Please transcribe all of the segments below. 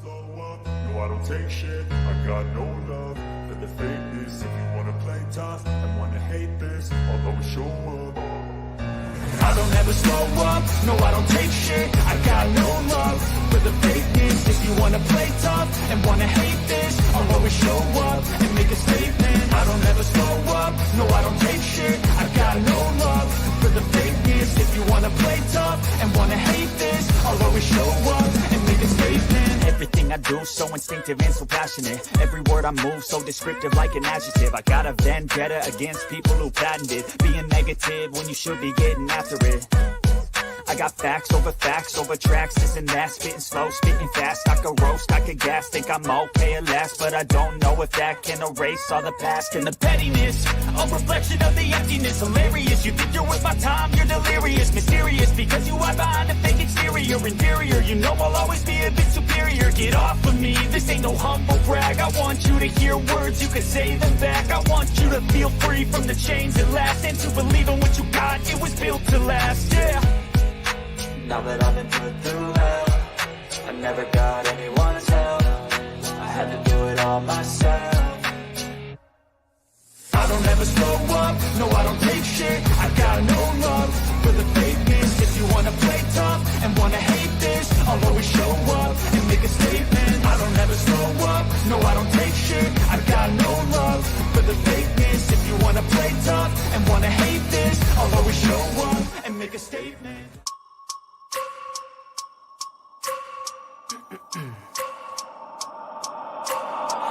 slow up, no I don't take shit. I got no love for the fakeness. If you wanna play tough and wanna hate this, I'll always show up. I don't ever slow up, no I don't take shit. I got no love for the fakeness. If you wanna play tough and wanna hate this, I'll always show up and make a statement. I don't ever slow up, no I don't take shit. I got no love for the fakeness. If you wanna play tough and wanna hate this, I'll always show up and make a statement. Everything I do so instinctive and so passionate. Every word I move so descriptive like an adjective. I got a vendetta against people who patented being negative when you should be getting after it. I got facts over tracks, this and that, spitting slow, spitting fast. I could roast, I could gas, think I'm okay at last, but I don't know if that can erase all the past and the pettiness. A reflection of the emptiness, hilarious. You think you're worth my time, you're delirious, mysterious, because you hide behind a fake exterior, inferior. You know I'll always be a bit superior. Get off of me, this ain't no humble brag. I want you to hear words, you can say them back. I want you to feel free from the chains that last, and to believe in what you got, it was built to last, yeah. Now that I've been put through hell, I never got anyone's help. I had to do it all myself. I don't ever slow up, no I don't take shit. I got no love for the fakeness. If you wanna play tough and wanna hate this, I'll always show up and make a statement. I don't ever slow up, no I don't take shit. I got no love for the fakeness. If you wanna play tough and wanna hate this, I'll always show up and make a statement.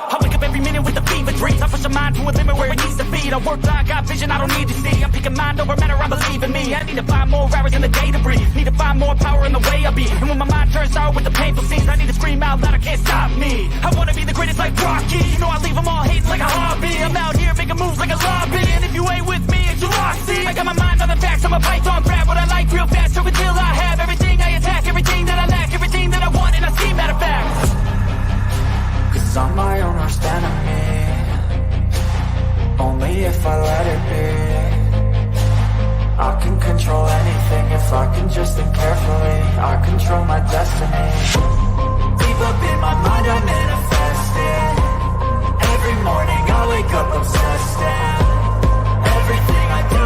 I wake up every minute with a fever dreams. I push my mind to a limit where it needs to be. I work blind, got vision I don't need to see. I'm picking mind over matter, I believe in me. I need to find more hours in the day to breathe. Need to find more power in the way I be. And when my mind turns sour with the painful scenes, I need to scream out loud, I can't stop me. I wanna be the greatest like Rocky. You know I leave them all hating like a hobby. I'm out here making moves like a lobby. And if you ain't with me, it's your lossy. I got my mind on the facts, I'm a python, grab what I like real fast. So until I have everything I attack, everything that I lack, everything that I want, and I see matter of fact. Cause I'm my own worst enemy. Only if I let it be. I can control anything if I can just think carefully. I control my destiny. Deep up in my mind I manifest it. Every morning I wake up obsessed, and everything I do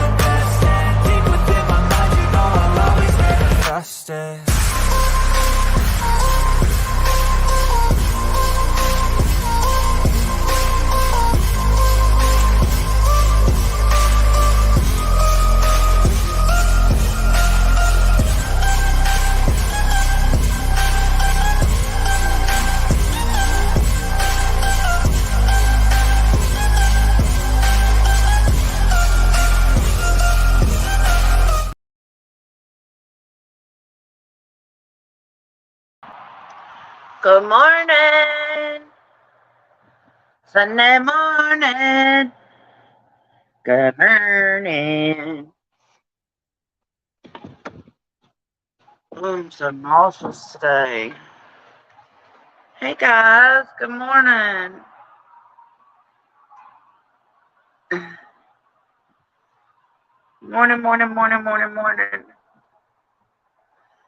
the best. And deep within my mind you know I'll always manifest it. Good morning, Sunday morning. Good morning. So nauseous today. Hey guys, good morning. Morning.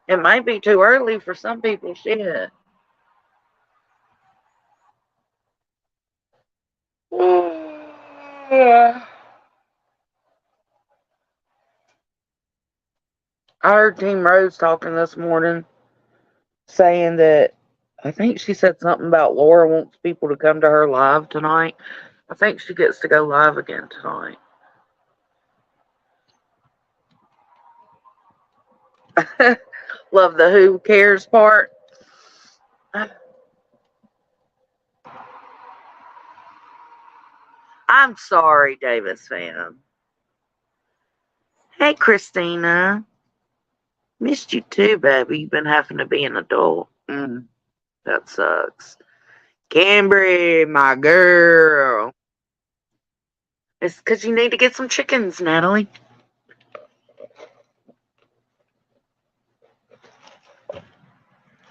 It might be too early for some people, shit. I heard Team Rose talking this morning, saying that I think she said something about Laura wants people to come to her live tonight. I think she gets to go live again tonight. Love the who cares part. I'm sorry, Davis fan. Hey, Christina. Missed you too, baby. You've been having to be an adult. That sucks. Cambry, my girl. It's because you need to get some chickens, Natalie.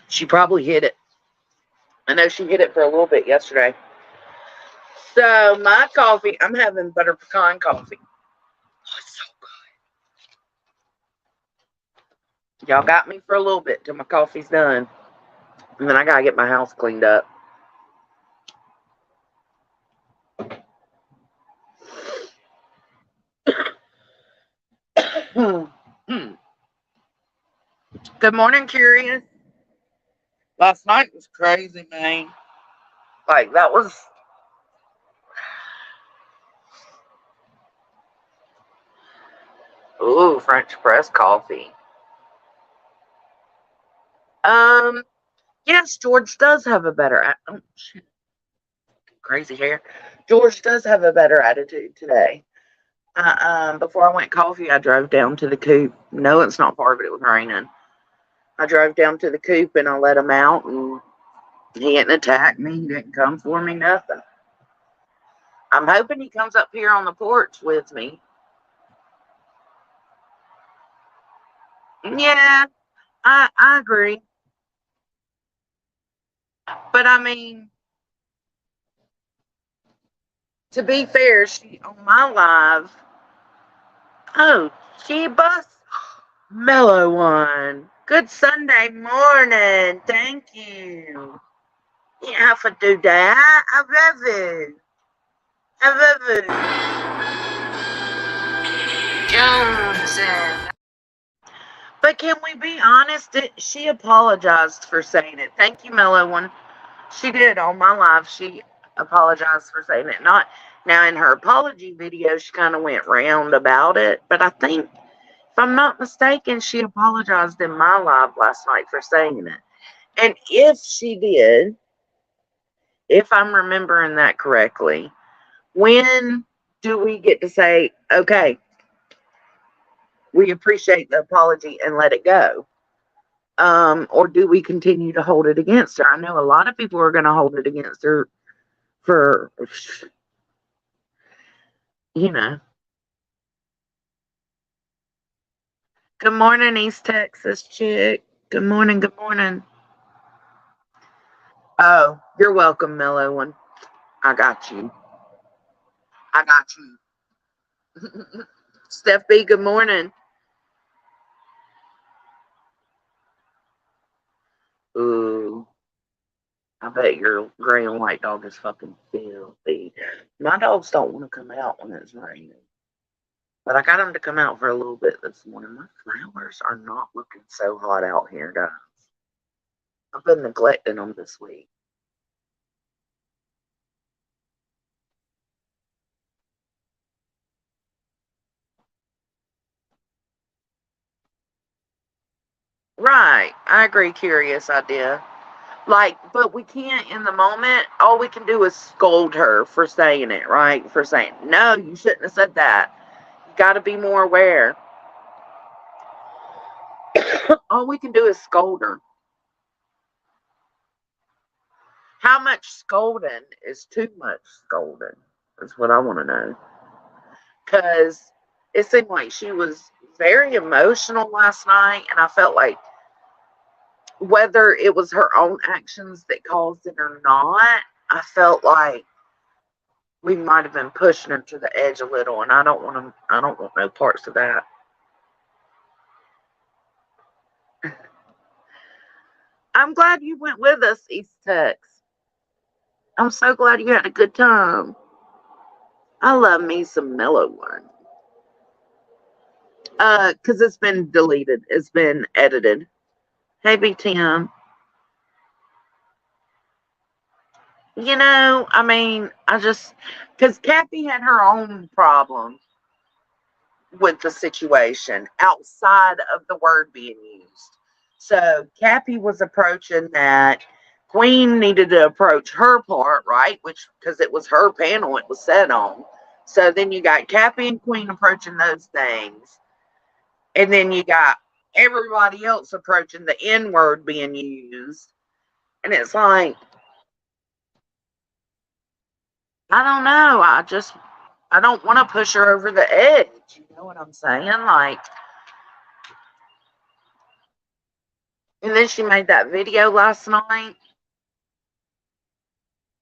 She probably hit it. I know she hit it for a little bit yesterday. So my coffee, I'm having butter pecan coffee. Oh, it's so good. Y'all got me for a little bit till my coffee's done. And then I gotta get my house cleaned up. Good morning, Curious. Last night was crazy, man. Like, that was... Ooh, French press coffee. Yes, George does have a better... Oh, shit. Crazy hair. George does have a better attitude today. Before I went coffee, I drove down to the coop. No, it's not far, but it was raining. I drove down to the coop and I let him out, and he didn't attack me. He didn't come for me, nothing. I'm hoping he comes up here on the porch with me. Yeah, I agree. But I mean, to be fair, she on my live. Oh, she bus mellow one. Good Sunday morning. Thank you. You have to do that. I love it. I love it. Johnson. But can we be honest? She apologized for saying it. Thank you, mellow one. She did on my live. She apologized for saying it. Not now in her apology video, she kind of went round about it. But I think, if I'm not mistaken, she apologized in my live last night for saying it. And if she did, if I'm remembering that correctly, when do we get to say, okay, we appreciate the apology and let it go? Or do we continue to hold it against her? I know a lot of people are going to hold it against her for, you know. Good morning, East Texas chick. Good morning, good morning. Oh, you're welcome, mellow one. I got you. I got you. Steph B, good morning. Ooh, I bet your gray and white dog is fucking filthy. My dogs don't want to come out when it's raining. But I got them to come out for a little bit this morning. My flowers are not looking so hot out here, guys. I've been neglecting them this week. Right. I agree, curious idea. Like, but we can't in the moment. All we can do is scold her for saying it, right? For saying, no, you shouldn't have said that. You got to be more aware. All we can do is scold her. How much scolding is too much scolding? That's what I want to know. Because it seemed like she was very emotional last night, and I felt like whether it was her own actions that caused it or not, I felt like we might have been pushing her to the edge a little, and I don't want no parts of that. I'm glad you went with us, East Tex. I'm so glad you had a good time. I love me some mellow one. Because it's been deleted. It's been edited. Hey, B Tim. You know, I mean, because Kathy had her own problems with the situation outside of the word being used. So Kathy was approaching that. Queen needed to approach her part, right? Which, because it was her panel it was set on. So then you got Kathy and Queen approaching those things. And then you got everybody else approaching the N word being used. And it's like, I don't know. I don't want to push her over the edge. You know what I'm saying? Like, and then she made that video last night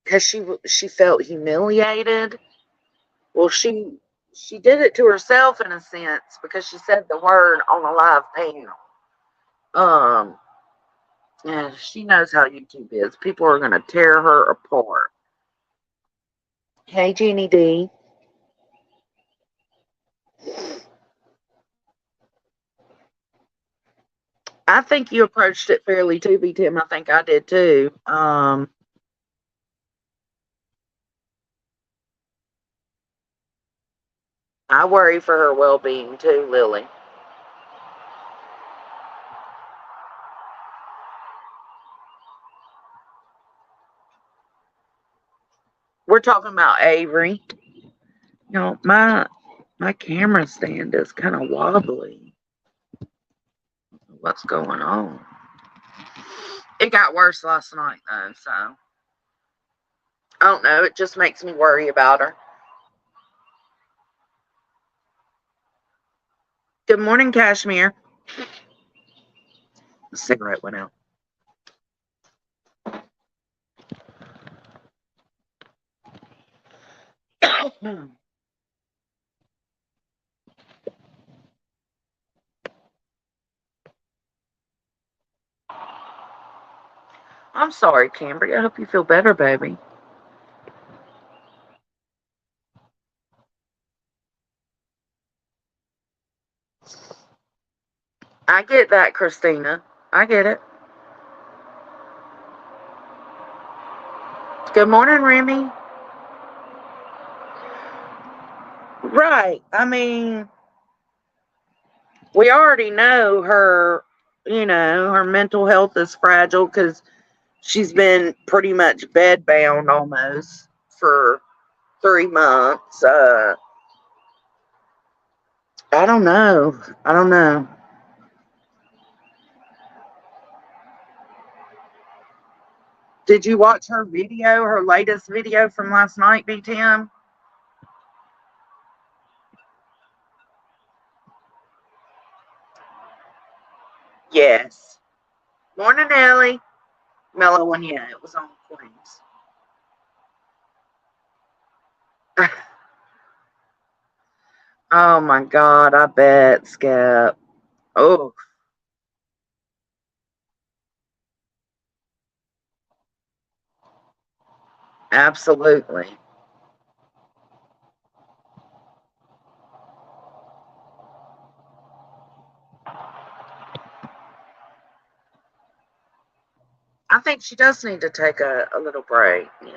because she felt humiliated. Well, she did it to herself in a sense because she said the word on a live panel. Yeah, she knows how YouTube is. People are going to tear her apart. Hey, Jeannie D. I think you approached it fairly too, B Tim. I think I did too. I worry for her well-being too, Lily. We're talking about Avery. You know, my camera stand is kind of wobbly. What's going on? It got worse last night though, so I don't know. It just makes me worry about her. Good morning, Cashmere. The cigarette went out. I'm sorry, Cambry. I hope you feel better, baby. I get that, Christina. I get it. Good morning, Remy. Right. I mean, we already know her, her mental health is fragile because she's been pretty much bedbound almost for 3 months. I don't know. I don't know. Did you watch her video, her latest video from last night, BTM? Yes. Morning, Ellie. Mellow one, yeah, it was on Queens. Oh my God, I bet, Skip. Oh, absolutely. I think she does need to take a little break. Yeah.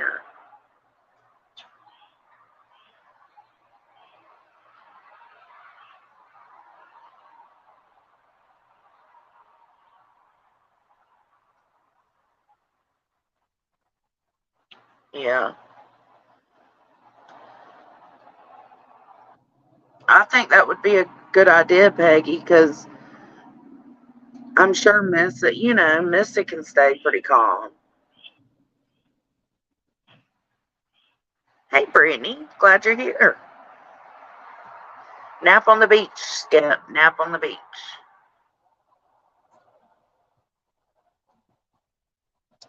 Yeah. I think that would be a good idea, Peggy, because I'm sure Missy can stay pretty calm. Hey, Brittany, glad you're here. Nap on the beach, Skip. Nap on the beach.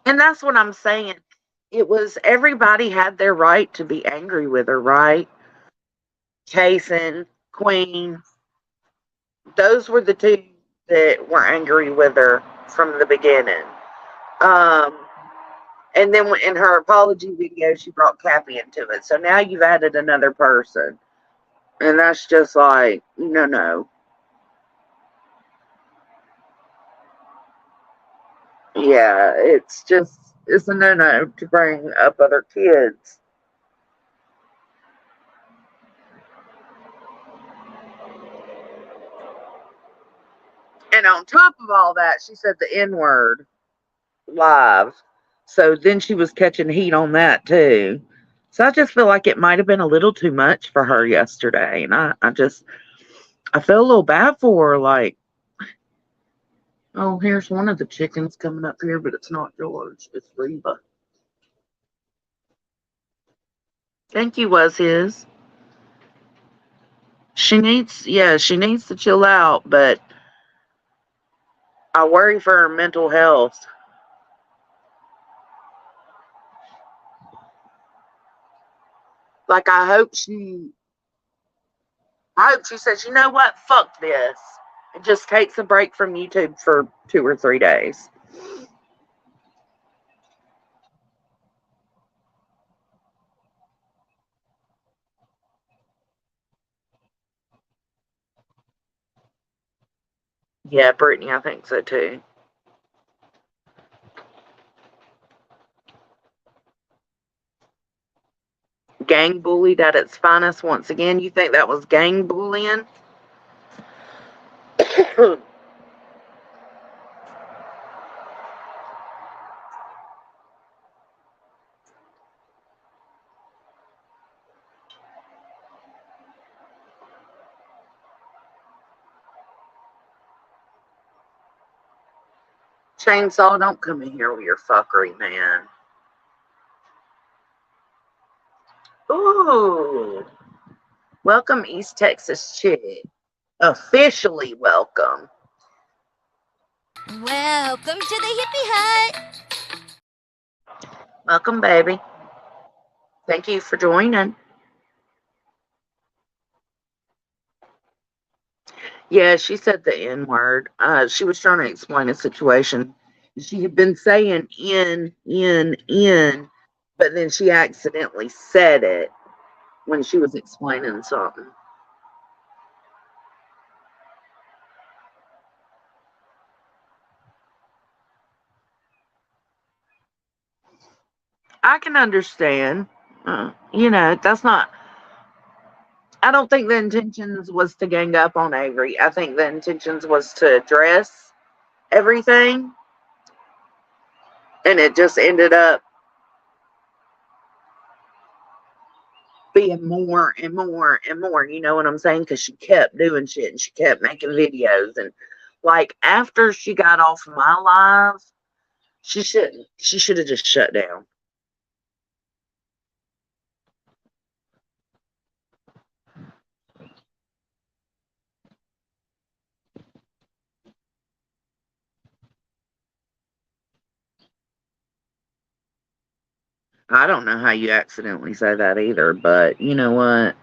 And that's what I'm saying. It was everybody had their right to be angry with her, right? Jason, Queen, those were the two that were angry with her from the beginning. Um, and then in her apology video, she brought Cappy into it. So now you've added another person. And that's just like, no. Yeah, it's a no to bring up other kids. And on top of all that, she said the N word live. So then she was catching heat on that too. So I just feel like it might have been a little too much for her yesterday. And I feel a little bad for her. Like, oh, here's one of the chickens coming up here, but it's not George. It's Reba. Thank you, was his. She needs to chill out, but I worry for her mental health. Like, I hope she says, you know what, fuck this. And just takes a break from YouTube for 2 or 3 days. Yeah, Brittany, I think so too. Gang bullied at its finest once again. You think that was gang bullying? Chainsaw, don't come in here with your fuckery, man. Ooh. Welcome, East Texas chick. Officially welcome. Welcome to the hippie hut. Welcome, baby. Thank you for joining. Yeah, she said the N word. She was trying to explain a situation. She had been saying in, but then she accidentally said it when she was explaining something. I can understand. That's not. I don't think the intentions was to gang up on Avery. I think the intentions was to address everything, and it just ended up being more and more and more. You know what I'm saying? Because she kept doing shit and she kept making videos, and like after she got off my live, she shouldn't. She should have just shut down. I don't know how you accidentally say that either, but you know what?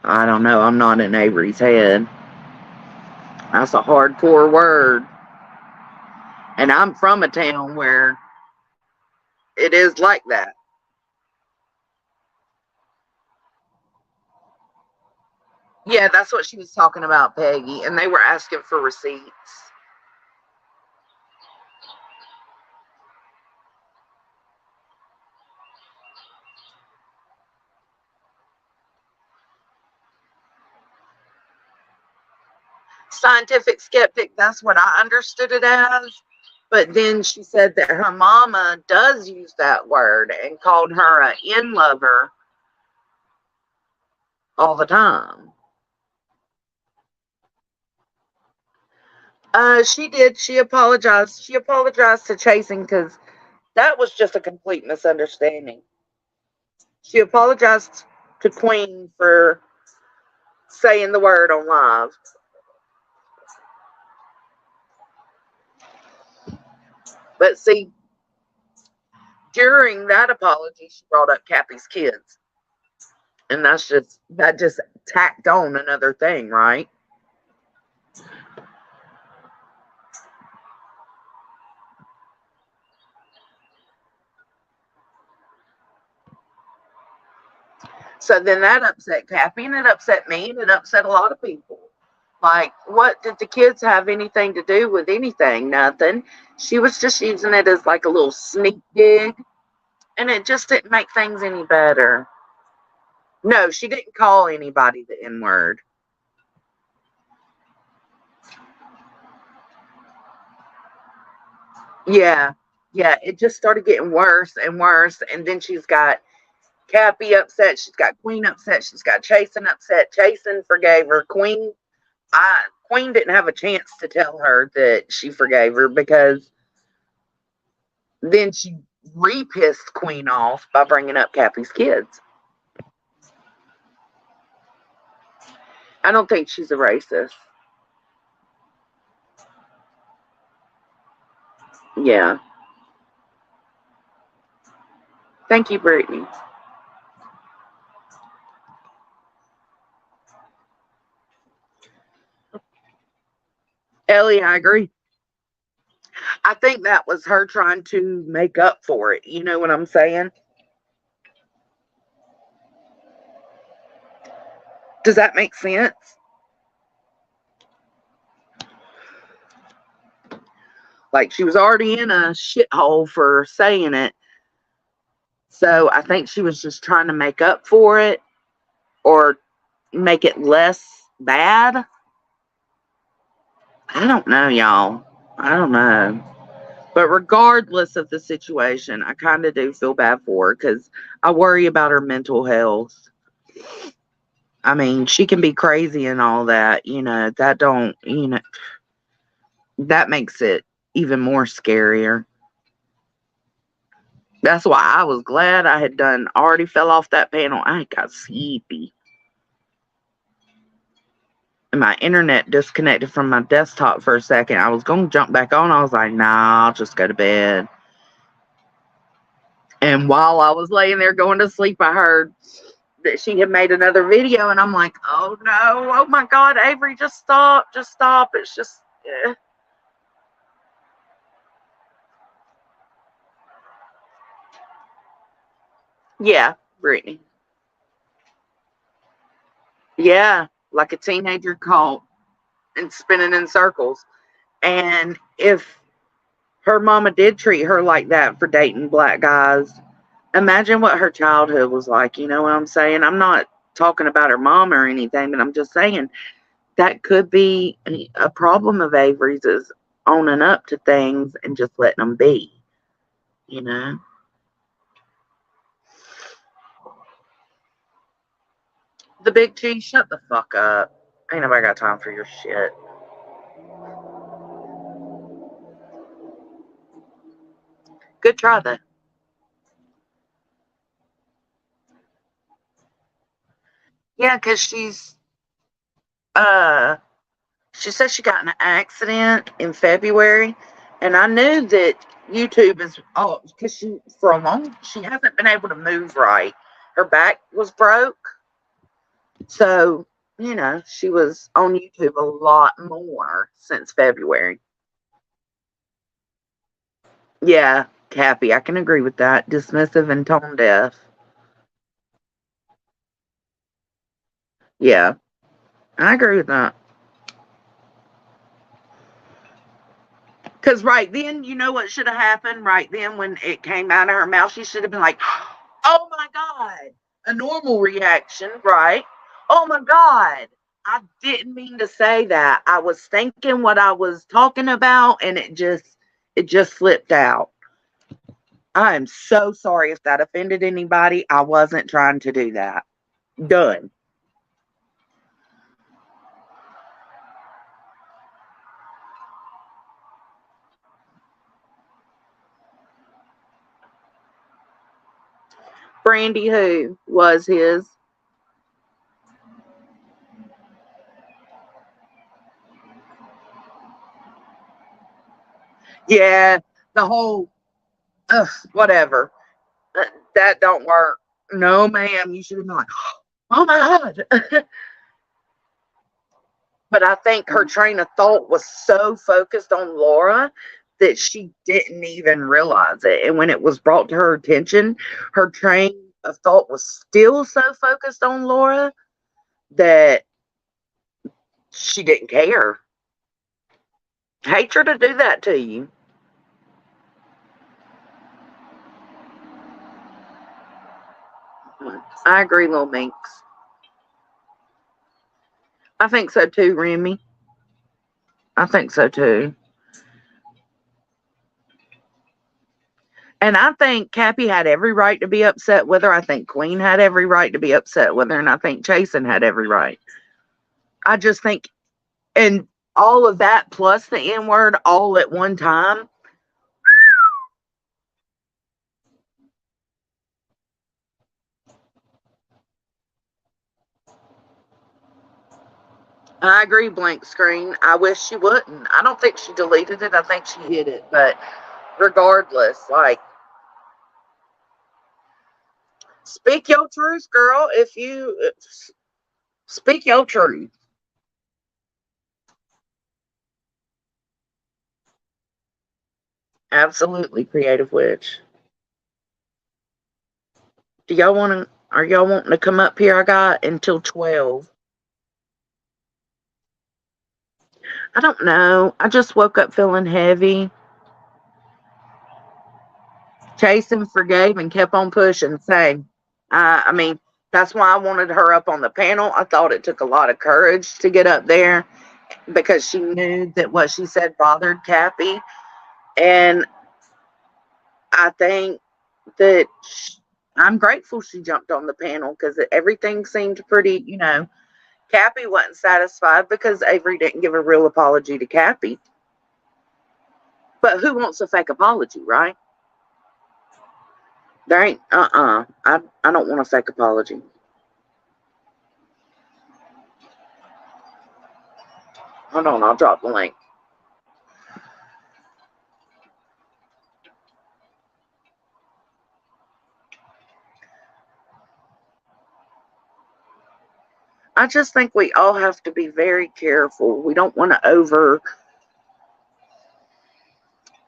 I don't know. I'm not in Avery's head. That's a hardcore word. And I'm from a town where it is like that. Yeah, that's what she was talking about, Peggy. And they were asking for receipts. Scientific skeptic, that's what I understood it as. But then she said that her mama does use that word and called her a in lover all the time. She did. She apologized. She apologized to Chasing because that was just a complete misunderstanding. She apologized to Queen for saying the word on live. But see, during that apology, she brought up Cappy's kids. And that just tacked on another thing, right? So then that upset Cappy and it upset me and it upset a lot of people. Like, what did the kids have anything to do with anything? Nothing. She was just using it as like a little sneak dig, and it just didn't make things any better. No, she didn't call anybody the N word. Yeah, yeah, it just started getting worse and worse, and then she's got Cappy upset, she's got Queen upset, she's got Chasen upset. Chasen forgave her. Queen didn't have a chance to tell her that she forgave her because then she re-pissed Queen off by bringing up Cappy's kids. I don't think she's a racist. Yeah. Thank you, Brittany. Ellie, I agree. I think that was her trying to make up for it. You know what I'm saying? Does that make sense? Like, she was already in a shithole for saying it. So I think she was just trying to make up for it or make it less bad. I don't know, y'all. I don't know. But regardless of the situation, I kind of do feel bad for her because I worry about her mental health. I mean, she can be crazy and all that, that makes it even more scarier. That's why I was glad I had already fell off that panel. I got sleepy. And my internet disconnected from my desktop for a second. I was going to jump back on. I was like, nah, I'll just go to bed. And while I was laying there going to sleep, I heard that she had made another video. And I'm like, oh no, oh my God, Avery, just stop, just stop. It's just, yeah, Brittany. Yeah, like a teenager caught and spinning in circles. And if her mama did treat her like that for dating black guys, imagine what her childhood was like. You know what I'm saying? I'm not talking about her mom or anything, but I'm just saying that could be a problem of Avery's, is owning up to things and just letting them be, you know? The big G, shut the fuck up. Ain't nobody got time for your shit. Good try, though. Yeah, because she said she got in an accident in February, and I knew that YouTube is, oh, because she hasn't been able to move right. Her back was broke, so she was on YouTube a lot more since February. Yeah, Cappy, I can agree with that. Dismissive and tone deaf. Yeah, I agree with that. Because right then, you know what should have happened? Right then, when it came out of her mouth, she should have been like, oh my God. A normal reaction, right? Oh my God. I didn't mean to say that. I was thinking what I was talking about, and it just slipped out. I am so sorry if that offended anybody. I wasn't trying to do that. Done. Brandy, who was his? Yeah, the whole, whatever. That don't work. No, ma'am. You should have been like, oh my God. But I think her train of thought was so focused on Laura that she didn't even realize it. And when it was brought to her attention, her train of thought was still so focused on Laura that she didn't care. Hate her to do that to you. I agree, Little Minx. I think so too, Remy. I think so too. And I think Cappy had every right to be upset with her. I think Queen had every right to be upset with her. And I think Chasen had every right. I just think, and all of that plus the N word all at one time. I agree, blank screen. I wish she wouldn't. I don't think she deleted it. I think she hid it. But regardless, like, speak your truth, girl. If you speak your truth. Absolutely, Creative Witch. Do y'all want to? Are y'all wanting to come up here? I got until 12. I don't know. I just woke up feeling heavy. Chasen forgave and kept on pushing. Same. I mean, that's why I wanted her up on the panel. I thought it took a lot of courage to get up there because she knew that what she said bothered Cappy. And I think that I'm grateful she jumped on the panel because everything seemed pretty, Cappy wasn't satisfied because Avery didn't give a real apology to Cappy. But who wants a fake apology, right? There ain't, I don't want a fake apology. Hold on, I'll drop the link. I just think we all have to be very careful. We don't want to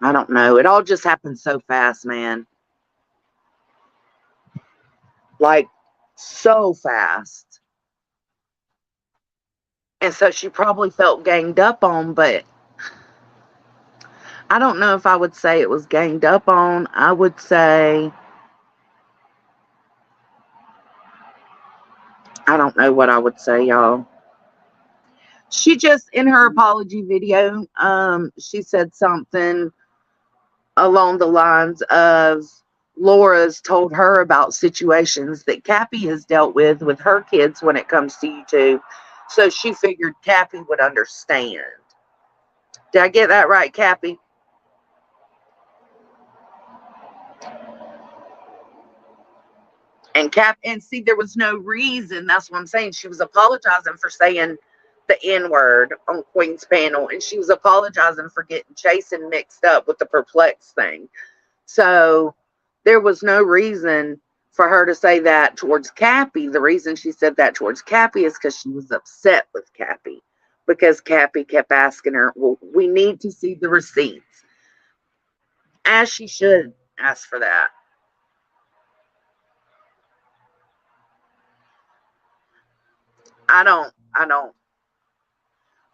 I don't know. It all just happened so fast, man. Like, so fast. And so she probably felt ganged up on, but I don't know if I would say it was ganged up on. I would say, I don't know what I would say, y'all. She just, in her apology video, she said something along the lines of Laura's told her about situations that Cappy has dealt with her kids when it comes to YouTube. So she figured Cappy would understand. Did I get that right, Cappy? And see, there was no reason. That's what I'm saying. She was apologizing for saying the N-word on Queen's panel, and she was apologizing for getting Chasen mixed up with the perplex thing. So there was no reason for her to say that towards Cappy. The reason she said that towards Cappy is because she was upset with Cappy, because Cappy kept asking her, well, we need to see the receipts. As she should ask for that. I don't.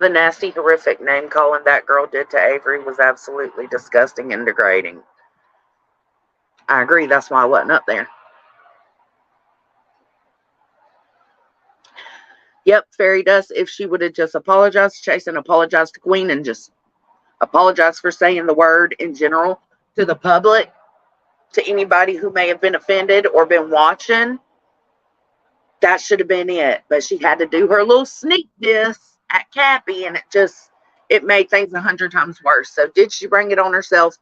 The nasty, horrific name calling that girl did to Avery was absolutely disgusting and degrading. I agree. That's why I wasn't up there. Yep, Fairy Dust, if she would have just apologized to Chase and apologized to Queen and just apologized for saying the word in general to the public, to anybody who may have been offended or been watching, that should have been it. But she had to do her little sneak diss at Cappy, and it made things 100 times worse. So did she bring it on herself?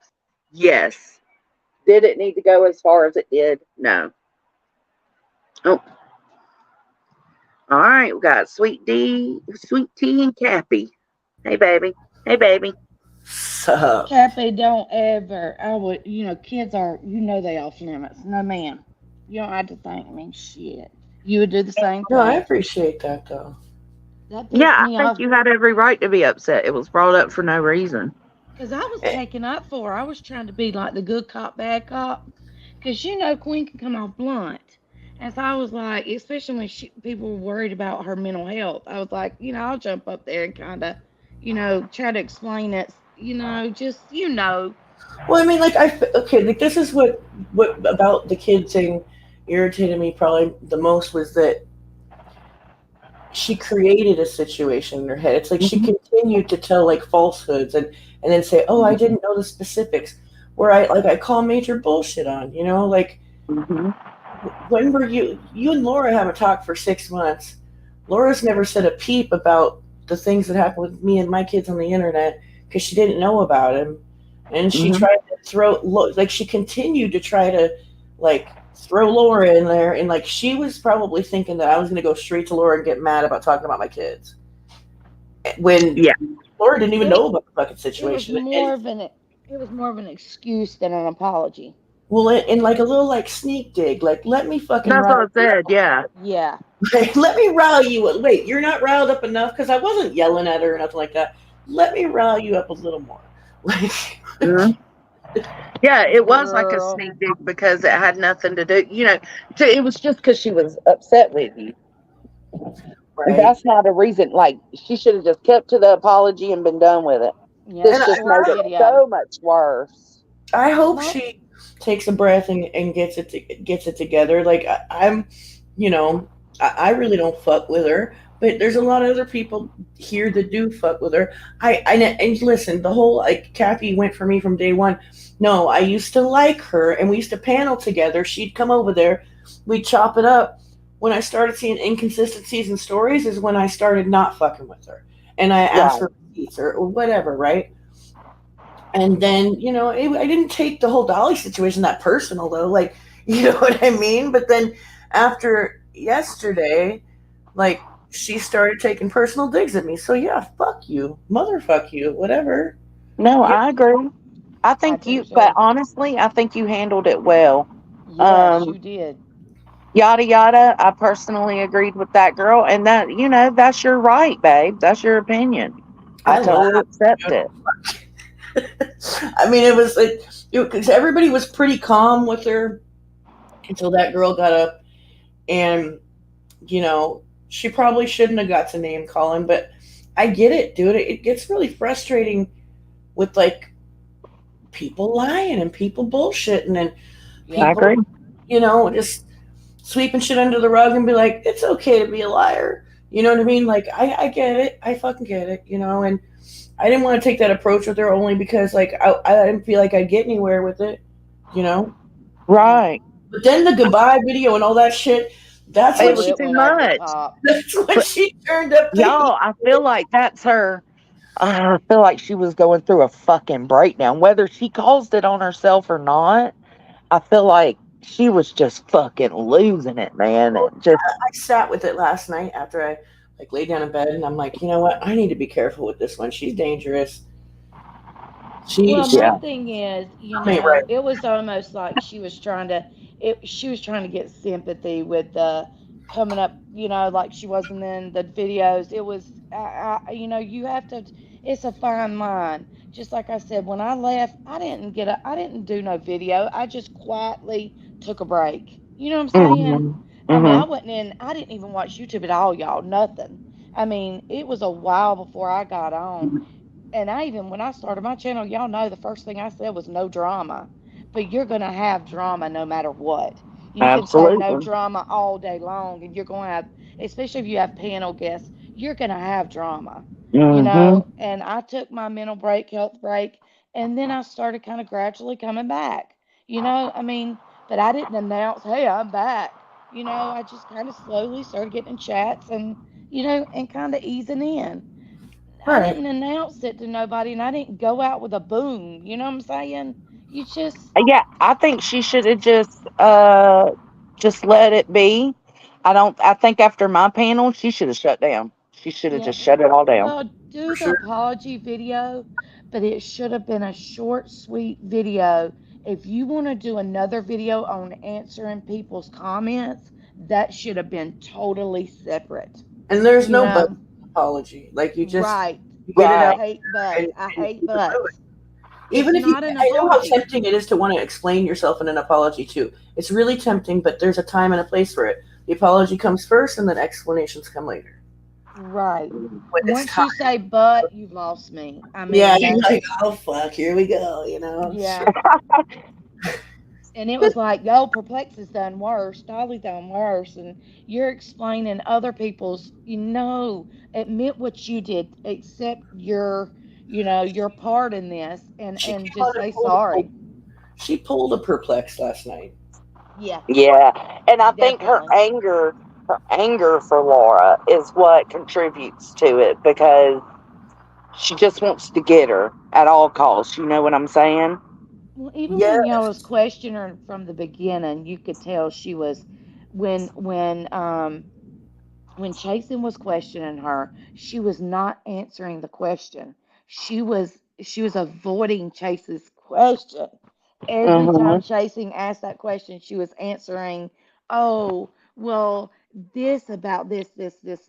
Yes. Did it need to go as far as it did? No. Oh. All right, we got Sweet Tea and Cappy. Hey, baby. Hey, baby. So, Cappy, don't ever. Kids are, they off limits. No, ma'am. You don't have to thank me. Shit. You would do the same no, I thing. appreciate that though. That pissed Yeah, me I off think you had every right to be upset. It was brought up for no reason. because I was taking up for her. I was trying to be like the good cop, bad cop. Because Queen can come off blunt. And so I was like, especially when people were worried about her mental health, I was like, I'll jump up there and kind of, try to explain it, Well, I mean, like like this is what about the kid thing irritated me probably the most was that she created a situation in her head. It's like she continued to tell like falsehoods and then say, "Oh, I didn't know the specifics." Where I call major bullshit on, like when were you and Laura haven't talked for 6 months. Laura's never said a peep about the things that happened with me and my kids on the internet because she didn't know about him, and she tried to she continued to try to throw Laura in there, and she was probably thinking that I was going to go straight to Laura and get mad about talking about my kids when Laura didn't even know about the fucking situation. It was more of an excuse than an apology. Well, in a little sneak dig, let me fucking. That's what I said. Yeah. Yeah. Let me rile you up. Wait, you're not riled up enough because I wasn't yelling at her or nothing like that. Let me rile you up a little more. Yeah, it was like a sneak dig because it had nothing to do. It was just because she was upset with you. Right. That's not a reason. She should have just kept to the apology and been done with it. Yeah, this just made it so much worse. I hope she takes a breath and gets it together. Like I'm, you know, I really don't fuck with her, but there's a lot of other people here that do fuck with her. And listen, the whole like Kathy went for me from day one. No, I used to like her, and we used to panel together. She'd come over there, we'd chop it up. When I started seeing inconsistencies in stories, is when I started not fucking with her, and I asked Right. for receipts or whatever, right? And then, I didn't take the whole Dolly situation that personal, though. Like, you know what I mean? But then after yesterday, like, she started taking personal digs at me. So, yeah, fuck you. Motherfuck you. Whatever. No, You I agree. I I think do but too. honestly, I think you handled it well. Yes, Um, you did. Yada yada. I personally agreed with that girl, and that's your right, babe. That's your opinion. I I totally laughed. accept it. I mean, it was like, because everybody was pretty calm with her until that girl got up and, she probably shouldn't have got to name calling, but I get it, dude. It gets really frustrating with like people lying and people bullshitting and Yep. I agree. people, just sweeping shit under the rug and be like, it's okay to be a liar. You know what I mean? Like, I get it. I fucking get it, and I didn't want to take that approach with her only because, like, I didn't feel like I'd get anywhere with it, you know? Yeah. Right. But then the goodbye video and all that shit, that's It when Oh, was she, it too went over the much. top. that's when But she turned up the y'all, heat. I feel like that's her. I feel like she was going through a fucking breakdown, whether she caused it on herself or not. I feel like she was just fucking losing it, man. It just I sat with it last night after I, like, lay down in bed, and I'm like, you know what? I need to be careful with this one. She's dangerous. Well, She my yeah. thing is, ain't right. it was almost like she was trying to get sympathy with the coming up, like she wasn't in the videos. It was, you have to, it's a fine line. Just like I said, when I left, I didn't do no video. I just quietly took a break. You know what I'm saying? Hmm. I mean, Hmm. I didn't even watch YouTube at all, y'all, nothing. I mean, it was a while before I got on. And I even when I started my channel, y'all know the first thing I said was no drama. But you're gonna have drama no matter what. You can say no Absolutely. drama all day long, and you're gonna have, especially if you have panel guests, you're gonna have drama. Hmm. And I took my mental break, health break, and then I started kind of gradually coming back. I mean, but I didn't announce, hey, I'm back. I just kind of slowly started getting in chats and and kind of easing in. I Right. didn't announce it to nobody and I didn't go out with a boom. You know what I'm saying? You just, Yeah, I think she should have just let it be. I think after my panel she should have shut down. She should have yeah. just shut it all down. Well, For do the sure. apology video, but it should have been a short, sweet video. If you want to do another video on answering people's comments, that should have been totally separate. And there's You no but know? apology. Like, Right. you get it I out Right. hate and, buts. I and hate keep it moving. buts. It's Even if you, not an I know how apology. tempting it is to want to explain yourself in an apology too. It's really tempting, but there's a time and a place for it. The apology comes first, and then explanations come later. Right. When it's Once time, you say but, you've lost me. I yeah, mean, you're that's, like, oh fuck, here we go. yeah. And it was like, yo, Perplex has done worse. Dolly's done worse. And you're explaining other people's, admit what you did, accept your part in this She and came just on and say sorry. she pulled a perplex last night. Yeah, Yeah. And I think definitely. her anger for Laura is what contributes to it because she just wants to get her at all costs. You know what I'm saying? Well, even when y'all was Yes, questioning her from the beginning, you could tell she was when when Chasen was questioning her, she was not answering the question. She was avoiding Chase's question. Every time Hmm. Chasing asked that question, she was answering, "Oh, well, this about this,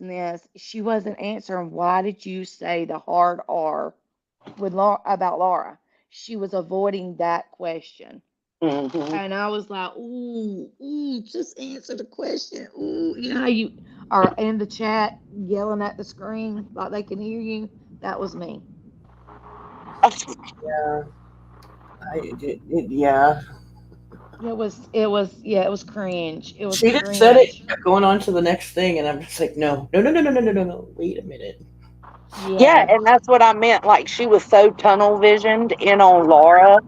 and this." She wasn't answering, "Why did you say the hard R with about Laura?" She was avoiding that question. Hmm. And I was like, ooh, ooh, just answer the question. Ooh, you know how you are in the chat yelling at the screen like they can hear you? That was me. yeah, yeah. it was cringe. It was She just said it, cringe. kept going on to the next thing, and I'm just like, no, no, no, no, no, no, no, no, no. Wait a minute. Yeah, Yeah. and that's what I meant. Like she was so tunnel visioned in on Laura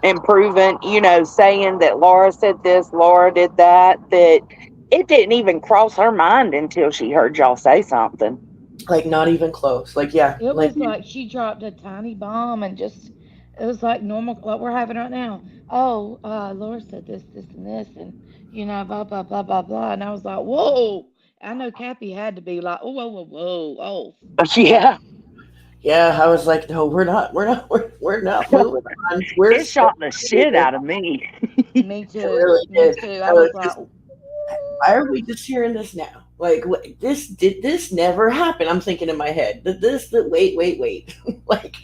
and proven, saying that Laura said this, Laura did that, that it didn't even cross her mind until she heard y'all say something. Like, not even close. Like, yeah, It like, was like she dropped a tiny bomb and just it was like normal what we're having right now. Oh, Laura said this, this, and this, and blah blah blah blah blah. And I was like, whoa. I know Kathy had to be like, oh, whoa, whoa, whoa, oh. Yeah, yeah. I was like, no, we're not moving on. We're it staying shot the shit here. out of me. Me It too. really Me did. too. I I was was like, just, why are we just hearing this now? Like, did this never happen? I'm thinking in my head. Wait. Like,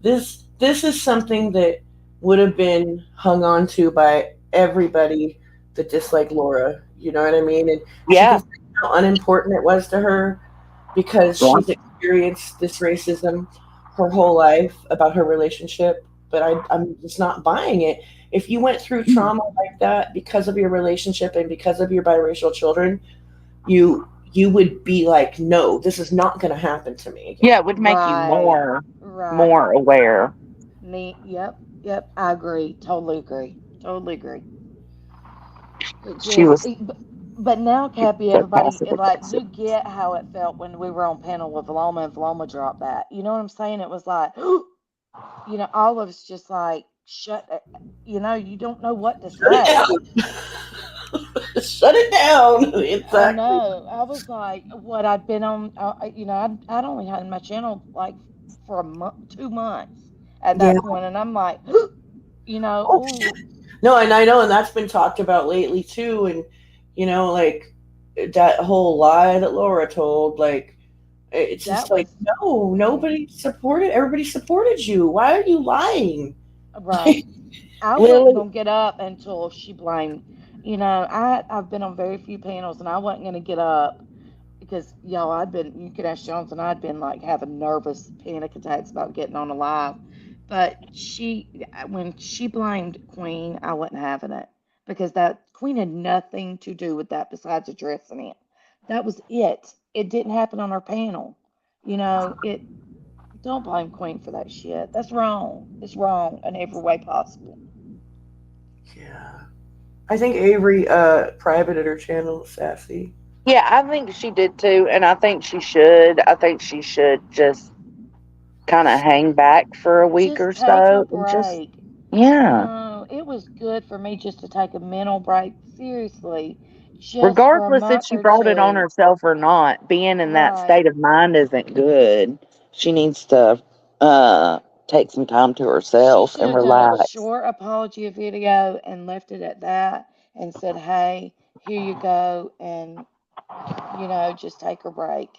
this is something that would have been hung on to by everybody that disliked Laura. You know what I mean? And she can Yeah. say how unimportant it was to her because Yeah. she's experienced this racism her whole life about her relationship. But I'm just not buying it. If you went through trauma like that because of your relationship and because of your biracial children, you would be like, no, this is not going to happen to me again. Yeah, it would make you right, right. more aware. Yep. I agree. Totally agree. Totally agree. It She just, was but now, Cappy, so everybody, passive like, aggressive. you get how it felt when we were on panel with Veloma and Veloma dropped that. You know what I'm saying? It was like, all of us just like, you don't know what to Shut it say. down. Shut it down. I Exactly. know. I was like, what I'd been on, I'd only had my channel like for a month, 2 months at Yeah. that point, and I'm like, Oh shit. ooh, No, and I know, and that's been talked about lately too. And like that whole lie that Laura told, like it's just that like, was no, nobody supported. Everybody supported you. Why are you lying? right. I wasn't Lily, gonna get up until she blamed. I've been on very few panels, and I wasn't gonna get up because y'all, you could ask Jones, and I'd been like having nervous panic attacks about getting on a live. But when she blamed Queen, I wasn't having it because that Queen had nothing to do with that besides addressing it. That was it. It didn't happen on our panel. It don't blame Queen for that shit. That's wrong. It's wrong in every way possible. Yeah. I think Avery privated her channel, Sassy. yeah, I think she did too, and I think she should. I think she should just kind of hang back for a week Just or take a so and just, break. yeah. It was good for me just to take a mental break. Seriously, just for a Regardless if month she or brought it on two. herself or not, being in that Right. state of mind isn't good. She needs to uh, take some time to She herself should and have done a relax. short apology video and left it at that and said, hey, here you go. And, just take a break.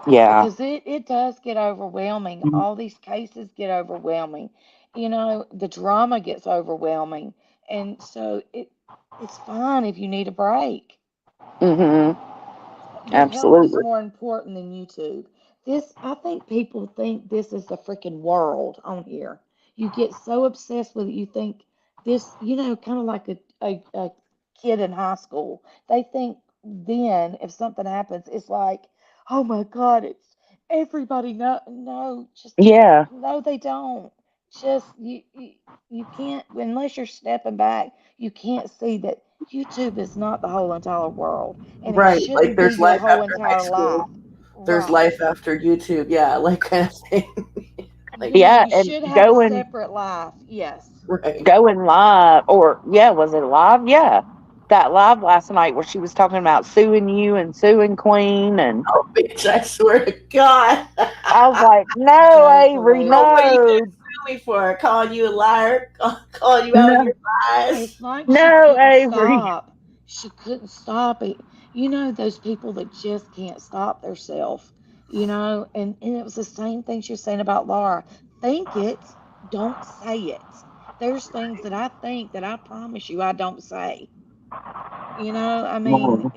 Yeah. Because it does get overwhelming. All these cases get overwhelming. The drama gets overwhelming. And so it's fine if you need a break. Mm-hmm. Your health is Absolutely. more important than YouTube. I think people think this is the freaking world on here. You get so obsessed with it, you think this, kind of like a kid in high school. They think then if something happens, it's like, oh my God, it's everybody. No, just Yeah. no, they don't. Just you can't unless you're stepping back. You can't see that YouTube is not the whole entire world, and it Right. Like shouldn't be there's your life whole after high entire life. school. There's Right. life after YouTube. Yeah, like kind of thing. Like, Yeah. You And should have a separate life. Yes. right. going live, or yeah, was it live? Yeah. That live last night where she was talking about suing you and suing Queen. And Oh, bitch, I swear to God. I was like, no, That is Avery, Oh, what are you hilarious. going no, to sue me for? Calling you a liar? Calling you out on no, your lies? It's like she no, couldn't Avery. stop. She couldn't stop it. Those people that just can't stop themselves, and it was the same thing she was saying about Laura. Think it, don't say it. There's things that I think that I promise you I don't say. I mean,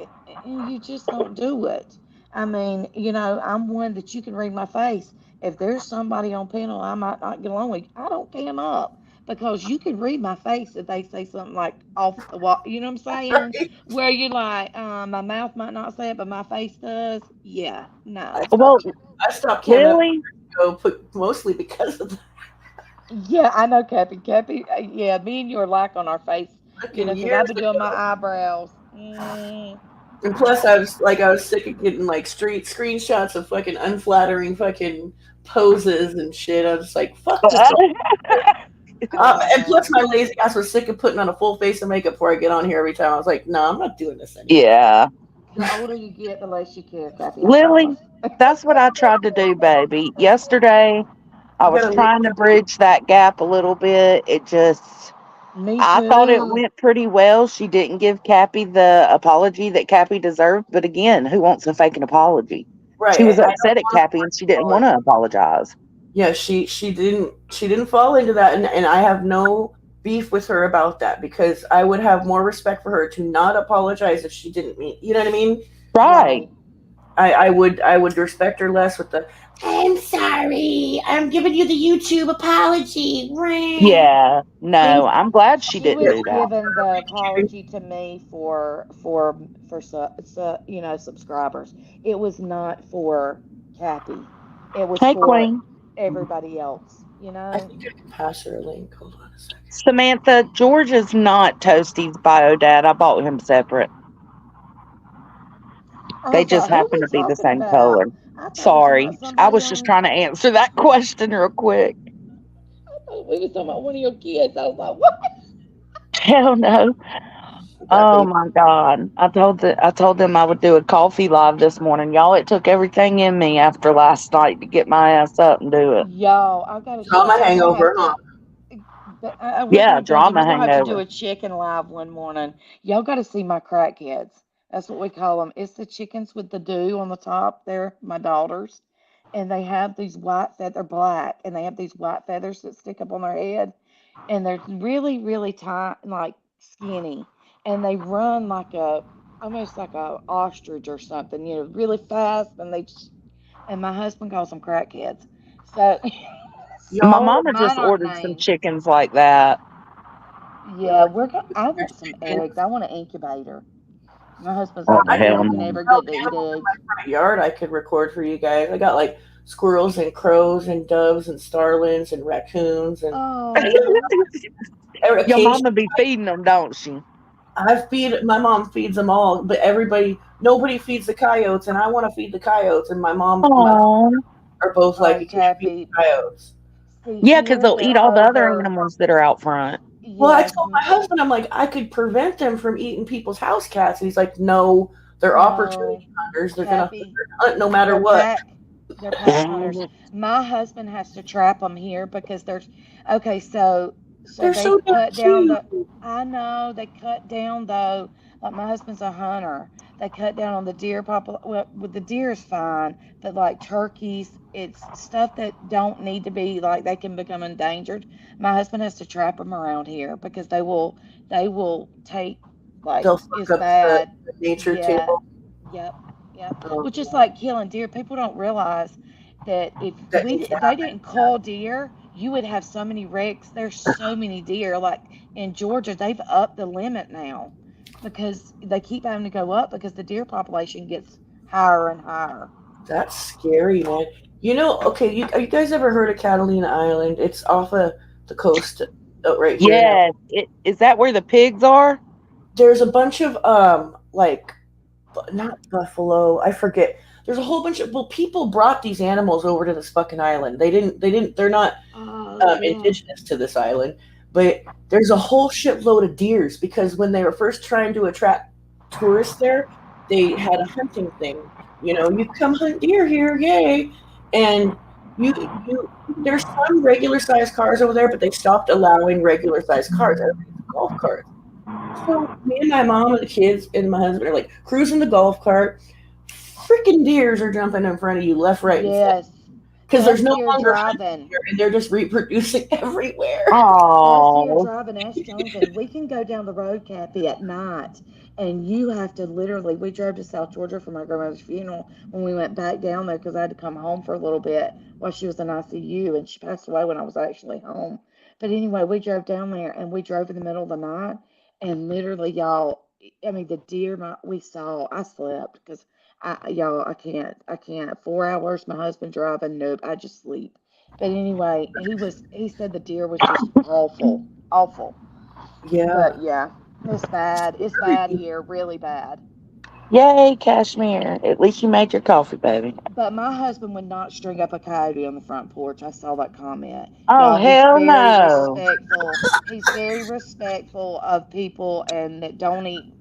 Mhm. you just don't do it. I mean, I'm one that you can read my face. If there's somebody on panel I might not get along with, I don't pan up because you can read my face if they say something like off the wall. You know what I'm saying? Right. Where you're like, my mouth might not say it, but my face does. Yeah, I no. Well, stopped, I stopped camming Lily, mostly because of the Yeah, I know, Cappy. Cappy, yeah, me and you are like on our face, fucking because I've years been doing my ago. eyebrows. And plus, I was sick of getting like street screenshots of fucking unflattering fucking poses and shit. I was just like, fuck this. And plus, Yeah. my lazy ass was sick of putting on a full face of makeup before I get on here every time. I was like, no, I'm not doing this anymore. yeah, The older you get, the less you care, Cappy, I Lily, promise. that's what I tried to do, baby. Yesterday, I You was gotta leave. trying to bridge that gap a little bit. Me I thought it too. went pretty well. She didn't give Cappy the apology that Cappy deserved. But again, who wants to fake an apology? She Right. was I don't upset at want Cappy and she didn't want to apologize. Yeah, she didn't fall into that, and I have no beef with her about that because I would have more respect for her to not apologize if she didn't mean, you know what I mean? Right. Right. I would respect her less with the I'm sorry, I'm giving you the YouTube apology. Yeah. Things No, I'm glad she She didn't was do that. giving the apology to me for subscribers. It was not for Cappy. It was Hey, for Queen. everybody else, I think I can pass her a link. Hold on a second. Samantha, George is not Toasty's bio dad. I bought him separate. I They was just like, who happen we to be the talking same about? color. I thought we were talking about Sorry. I somebody was just on. trying to answer that question real quick. I thought we was talking about one of your kids. I was like, what? Hell no. That Oh baby. my God. I told them I would do a coffee live this morning. Y'all, it took everything in me after last night to get my ass up and do it. Yo, I've got to show Trauma you. We're gonna have hangover, huh? to. We're Yeah, gonna, Jonesy. drama We're gonna have to do hangover. a chicken live one morning. Y'all got to see my crackheads. That's what we call them. It's the chickens with the dew on the top. They're my daughters, and they have these white feather black, and they have these white feathers that stick up on their head, and they're really, really tight, like skinny, and they run like a almost like a ostrich or something. Really fast, and my husband calls them crackheads. So. My Y'all, mama Mine just aren't ordered some named. chickens like that. Yeah, I want some eggs. I want an incubator. My husband's Oh, like, no, hell you no. never get to eat eggs. front yard I could record for you guys. I got like squirrels and crows and doves and starlings and raccoons and Oh, Your occasionally mama be feeding them, don't she? my mom feeds them all, but nobody feeds the coyotes, and I want to feed the coyotes, and my mom and my Oh. are both like, oh, you can't feed Cappy. the coyotes. See, Yeah, because here they'll eat they're all the other over. animals that are out front. Well, I Yes, told my husband, I'm like, I could prevent them from eating people's house cats, and he's like, no, they're no, opportunity hunters. They're Cappy. gonna hunt no matter They're what. pack. They're pack hunters. My husband has to trap them here because there's okay. So They're they so damn cut down cute. the. I know they cut down though. Like my husband's a hunter. They cut down on the deer popul. Well, with the deer is fine, but like turkeys, it's stuff that don't need to be like they can become endangered. My husband has to trap them around here because they will take like They'll fuck it's up bad. the nature Yeah. table. Yep. Yep. Um, Which is like killing deer. People don't realize that that needs to if they happen. didn't call deer, you would have so many wrecks. There's so many deer. Like in Georgia, they've upped the limit now because they keep having to go up because the deer population gets higher and higher. That's scary, man. Okay, you guys ever heard of Catalina Island? It's off of the coast right here. Yes. Is that where the pigs are? There's a bunch of like not buffalo. I forget. There's a whole bunch of people brought these animals over to this fucking island. They didn't. They're not Oh yeah. indigenous to this island, but there's a whole shitload of deers because when they were first trying to attract tourists there, they had a hunting thing. You come hunt deer here, yay! And you there's some regular sized cars over there, but they stopped allowing regular sized cars. Everything's golf carts. So me and my mom and the kids and my husband are like cruising the golf cart. Freaking deers are jumping in front of you left, right, and center Yes. because there's Us no here longer hunting driving. deer and they're just reproducing everywhere. Us here Oh. driving Ash Jones, and we can go down the road, Kathy, at night, and you have to literally. We drove to South Georgia for my grandmother's funeral when we went back down there because I had to come home for a little bit while she was in ICU, and she passed away when I was actually home. But anyway, we drove down there and we drove in the middle of the night and literally, y'all, I mean, the deer we saw, I slept because y'all, I can't. 4 hours, my husband driving, nope, I just sleep. But anyway, he said the deer was just awful, awful. Yeah. But yeah, it's bad. It's bad here, really bad. Yay, Cashmere. At least you made your coffee, baby. But my husband would not string up a coyote on the front porch. I saw that comment. Oh, Y'all, hell no. He's very respectful of people and that don't eat,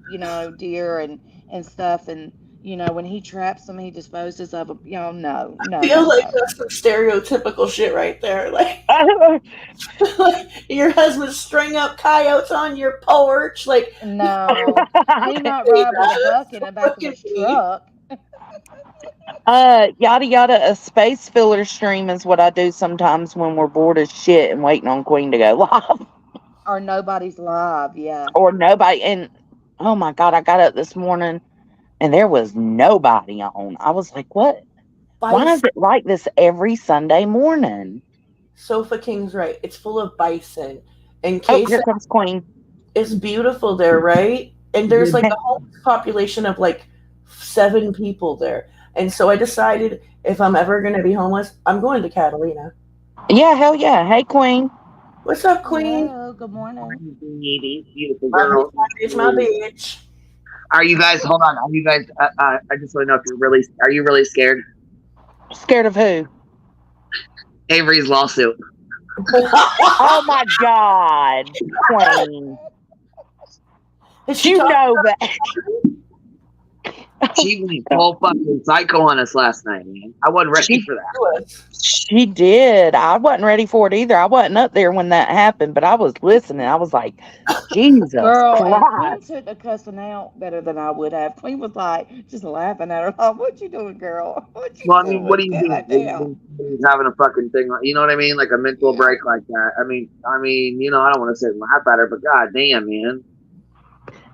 deer and stuff. And, when he traps them, he disposes of them. Y'all, no, no, no, Feels like no. that's some stereotypical shit right there. Like your husband string up coyotes on your porch. Like, No. He might hey, ride with a bucket in the back of fucking his me. truck. Yada yada, a space filler stream is what I do sometimes when we're bored as shit and waiting on Queen to go live. Or nobody's live, yeah. Or nobody. And oh my God, I got up this morning and there was nobody on. I was like, what? Why is Bison. it like this every Sunday morning? Sofa King's right. It's full of bison. In Oh, case here comes Queen. it's beautiful there, right? And there's like a homeless population of like 7 people there. And so I decided if I'm ever going to be homeless, I'm going to Catalina. Yeah, hell yeah. Hey, Queen. What's up, Queen? Hello, good morning. Beautiful My girl. bitch, my bitch. Are you guys? Hold on. Are you guys? I just want to know if you're really. Are you really scared? Scared of who? Avery's lawsuit. Oh my God, Queen. You know that. She went full fucking psycho on us last night, man. I wasn't ready for that. She did. I wasn't ready for it either. I wasn't up there when that happened, but I was listening. I was like, Jesus Girl, and Queen Christ. took the cussing out better than I would have. Queen was like, just laughing at her, like, what you doing, girl? What you Well, I mean, what doing? do you Get do? back down. He's having a fucking thing, you know what I mean? Like a mental Yeah. break like that. I mean, you know, I don't want to say laugh at her, but god damn, man.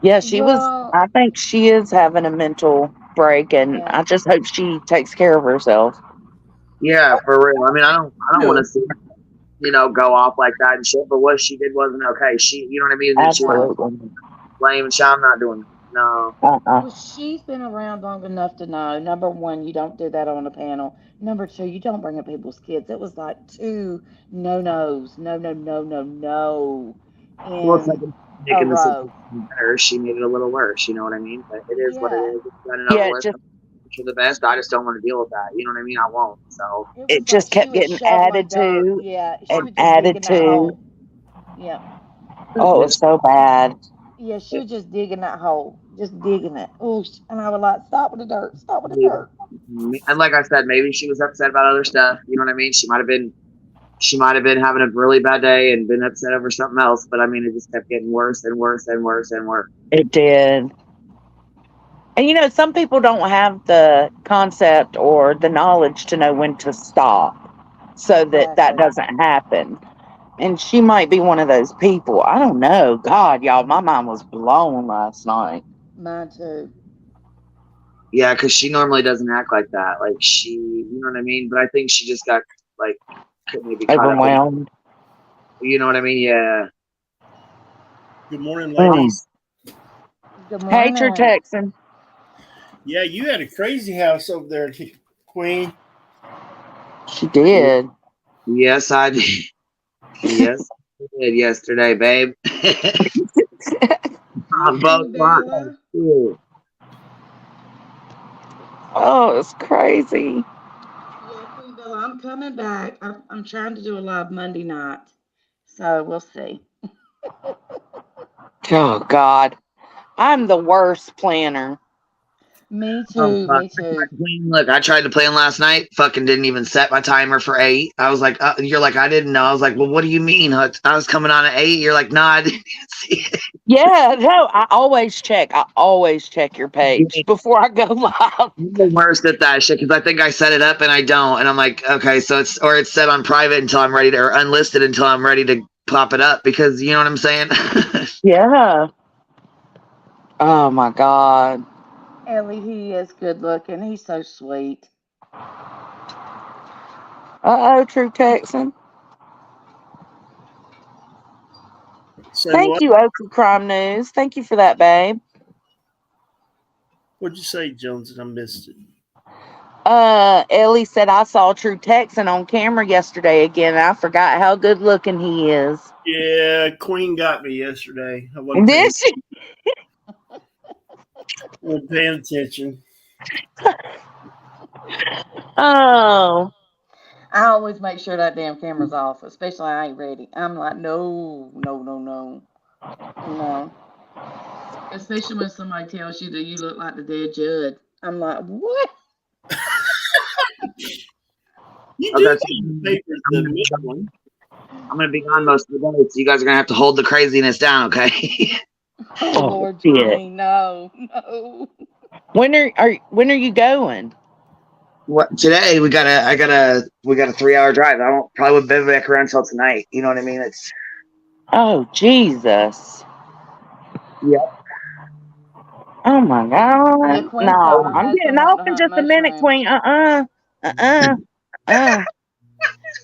Yeah, she was. Well, I think she is having a mental break, and yeah. I just hope she takes care of herself. Yeah, for real. I mean, I don't want to Dude, see her, you know, go off like that and shit. But what she did wasn't okay. She, you know what I mean? And then she went Absolutely. blame and shit. I'm not doing it. No. Well, she's been around long enough to know, number one, you don't do that on a panel. Number two, you don't bring up people's kids. It was like two no-nos, no, no, no, no, no, Well, it's like in a making the row. situation better. She made it a little worse. You know what I mean? But it is what it Yeah. is. It's done and over Yeah, with. For the best. I just don't want to deal with that. You know what I mean? I won't. So It it was like just she kept was getting shoveling added dirt. to Yeah, she and was just added digging that to. hole. Yeah. Oh, it was so bad. Yeah, she was just digging that hole, just digging it. Oh, and I was like, stop with the dirt, stop with the yeah. dirt. And like I said, maybe she was upset about other stuff. You know what I mean? She might have been having a really bad day and been upset over something else. But I mean, it just kept getting worse and worse and worse and worse. It did. And you know, some people don't have the concept or the knowledge to know when to stop so that Exactly. doesn't happen. And she might be one of those people. I don't know. God, y'all, my mind was blown last night. Mine too. Yeah, because she normally doesn't act like that. Like she, you know what I mean? But I think she just got like maybe caught up in, Overwhelmed. you know what I mean? Yeah. Good morning, ladies. Good Hey, morning. True Texan. Yeah, you had a crazy house over there, Queen. She did. Yes, I did. Yes, I did yesterday, babe. On both lines. too. Oh, it's crazy. Yeah, Queen Bella, I'm coming back. I'm trying to do a live Monday night, so we'll see. Oh, God. I'm the worst planner. Me Oh, too. fuck. Me too. Look, I tried to plan last night. Fucking didn't even set my timer for 8. I was like, you're like, I didn't know. I was like, well, what do you mean? I was coming on at 8. You're like, nah, I didn't see it. Yeah, no, I always check. I always check your page before I go live. I'm the worst at that shit because I think I set it up and I don't. And I'm like, okay, so it's set on private until I'm ready to, or unlisted until I'm ready to pop it up because you know what I'm saying? Yeah. Oh, my God. Ellie, he is good looking. He's so sweet. Uh-oh, True Texan. Say Thank what? you, Oakley Crime News. Thank you for that, babe. What'd you say, Jones? I missed it. Ellie said I saw True Texan on camera yesterday again. And I forgot how good looking he is. Yeah, Queen got me yesterday. I wasn't Did she? paying attention. Oh, I always make sure that damn camera's off, especially I ain't ready. I'm like, no. Especially when somebody tells you that you look like the dead Judd. I'm like, what? You Okay, do so need the papers, the middle one. I'm gonna be gone most of the day, so you guys are gonna have to hold the craziness down, okay? Oh, Lord, shit. Jimmy, no. When are you going? What today? We got a 3-hour drive. I probably won't be back around until tonight. You know what I mean? It's Oh, Jesus. yeah. Oh my God. Yeah, Queen said No, my I'm getting husband off wanted to in hunt just a minute, mushrooms. Queen.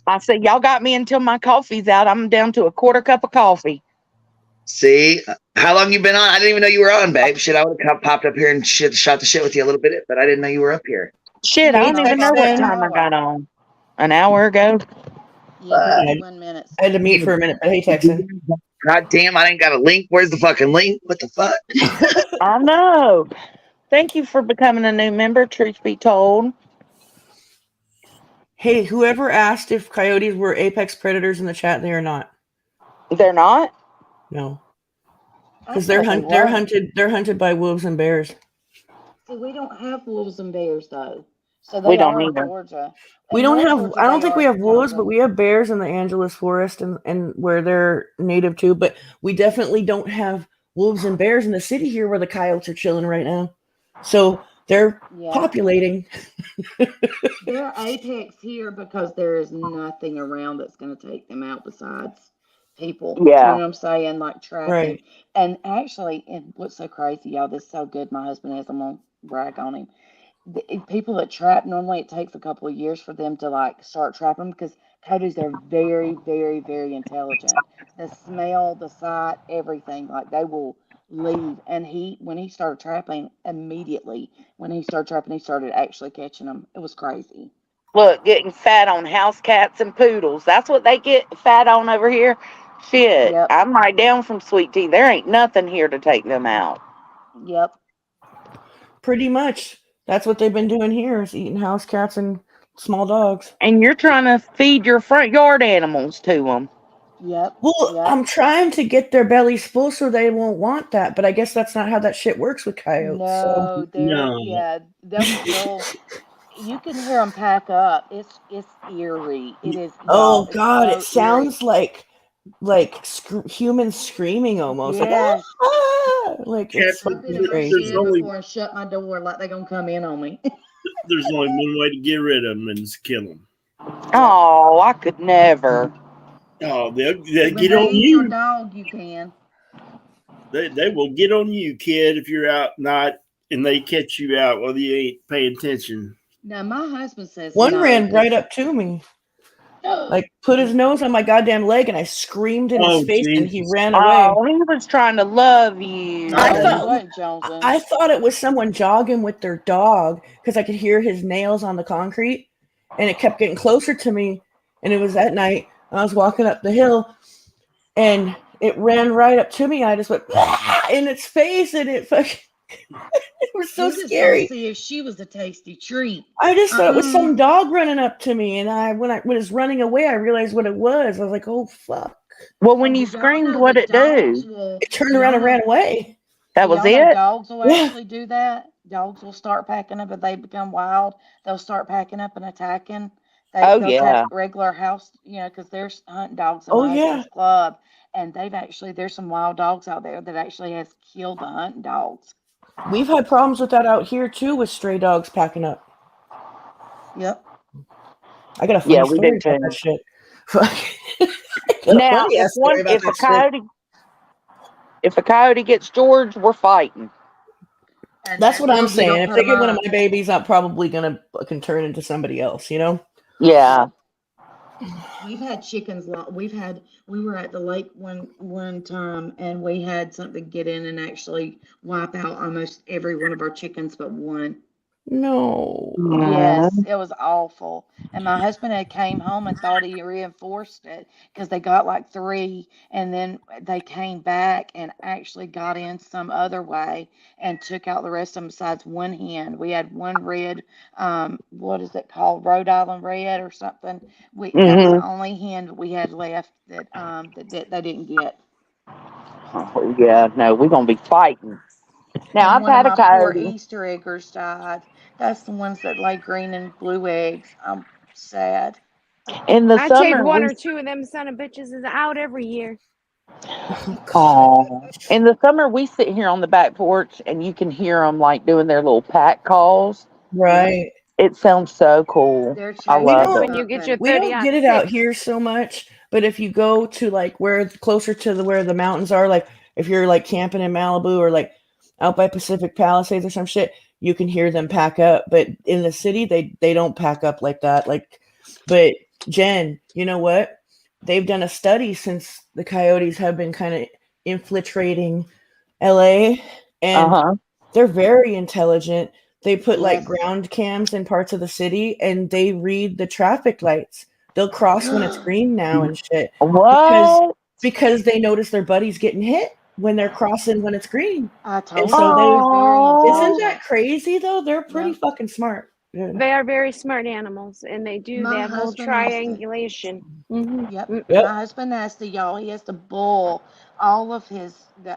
I said, y'all got me until my coffee's out. I'm down to a quarter cup of coffee. See, how long you been on? I didn't even know you were on, babe. Shit, I would have popped up here and shot the shit with you a little bit, but I didn't know you were up here. Shit, I Hey, don't even know what Texan. time I got on. An hour ago. Yeah, 51 minutes. I had to mute for a minute, but hey, Texan. God damn, I didn't got a link. Where's the fucking link? What the fuck? I know. Thank you for becoming a new member, truth be told. Hey, whoever asked if coyotes were apex predators in the chat, they are not. They're not? No, I because thought they were. they're hunted by wolves and bears. See, we don't have wolves and bears, though. So We they don't are in either. Georgia. We In don't North have. Georgia, I don't they think we are have wolves, but common. we have bears in the Angeles forest and where they're native to. But we definitely don't have wolves and bears in the city here where the coyotes are chilling right now. So they're Yeah. populating. They're apex here because there is nothing around that's going to take them out besides people. Yeah. You know what I'm saying? Like trapping. Right. And actually, and what's so crazy, y'all, this is so good. My husband has, I'm going to brag on him. People that trap, normally it takes a couple of years for them to like start trapping because coyotes are very, very, very intelligent. The smell, the sight, everything, like they will leave. And when he started trapping, immediately when he started trapping, he started actually catching them. It was crazy. Look, getting fat on house cats and poodles. That's what they get fat on over here. Shit. Yep. I'm right down from Sweet Tea. There ain't nothing here to take them out. Yep. Pretty much. That's what they've been doing here is eating house cats and small dogs. And you're trying to feed your front yard animals to them. Yep. Well, Yep. I'm trying to get their bellies full so they won't want that, but I guess that's not how that shit works with coyotes. No, yeah, they'll you can hear them pack up. It's eerie. It is. Oh It's God, so it sounds eerie. like humans screaming almost. Yes. Like it's Captain, I've been in my crazy. shed before and shut my door like they're gonna come in on me. There's only one way to get rid of them, and it's kill them. Oh, I could never. Oh, they'll When get they on eat your you. dog, you can. They will get on you, kid, if you're out not and they catch you out while you ain't paying attention. Now my husband says One no, ran right up to me, like put his nose on my goddamn leg, and I screamed in his face, and he ran away. Oh, he was trying to love you. No, I he thought wasn't, Jonesy. I thought it was someone jogging with their dog because I could hear his nails on the concrete, and it kept getting closer to me. And it was at night. I was walking up the hill, and it ran right up to me. I just went in its face, and it fucking it was so He was scary. gonna see if she was a tasty treat. I just thought it was some dog running up to me, and when it was running away, I realized what it was. I was like, "Oh fuck!" Well, when you screamed, what'd it do? It turned around and ran away. That was Y'all know it? dogs will Yeah. actually do that. Dogs will start packing up if they become wild. They'll start packing up and attacking. Oh, They'll yeah. attack regular house, because there's hunting dogs in Oh, my yeah. husband's club, and there's some wild dogs out there that actually has killed the hunting dogs. We've had problems with that out here too, with stray dogs packing up. Yep. I got a funny Yeah, we story did about too. that shit. I got a Now, funny-ass story about that shit. if a coyote gets George, we're fighting. And That's what I'm George is gonna saying. If put they 'em get one of up. my babies, I'm probably gonna fucking turn into somebody else. You know? Yeah. We've had chickens. We were at the lake one time, and we had something get in and actually wipe out almost every one of our chickens but one. No. Yes, it was awful. And my husband had came home and thought he reinforced it because they got like three, and then they came back and actually got in some other way and took out the rest of them besides one hen. We had one red, what is it called? Rhode Island red or something. That was the only hen we had left that they didn't get. Oh, yeah, no, we're gonna be fighting. Now And I've one of had a my poor coyote. Easter eggers died. That's the ones that lay green and blue eggs. I'm sad. In the I take summer, one we or two of them son of bitches is out every year. in the summer we sit here on the back porch and you can hear them like doing their little pack calls. Right. It sounds so cool. They're I We love chasing don't it. When you get your something. we 30 don't out get it out six. here so much, but if you go to like where closer to where the mountains are, like if you're like camping in Malibu or like out by Pacific Palisades or some shit, you can hear them pack up. But in the city, they don't pack up like that. Like, but Jen, you know what? They've done a study since the coyotes have been kind of infiltrating LA, and Uh-huh. they're very intelligent. They put like Yes. ground cams in parts of the city and they read the traffic lights. They'll cross when it's green now and shit because What? because they notice their buddies getting hit when they're crossing when it's green. I And told so you they they're very Oh, isn't that intelligent. crazy though? They're pretty Yep. fucking smart. Dude. They are very smart animals, and they do My that whole husband has to. triangulation. Mm-hmm. Yep. Yep. My husband has to, y'all. He has to bull all of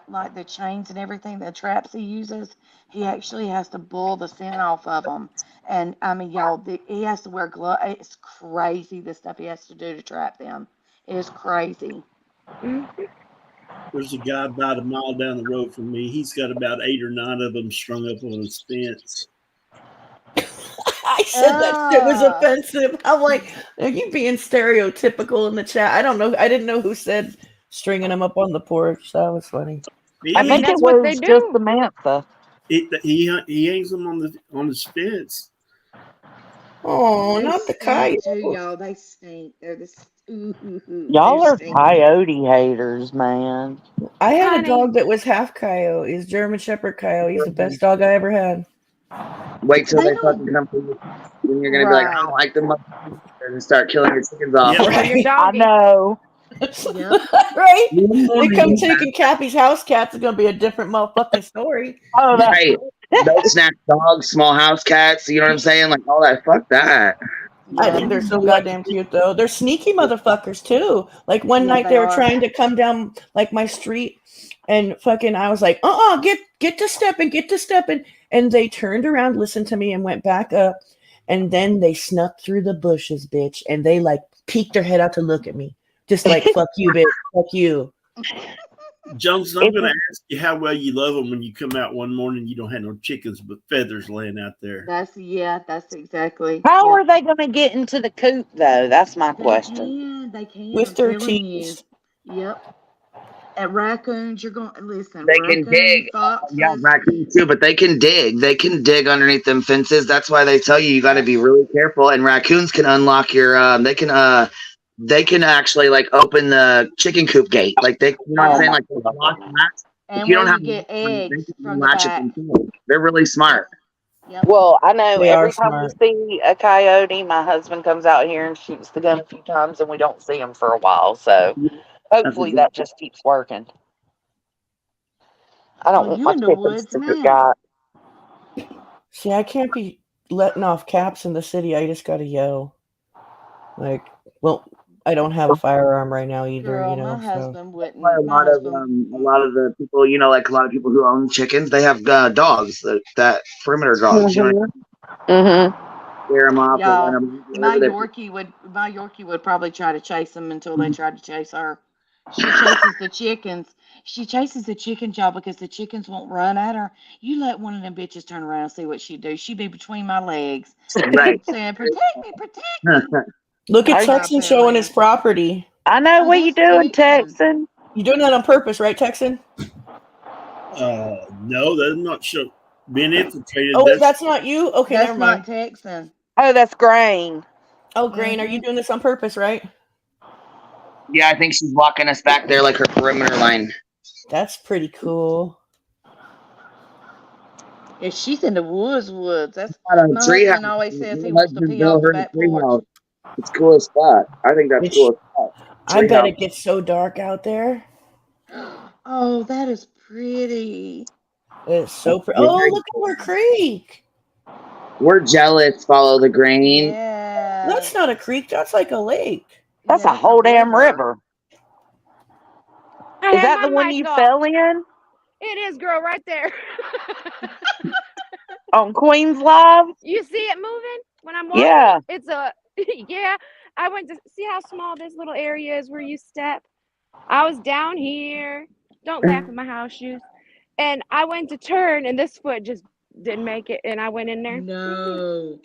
like the chains and everything, the traps he uses. He actually has to bull the scent off of them. And I mean, y'all, he has to wear gloves. It's crazy the stuff he has to do to trap them. It is crazy. There's a guy about a mile down the road from me. He's got about 8 or 9 of them strung up on his fence. I said that shit was Ah. offensive. I'm like, are you being stereotypical in the chat? I don't know. I didn't know who said stringing them up on the porch. That was funny. I I mean, think it that's what they was just do. Samantha. He hangs them on his fence. Oh, They not the stink coyote. too, y'all. They stink. They're Y'all they're are stinky. coyote haters, man. I had a Honey, dog that was half coyote. He's German Shepherd coyote. He's the best dog I ever had. Wait till They they fucking don't. come for you. Then you're gonna be like, I Right. don't like them motherfuckers, and start killing your chickens off. Yep. or your Right. I doggy. know. Yep. Right? They come taking Cappy's house cats. It's gonna be a different motherfucking story. Oh, that. Right. They'll snatch dogs, small house cats, you know what I'm saying? Like all that. Fuck that. I Yeah. think they're so goddamn cute though. They're sneaky motherfuckers too. Like one Yeah, night they they were are. trying to come down like my street and fucking I was like, get to stepping. And they turned around, listened to me, and went back up. And then they snuck through the bushes, bitch. And they like peeked their head out to look at me. Just like, fuck you, bitch. Fuck you. Jones, I'm going to ask you how well you love them when you come out one morning. You don't have no chickens but feathers laying out there. That's exactly. How Yep. are they going to get into the coop, though? That's my question. They can. With I'm their telling you. teeth. Yep. At raccoons, you're going to listen. They can Raccoon, dig. foxes. Yeah, raccoons too, but they can dig. They can dig underneath them fences. That's why they tell you got to be really careful. And raccoons can unlock your. They can actually like open the chicken coop gate. Like they, you know what I'm saying? Like they lock that. And If you don't where have you get they eggs can from the unlatch it back. themselves. They're really smart. Yep. Well, I know They every are time we smart. see a coyote, my husband comes out here and shoots the gun a few times, and we don't see him for a while. So hopefully that just keeps working. I don't Oh, want you my in the chickens woods to get now. got. See, I can't be letting off caps in the city. I just gotta yell. Like, well, I don't have a firearm right now either, Girl, you know. my So husband Why wouldn't. My husband. a lot of the people, you know, like a lot of people who own chickens, they have dogs, that perimeter dogs. You know, scare them off or run Y'all, them. my Yorkie would probably try to chase them until they tried to chase her. She chases the chickens. She chases the chickens, y'all, because the chickens won't run at her. You let one of them bitches turn around and see what she do. She be between my legs, Right. saying, "Protect me, protect me." look at Are you- Texan showing his property. I know Oh, what you that's doing, Texan. Texan. You doing that on purpose, right, Texan? No, that's not being infiltrated. Oh, wait, that's not you? Okay, That's never not mind. Texan. Oh, that's grain. Oh, Grain, are you doing this on purpose, right? Yeah, I think she's walking us back there like her perimeter line. That's pretty cool. Yeah, she's in the woods. That's Not a my tree house. husband always says he My wants to husband pee built off the her in a back tree porch. house. It's cool as fuck. I think that's cool as fuck. I Tree bet house. it gets so dark out there. Oh, that is pretty. It's so pretty. Oh, look at our creek. We're jealous. Follow the grain. Yeah. That's not a creek. That's like a lake. That's Yeah, a whole damn river. I Is had that my the one mic you off. fell in It is, girl, right there. on Queen's Live? You see it moving when I'm walking? Yeah. It's a yeah. I went to see how small this little area is where you step. I was down here. Don't laugh at my house shoes. And I went to turn, and this foot just didn't make it, and I went in there. No.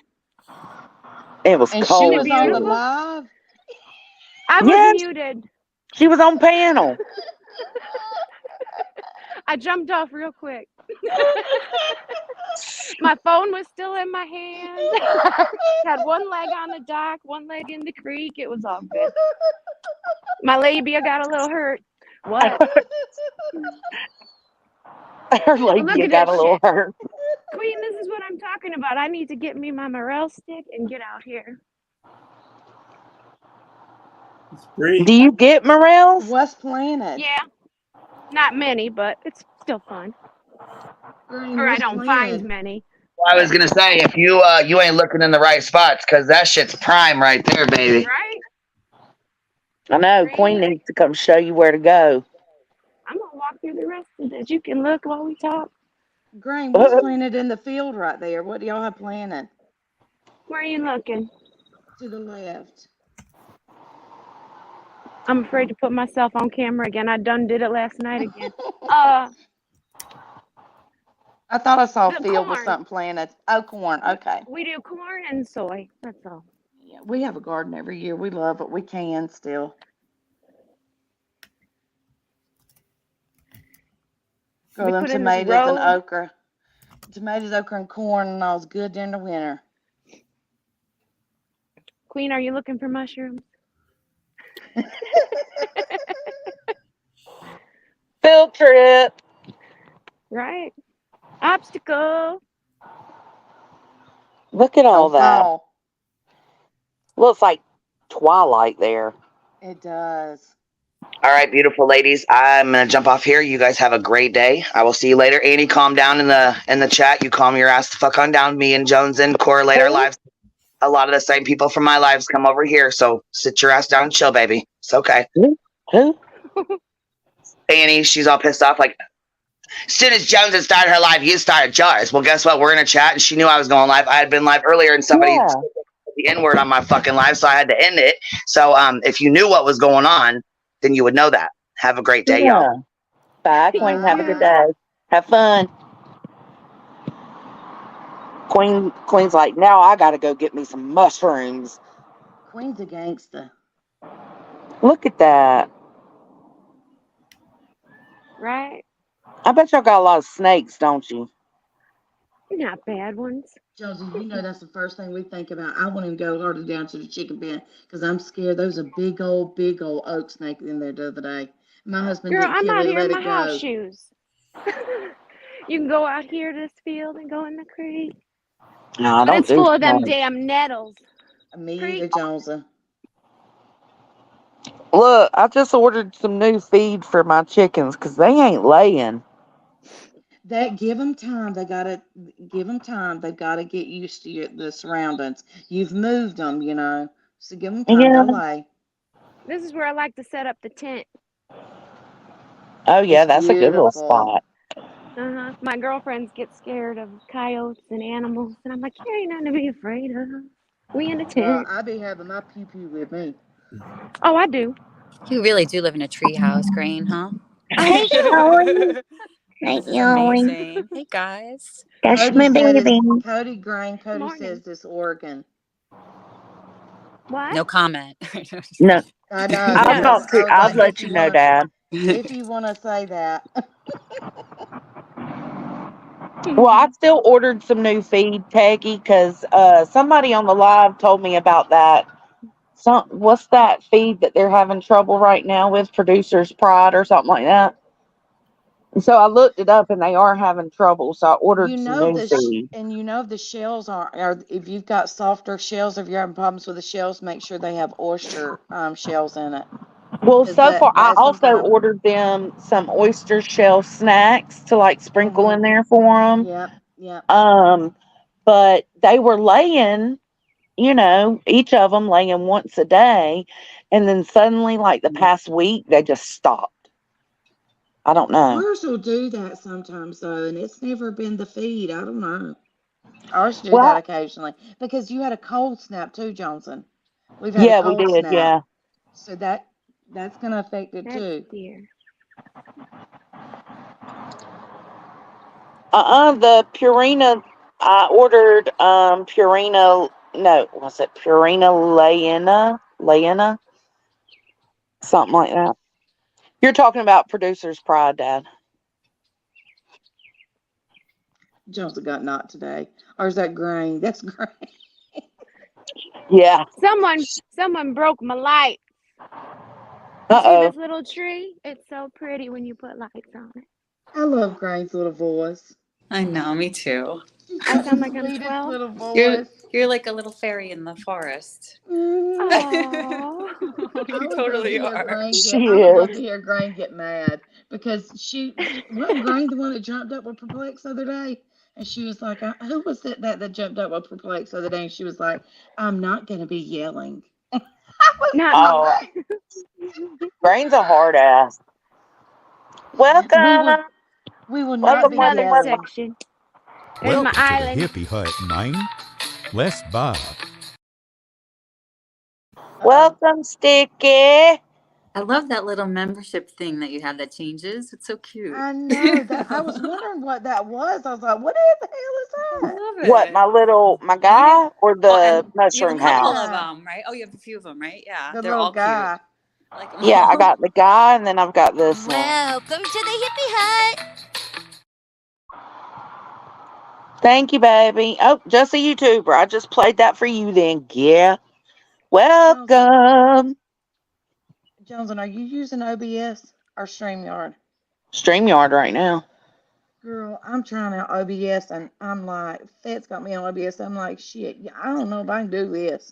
It was And cold. she was on the beautiful? live. I was Yes. muted. She was on panel. I jumped off real quick. My phone was still in my hand. Had one leg on the dock, one leg in the creek. It was all good. My labia got a little hurt. What? Her Look labia at got this a little shit. hurt. Queen, this is what I'm talking about. I need to get me my morel stick and get out here. It's pretty. Do you get morels? What's planted? Yeah. Not many, but it's still fun. Green, Or I what's don't planted? find many. I was gonna say if you ain't looking in the right spots, because that shit's prime right there, baby. Right? I know. Queen needs to come show you where to go. I'm going to walk through the rest of this. You can look while we talk. Green, what's planted in the field right there? What do y'all have planted? Where are you looking? To the left. I'm afraid to put myself on camera again. I done did it last night again. I thought I saw a The field with corn. something planted. Oh, corn. Okay. We do corn and soy. That's all. Yeah, we have a garden every year. We love it. We can still. Grow We them put in this tomatoes and row. okra. Tomatoes, okra, and corn, and all's good during the winter. Queen, are you looking for mushrooms? Field trip. Right? Obstacle. Look at all that. Fall. Looks like twilight there. It does. All right, beautiful ladies. I'm gonna jump off here. You guys have a great day. I will see you later. Annie, calm down in the chat. You calm your ass the fuck on down. Me and Jones and correlate our lives. A lot of the same people from my lives come over here. So sit your ass down and chill, baby. It's okay. Who? Annie, she's all pissed off. Like, as soon as Jones had started her live, you started yours. Well, guess what? We're in a chat, and she knew I was going live. I had been live earlier, and somebody Yeah. said the N-word on my fucking live, so I had to end it. So if you knew what was going on, then you would know that. Have a great day, y'all. Bye, Queen. Have a good day. Have fun. Queen's like, now I gotta go get me some mushrooms. Queen's a gangster. Look at that. Right? I bet y'all got a lot of snakes, don't you? Not bad ones. Josie, you know that's the first thing we think about. I want to go harder down to the chicken pen because I'm scared. There's a big old oak snake in there the other day. My husband Girl, didn't I'm kill out it, here in let my it go. house shoes. You can go out here to this field and go in the creek. No, I But don't it's do full of them snakes. damn nettles. Me Creek. either, Jonesy. Look, I just ordered some new feed for my chickens because they ain't laying. Give them time. They gotta give them time. They've got to get used to the surroundings. You've moved them, you know, so give them time. Yeah. They'll lay. This is where I like to set up the tent. Oh, yeah, It's that's a good little beautiful. spot. My girlfriends get scared of coyotes and animals, and I'm like, there ain't nothing to be afraid of. We in a tent. I be having my pew with me. Oh, I do. You really do live in a tree house, Grain, huh? Hey, Colin. Hey, This is Colin. amazing. Hey, guys. That's my baby. Cody Grain. Cody Morning. says this organ. What? No comment. No, I know. I'll talk to. I'll let you know, Dad. If you want to say that. Well, I still ordered some new feed, Peggy, because somebody on the live told me about that What's that feed that they're having trouble right now with? Producer's Pride or something like that. And so I looked it up, and they are having trouble. So I ordered You some know new the feed. and you know the shells are if you've got softer shells, if you're having problems with the shells, make sure they have oyster shells in it. Well, 'Cause so far I that's also something I'm. ordered them some oyster shell snacks to like sprinkle in there for them. Yep, yep. But they were laying, each of them laying once a day, and then suddenly, like the past week, they just stopped. I don't know. Ours will do that sometimes though, and it's never been the feed. I don't know. Ours do that Well, occasionally because you had a cold snap too, Johnson. We've had a yeah, we cold did. snap, Yeah. so that's gonna affect it That's too. dear. The Purina. I ordered Purina. No, was it Purina Leyena? Something like that. You're talking about Producer's Pride, Dad. Johnson got not today, or is that grain? That's grain. Yeah. Someone broke my light. You see Uh-oh. this little tree? It's so pretty when you put lights on it. I love Grain's little voice. I know, me too. She's I got the sound like I'm sweetest 12. little You're voice. you're like a little fairy in the forest. Oh, You totally are. She I would love is. to hear Grain get mad because she wasn't Grain the one that jumped up with Perplex the other day, and she was like, "Who was that jumped up with Perplex the other day?" And she was like, "I'm not gonna be yelling." I was not me. Oh, Brain's a hard ass. like, "We will Welcome. not There's Welcome, be welcome, another yelling." welcome. section. There's my Welcome to the island. Hippie Hut, man. Let's vibe. Uh-oh. Welcome, Sticky. I love that little membership thing that you have that changes. It's so cute. I know that. I was I wondering what that was. I was like, "What the hell is that?" love What, it. my You have guy or well, the and you have a mushroom couple house? of Yeah, them, right? Oh, you have a few of them, right? Yeah, the they're little all cute. guy. I like them Yeah, I all. got the guy and then I've got this one. Welcome to the Hippie Hut. Thank you, baby. Oh, just a YouTuber. I just played that for you then. Yeah. Johnson, Welcome. Johnson, are you using OBS or StreamYard? StreamYard right now. Girl, I'm trying out OBS and I'm like, Fed's got me on OBS. I'm like, shit, yeah, I don't know if I can do this.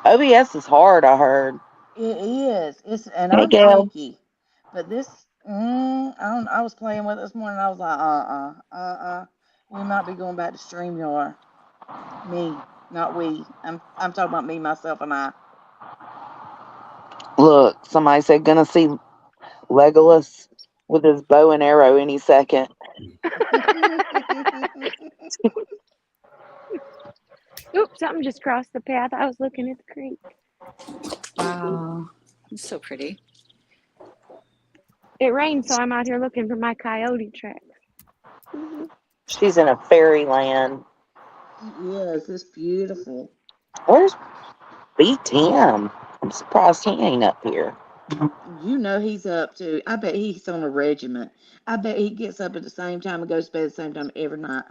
OBS is hard, I heard. It is. And Hey, I'm Gail. sneaky. But this, I was playing with it this morning. I was like, we might be going back to StreamYard. Me, not we. I'm talking about me, myself, and I. Look, somebody said gonna see Legolas with his bow and arrow any second. Oops, something just crossed the path. I was looking at the creek. Wow, it's so pretty. It rained, so I'm out here looking for my coyote tracks. She's in a fairyland. Yes, it's beautiful. Where's B10? I'm surprised he ain't up here. You know he's up to. I bet he's on a regiment. I bet he gets up at the same time and goes to bed at the same time every night.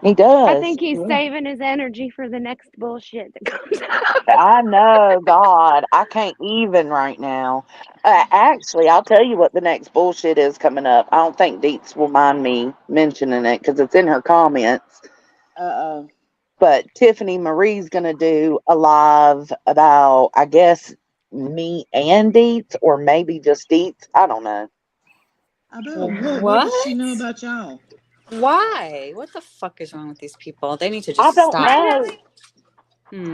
He I does. think he's Yeah. saving his energy for the next bullshit that comes out. I know, God. I can't even right now. Actually, I'll tell you what the next bullshit is coming up. I don't think Deets will mind me mentioning it because it's in her comments. Uh-oh. But Tiffany Marie's going to do a live about, I guess, me and Deets, or maybe just Deets. I don't know. About what? What does she know What? about y'all? Why? What the fuck is wrong with these people? They need to I just don't stop. know.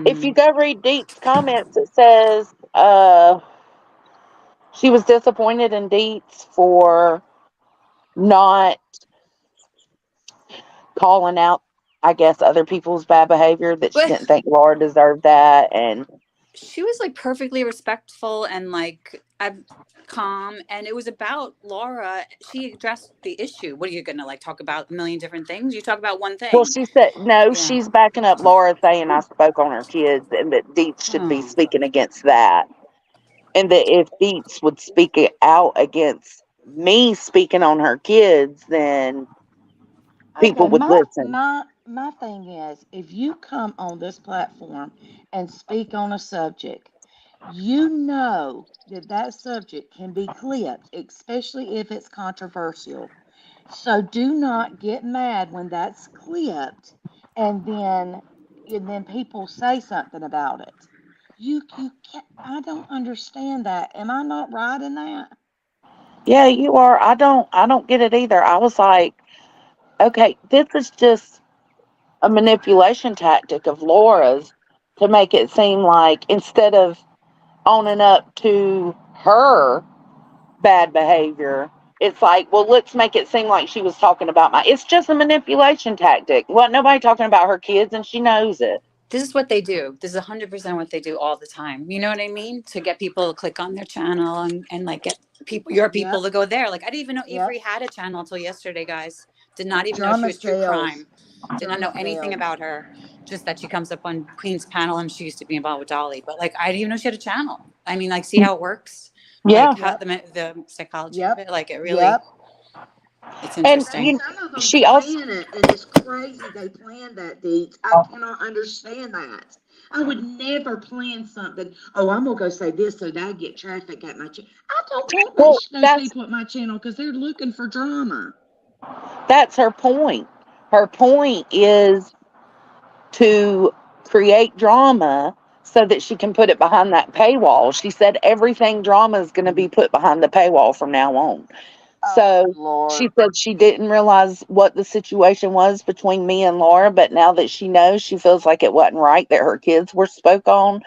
If you Hmm. go read Deets' comments, it says she was disappointed in Deets for not calling out, I guess, other people's bad behavior, that she But didn't think Laura deserved that. And she was like perfectly respectful and like calm, and it was about Laura. She addressed the issue. What are you gonna like talk about a million different things? You talk about one well, thing. she said, no, Yeah. she's backing up Laura saying I spoke on her kids and that Deets should be Oh. speaking against that. And that if Deets would speak it out against me speaking on her kids, then people Okay, would my listen. my my thing is, if you come on this platform and speak on a subject You know that that subject can be clipped, especially if it's controversial. So do not get mad when that's clipped and then people say something about it. You can't, I don't understand that. Am I not right in that? Yeah, you are. I don't get it either. I was like, okay, this is just a manipulation tactic of Laura's to make it seem like instead of owning up to her bad behavior, it's like, well, let's make it seem like she was talking about my. It's just a manipulation tactic. What nobody talking about her kids, and she knows it. This is what they do. This is 100% what they do all the time. You know what I mean? To get people to click on their channel and like get people, your people Yep, to go there. Like I didn't even know yep. Avery had a channel until yesterday, guys. Did not even know she Drama was true sells. crime. Did not know Drama anything sells. about her. Just that she comes up on Queen's panel and she used to be involved with Dolly. But like I didn't even know she had a channel. I mean, like see how it works? Like Yeah, how Yep, the psychology of yep, it. Like it really, yep. it's and interesting. And you, some of them she also. plan it, and it's crazy they plan that, Deets. I cannot understand that. I would never plan something. Oh, I'm gonna go say this so that I get traffic at my channel. I don't want Well, those that's people at my channel because they're looking for drama. that's her point. Her point is to create drama so that she can put it behind that paywall. She said everything drama is going to be put behind the paywall from now on. Oh So she Lord. said she didn't realize what the situation was between me and Laura, but now that she knows, she feels like it wasn't right that her kids were spoke on.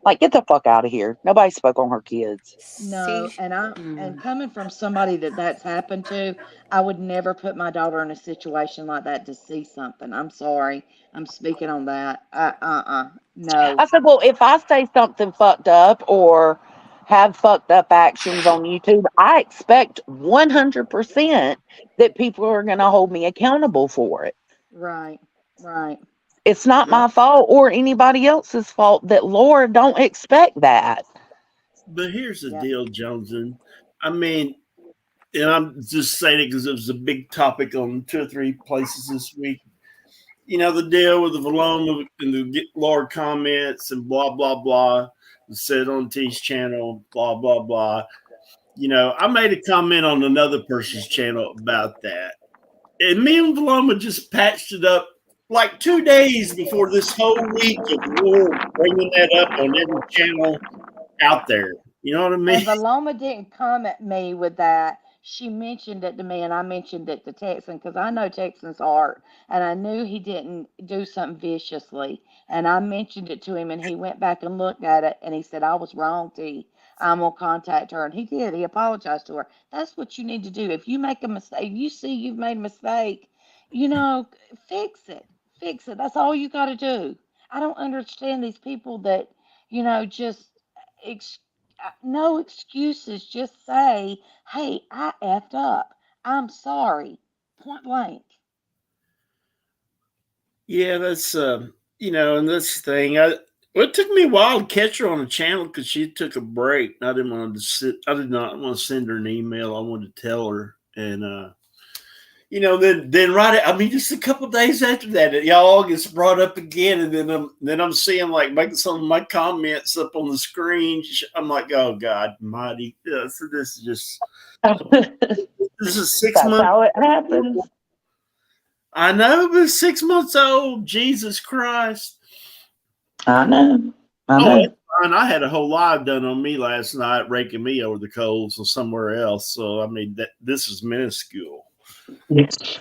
Like, get the fuck out of here. Nobody spoke on her kids. No, See, and coming from somebody that's happened to, I would never put my daughter in a situation like that to see something. I'm sorry. I'm speaking on that. No. I said, well, if I say something fucked up or have fucked up actions on YouTube, I expect 100% that people are going to hold me accountable for it. Right. Right. It's not But my fault or anybody else's fault that Laura don't expect that. but here's the Yep. deal, Johnson. I mean, and I'm just saying it because it was a big topic on 2 or 3 places this week. You know, the deal with the Valoma and the Lord comments and blah, blah, blah, said on T's channel, blah, blah, blah. You know, I made a comment on another person's channel about that. And me and Valoma just patched it up like 2 days before this whole week of Lord bringing that up on every channel out there. You know what I mean? And Valoma didn't come at me with that. She mentioned it to me, and I mentioned it to Texan because I know Texan's heart, and I knew he didn't do something viciously. And I mentioned it to him, and he went back and looked at it, and he said, "I was wrong, T. I'm gonna contact her." And he did. He apologized to her. That's what you need to do. If you make a mistake, you see you've made a mistake, you know, fix it. Fix it. That's all you got to do. I don't understand these people that, just no excuses. Just say, hey, I effed up. I'm sorry. Point blank. Yeah, that's and that's the thing. Well, it took me a while to catch her on the channel because she took a break. I didn't want to sit. I did not want to send her an email. I wanted to tell her, and then right. I mean, just a couple of days after that, it all gets brought up again, and then I'm seeing like making some of my comments up on the screen. I'm like, oh God, mighty! So this is just this is 6 months. That's how it happens. I know, but 6 months old. Jesus Christ. I know. I Oh, know. it's fine. I had a whole live done on me last night, raking me over the coals or somewhere else. So I mean, this is minuscule. Yes.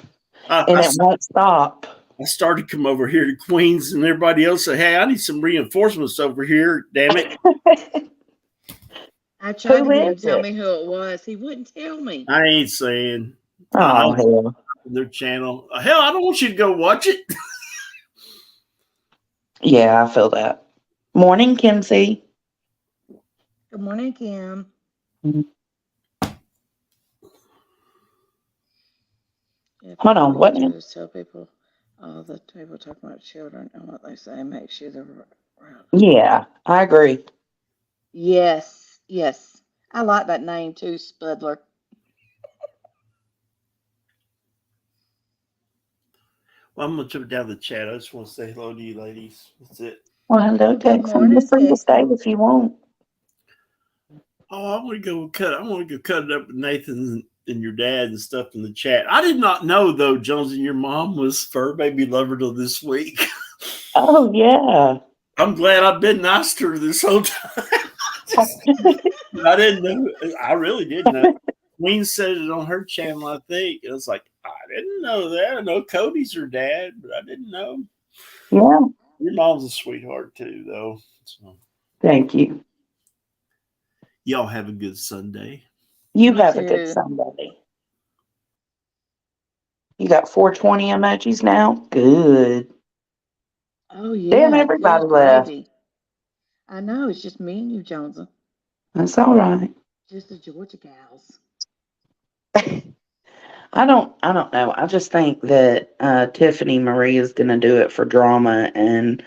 I, And I, it won't stop. I started to come over here to Queens, and everybody else said, "Hey, I need some reinforcements over here." Damn it! I tried to Who get him is to tell it? me who it was. He wouldn't tell me. I ain't saying. I Oh, don't hell. their channel. Hell, I don't want you to go watch it. Yeah, I feel that. Morning, Kinsey. Good morning, Kim. Yeah, Hold all on. we What can now? do is tell people, all the people talking about children and what they say, make sure they're right. Yeah, I agree. Yes, yes. I like that name too, Spudler. Well, I'm gonna jump down the chat. I just want to say hello to you, ladies. That's it. Well, hello, Good Texan. You're morning, free to stay Texan. if you want. Oh, I want to go cut. I want to go cut it up with Nathan and your dad and stuff in the chat. I did not know though, Jones, and your mom was fur baby lover till this week. Oh yeah. I'm glad I've been nice to her this whole time. I didn't know. I really didn't know. Queen said it on her channel, I think. It was like, I didn't know that. I know Cody's her dad, but I didn't know. Yeah. Your mom's a sweetheart too, though. So, Thank you. y'all have a good Sunday. You You have a good too. Sunday. You got 420 emojis now? Good. Oh Damn, yeah, everybody good left. gravy. I know it's just me and you, Jonesy. That's all right. Just the Georgia gals. I don't know. I just think that Tiffany Marie is gonna do it for drama, and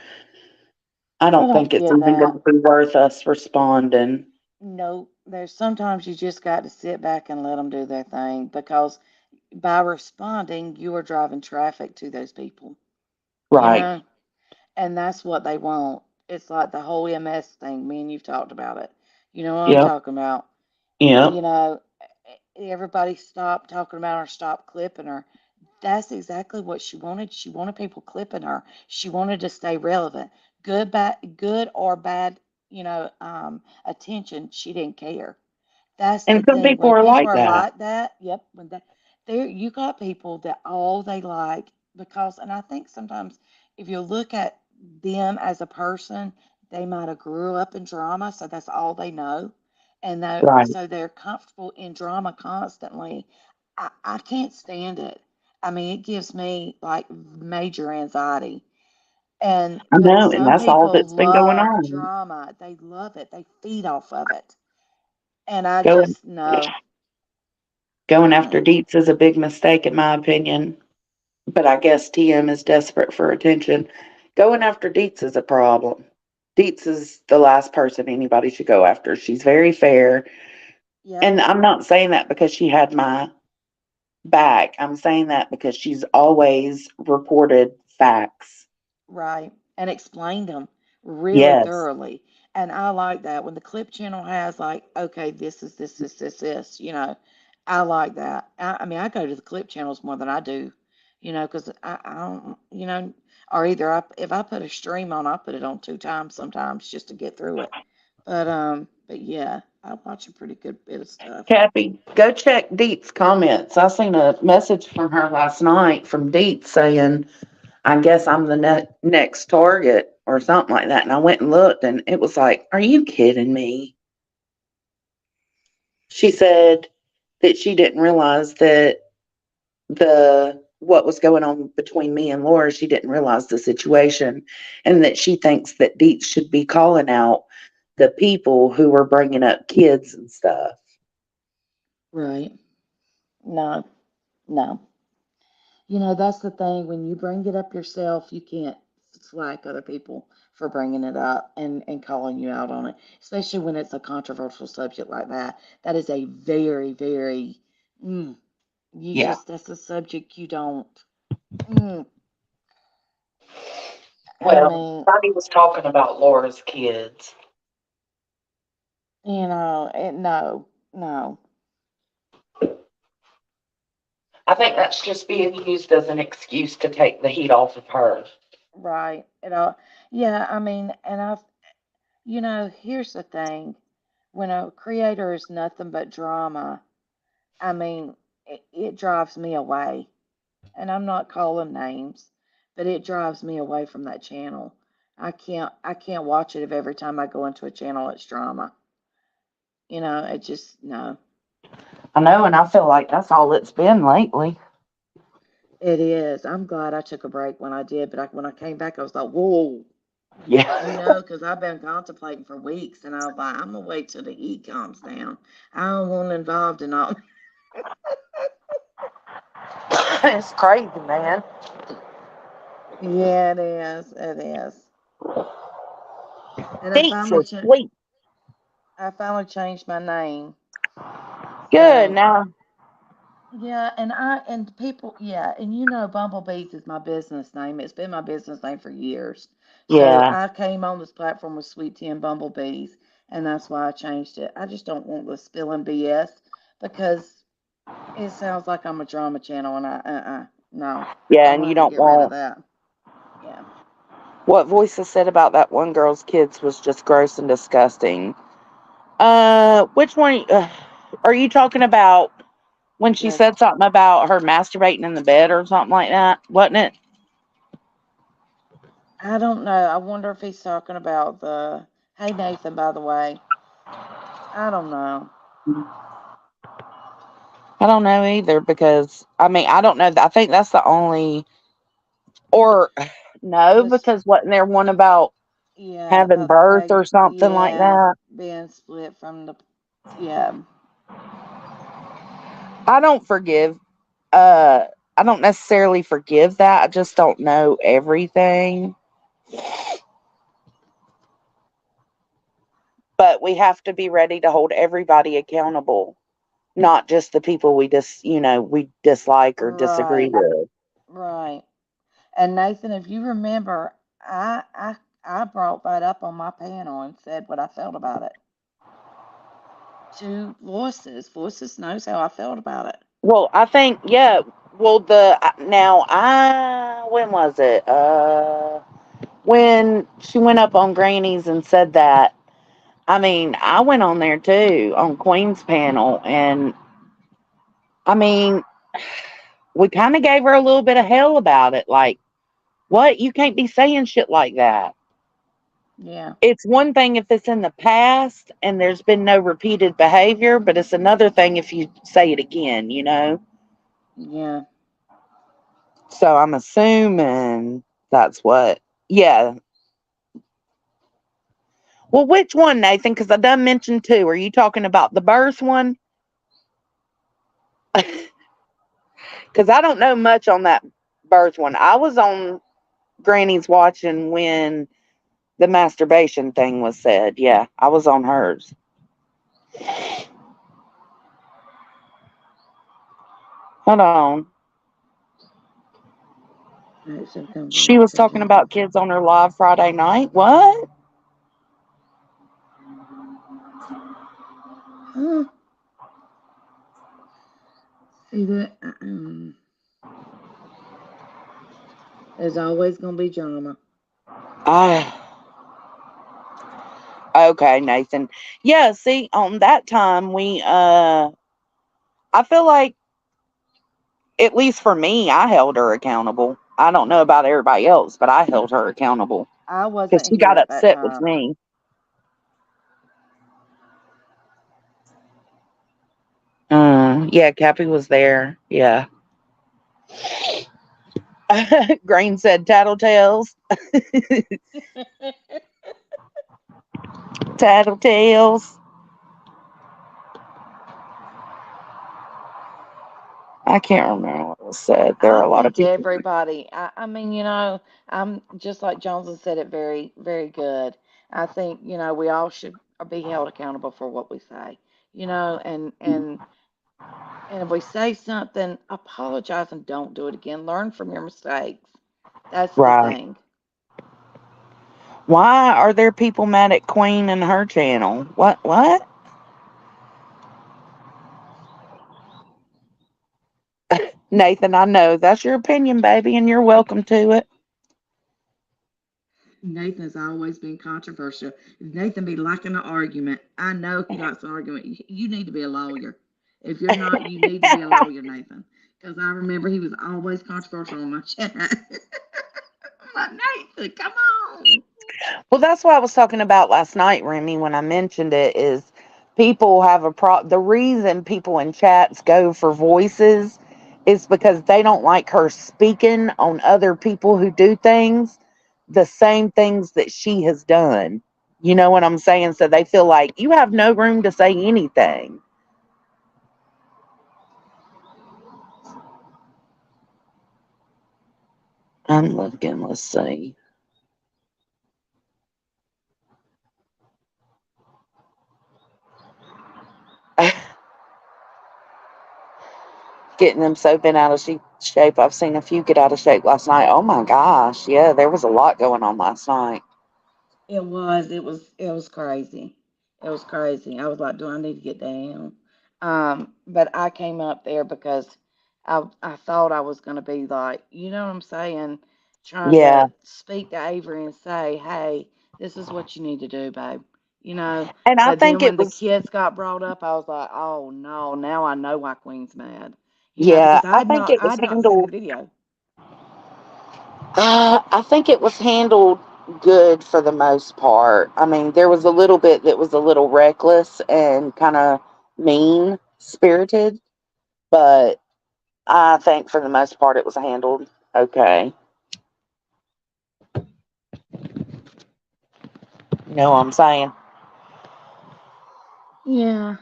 I I don't think don't it's get even that. gonna be worth us responding. No, there's sometimes you just got to sit back and let them do their thing because by responding, you are driving traffic to those people, you Right. know, and that's what they want. It's like the whole MS thing. Me and you've talked about it. You know what I'm Yep. talking about. You Yep. know, everybody stopped talking about her, stopped clipping her. That's exactly what she wanted. She wanted people clipping her. She wanted to stay relevant. Good or bad, attention. She didn't care. That's the And some thing. people When are people like are that. like that, yep, when that there you got people that all they like because and I think sometimes if you look at them as a person, they might have grew up in drama, so that's all they know. And Right. so they're comfortable in drama constantly. I can't stand it. I mean, it gives me like major anxiety. And I but know, and some that's all people that's been going love on. drama. They love it. They feed off of it. And I Going just no. going after Mm-mm. Deets is a big mistake in my opinion. But I guess TM is desperate for attention. Going after Deets is a problem. Deets is the last person anybody should go after. She's very fair. Yep, And I'm not saying that because she had my back. I'm saying that because she's always reported facts. right. And explained them really Yes. thoroughly. And I like that when the clip channel has like, okay, this, I like that. I mean, I go to the clip channels more than I do, because I don't, or either if I put a stream on, I put it on 2 times sometimes just to get through it. But yeah, I watch a pretty good bit of stuff. Cappy, go check Deets' comments. I seen a message from her last night from Deets saying, I guess I'm the next target or something like that. And I went and looked and it was like, are you kidding me? She said that she didn't realize that what was going on between me and Laura, she didn't realize the situation and that she thinks that Deets should be calling out the people who were bringing up kids and stuff. Right. No, no. That's the thing. When you bring it up yourself, you can't slack other people for bringing it up and calling you out on it, especially when it's a controversial subject like that. That is a very, very, mm, Yeah. that's a subject you don't, mm, I Well, mean, Bonnie was talking about Laura's kids. no, no, I think that's just being used as an excuse to take the heat off of her. right. Yeah, I mean, here's the thing. When a creator is nothing but drama, I mean, it drives me away. And I'm not calling names, but it drives me away from that channel. I can't watch it if every time I go into a channel it's drama. It just no. I know, and I feel like that's all it's been lately. It is. I'm glad I took a break when I did, but when I came back I was like, whoa, Yeah. because I've been contemplating for weeks and I was like, I'm gonna wait till the heat calms down. I don't want involved in all. It's crazy, man. Yeah, it is. It is. And Deets is sweet. I finally changed my name. Good. So Now, yeah, and people, yeah, and Bumblebees is my business name. It's been my business name for years. So yeah. I came on this platform with Sweet Tea and Bumblebees, and that's why I changed it. I just don't want the spilling BS because it sounds like I'm a drama channel, and no, Yeah, I and you wanted to don't get rid of want that. Yeah. what Voices said about that one girl's kids was just gross and disgusting. Which one are you talking about when she Yes. said something about her masturbating in the bed or something like that? Wasn't it? I don't know. I wonder if he's talking about the. Hey, Nathan, by the way. I don't know. I don't know either because I mean I don't know. I think that's the only or no This, because wasn't there one about yeah, having about the birth or something like yeah, that? being split from the, yeah, I don't forgive. Uh, I don't necessarily forgive that. I just don't know everything. But we have to be ready to hold everybody accountable, not just the people we we dislike or disagree right, with. right. And Nathan, if you remember, I brought that up on my panel and said what I felt about it to Voices. Voices knows how I felt about it. Well, I think yeah. Well, the now I when was it? When she went up on Granny's and said that. I mean, I went on there too on Queen's panel, and I mean, we kind of gave her a little bit of hell about it. Like, what? You can't be saying shit like that. Yeah, It's one thing if it's in the past and there's been no repeated behavior, but it's another thing if you say it again. yeah. So I'm assuming that's what. Yeah. Well, which one, Nathan? Because I done mentioned two. Are you talking about the birth one? Because I don't know much on that birth one. I was on Granny's watching when the masturbation thing was said. Yeah, I was on hers. Hold on. Right, so come She on, was so talking jump in. about kids on her live Friday night. What? Huh? See that? There's always gonna be drama. Ah, okay, Nathan. Yeah, see, on that time I feel like at least for me, I held her accountable. I don't know about everybody else, but I held her accountable I because wasn't she here got at that upset with time. me. Yeah, Cappy was there. Yeah. Grain said tattletales. Tattletales. I can't remember what was said. There I are a lot of think people. everybody, I mean, I'm just like Johnson said it very, very good. I think, we all should be held accountable for what we say, and if we say something, apologize and don't do it again. Learn from your mistakes. That's the Right. thing. Why are there people mad at Queen and her channel? What? Nathan, I know that's your opinion, baby, and you're welcome to it. Nathan has always been controversial. Nathan be liking an argument. I know he likes an argument. You need to be a lawyer. If you're not, you need to be a lawyer, Nathan. Because I remember he was always controversial on my chat. I'm like, Nathan, come on. Well, that's what I was talking about last night, Remy, when I mentioned it is people have the reason people in chats go for voices is because they don't like her speaking on other people who do things, the same things that she has done. You know what I'm saying? So they feel like you have no room to say anything. I'm looking, let's see. Getting them so bent out of shape. I've seen a few get out of shape last night. Oh my gosh. Yeah, there was a lot going on last night. It was crazy. It was crazy. I was like, do I need to get down? But I came up there because I thought I was gonna be like, you know what I'm saying, trying Yeah. to speak to Avery and say, hey, this is what you need to do, babe. You know. And I But think then it when the was, kids got brought up, I was like, oh no, now I know why Queen's mad. You know, yeah, because I think it I was had not seen the handled, video. I think it was handled good for the most part. I mean, there was a little bit that was a little reckless and kind of mean spirited, but I think for the most part it was handled okay. You know what I'm saying? Yeah.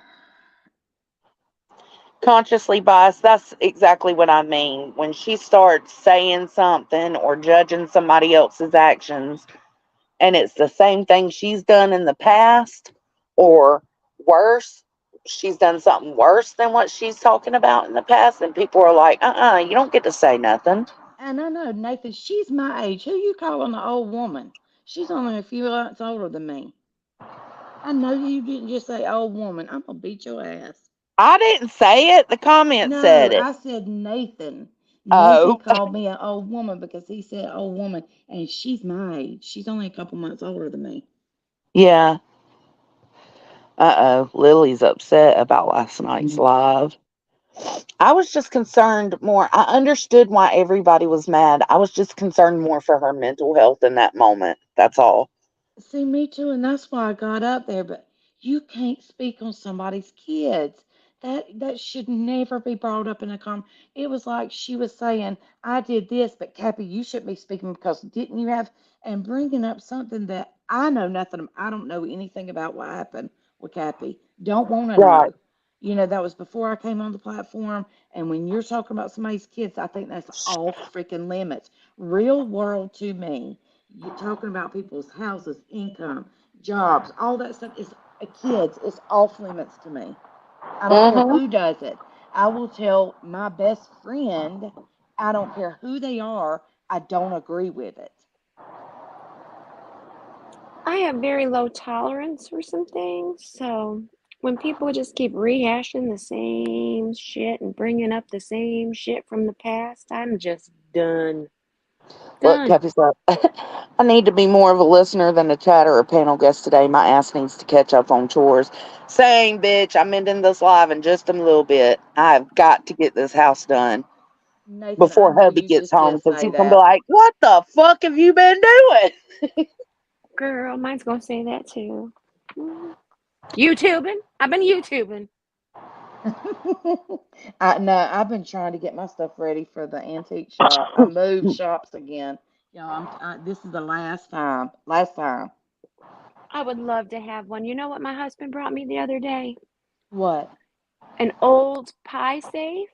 Consciously biased, that's exactly what I mean. When she starts saying something or judging somebody else's actions, and it's the same thing she's done in the past, or worse, she's done something worse than what she's talking about in the past, and people are like, you don't get to say nothing. And I know, Nathan, she's my age. Who you calling an old woman? She's only a few months older than me. I know you didn't just say old woman. I'm gonna beat your ass. I didn't say it, the comment No, said it. I said Nathan. Nathan Oh, called me an old woman because he said old woman, and she's my age. She's only a couple months older than me. yeah. Lily's upset about last night's live. I was just concerned more. I understood why everybody was mad. I was just concerned more for her mental health in that moment. That's all. See, me too, and that's why I got up there. But you can't speak on somebody's kids. That should never be brought up in a It was like she was saying, "I did this, but Cappy, you shouldn't be speaking because didn't you have?" And bringing up something that I know nothing. I don't know anything about what happened with Cappy. Don't want to Right. know. You know, that was before I came on the platform. And when you're talking about somebody's kids, I think that's off freaking limits. Real world to me, you're talking about people's houses, income, jobs, all that stuff is kids. It's off limits to me. I don't care Mm-hmm. who does it. I will tell my best friend, I don't care who they are, I don't agree with it. I have very low tolerance for some things, so when people just keep rehashing the same shit and bringing up the same shit from the past, I'm just done. Look, Done. Cappy's up. I need to be more of a listener than a chatter or panel guest today. My ass needs to catch up on chores. Same, bitch. I'm ending this live in just a little bit. I've got to get this house done Nathan, I before know hubby you gets just home did because say he's going to be that. like, what the fuck have you been doing? Girl, mine's gonna say that too. YouTubing? I've been YouTubing. No, I've been trying to get my stuff ready for the antique shop. I moved shops again. This is the last time. Last time. I would love to have one. You know what my husband brought me the other day? What? An old pie safe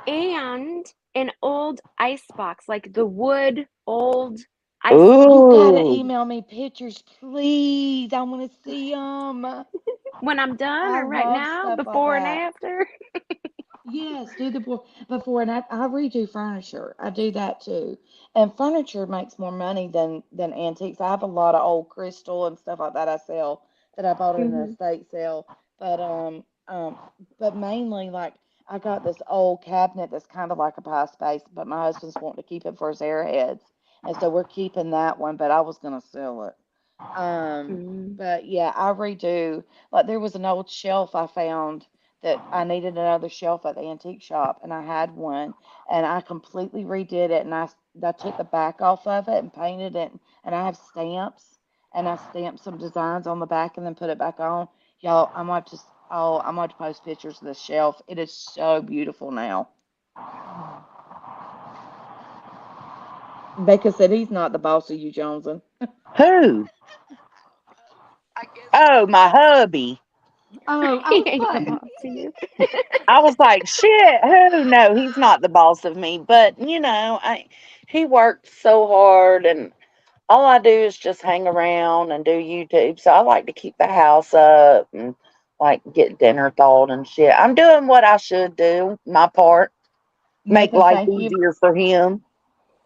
and an old ice box, like the wood old ice You box. gotta Ooh. email me pictures, please. I want to see them. When I'm done I or right love now, stuff like before and that. after. Yes, do the before and I redo furniture. I do that too. And furniture makes more money than antiques. I have a lot of old crystal and stuff like that I sell that I bought in an Hmm. estate sale. But mainly like I got this old cabinet that's kind of like a pie space, but my husband's wanting to keep it for his airheads. And so we're keeping that one, but I was gonna sell it. Um, Mm. but yeah, I redo. Like there was an old shelf I found that I needed another shelf at the antique shop, and I had one, and I completely redid it, and I took the back off of it and painted it, and I have stamps, and I stamped some designs on the back and then put it back on. Y'all, I'm going to post pictures of the shelf. It is so beautiful now. Becca said he's not the boss of you, Johnson. Who? Oh, my hubby. Oh, He oh, ain't the what? boss of you. I was like, shit, who? No, he's not the boss of me. But, he worked so hard, and all I do is just hang around and do YouTube. So I like to keep the house up and like get dinner thawed and shit. I'm doing what I should do, my part, make Nathan, life thank you. easier for him.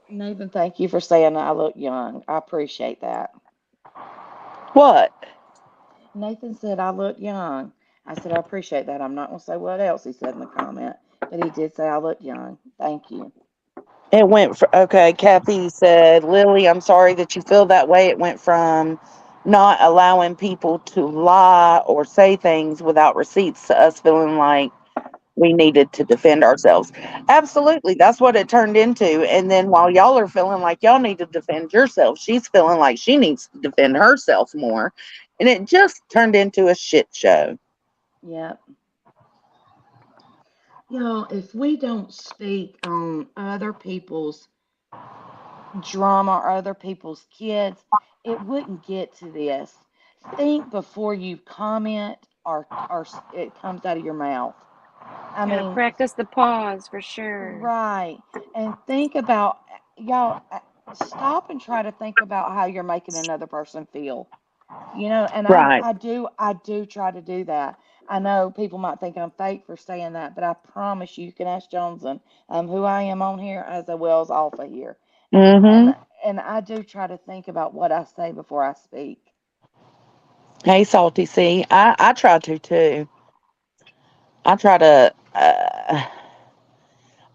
Nathan, thank you for saying I look young. I appreciate that. What? Nathan said I look young. I said I appreciate that. I'm not gonna say what else he said in the comment, but he did say I look young. Thank you. It went for okay. Kathy said, Lily, I'm sorry that you feel that way. It went from not allowing people to lie or say things without receipts to us feeling like we needed to defend ourselves. Absolutely. That's what it turned into. And then while y'all are feeling like y'all need to defend yourself, she's feeling like she needs to defend herself more. And it just turned into a shit show. Yep. Y'all, if we don't speak on other people's drama or other people's kids, it wouldn't get to this. Think before you comment or it comes out of your mouth. I Gotta mean, practice the pause for sure. right. And think about, y'all, stop and try to think about how you're making another person feel. You know, and Right. I do try to do that. I know people might think I'm fake for saying that, but I promise you, you can ask Johnson, who I am on here as well as off of here. Mm-hmm. And and I do try to think about what I say before I speak. Hey, Salty C. I try to too. I try to.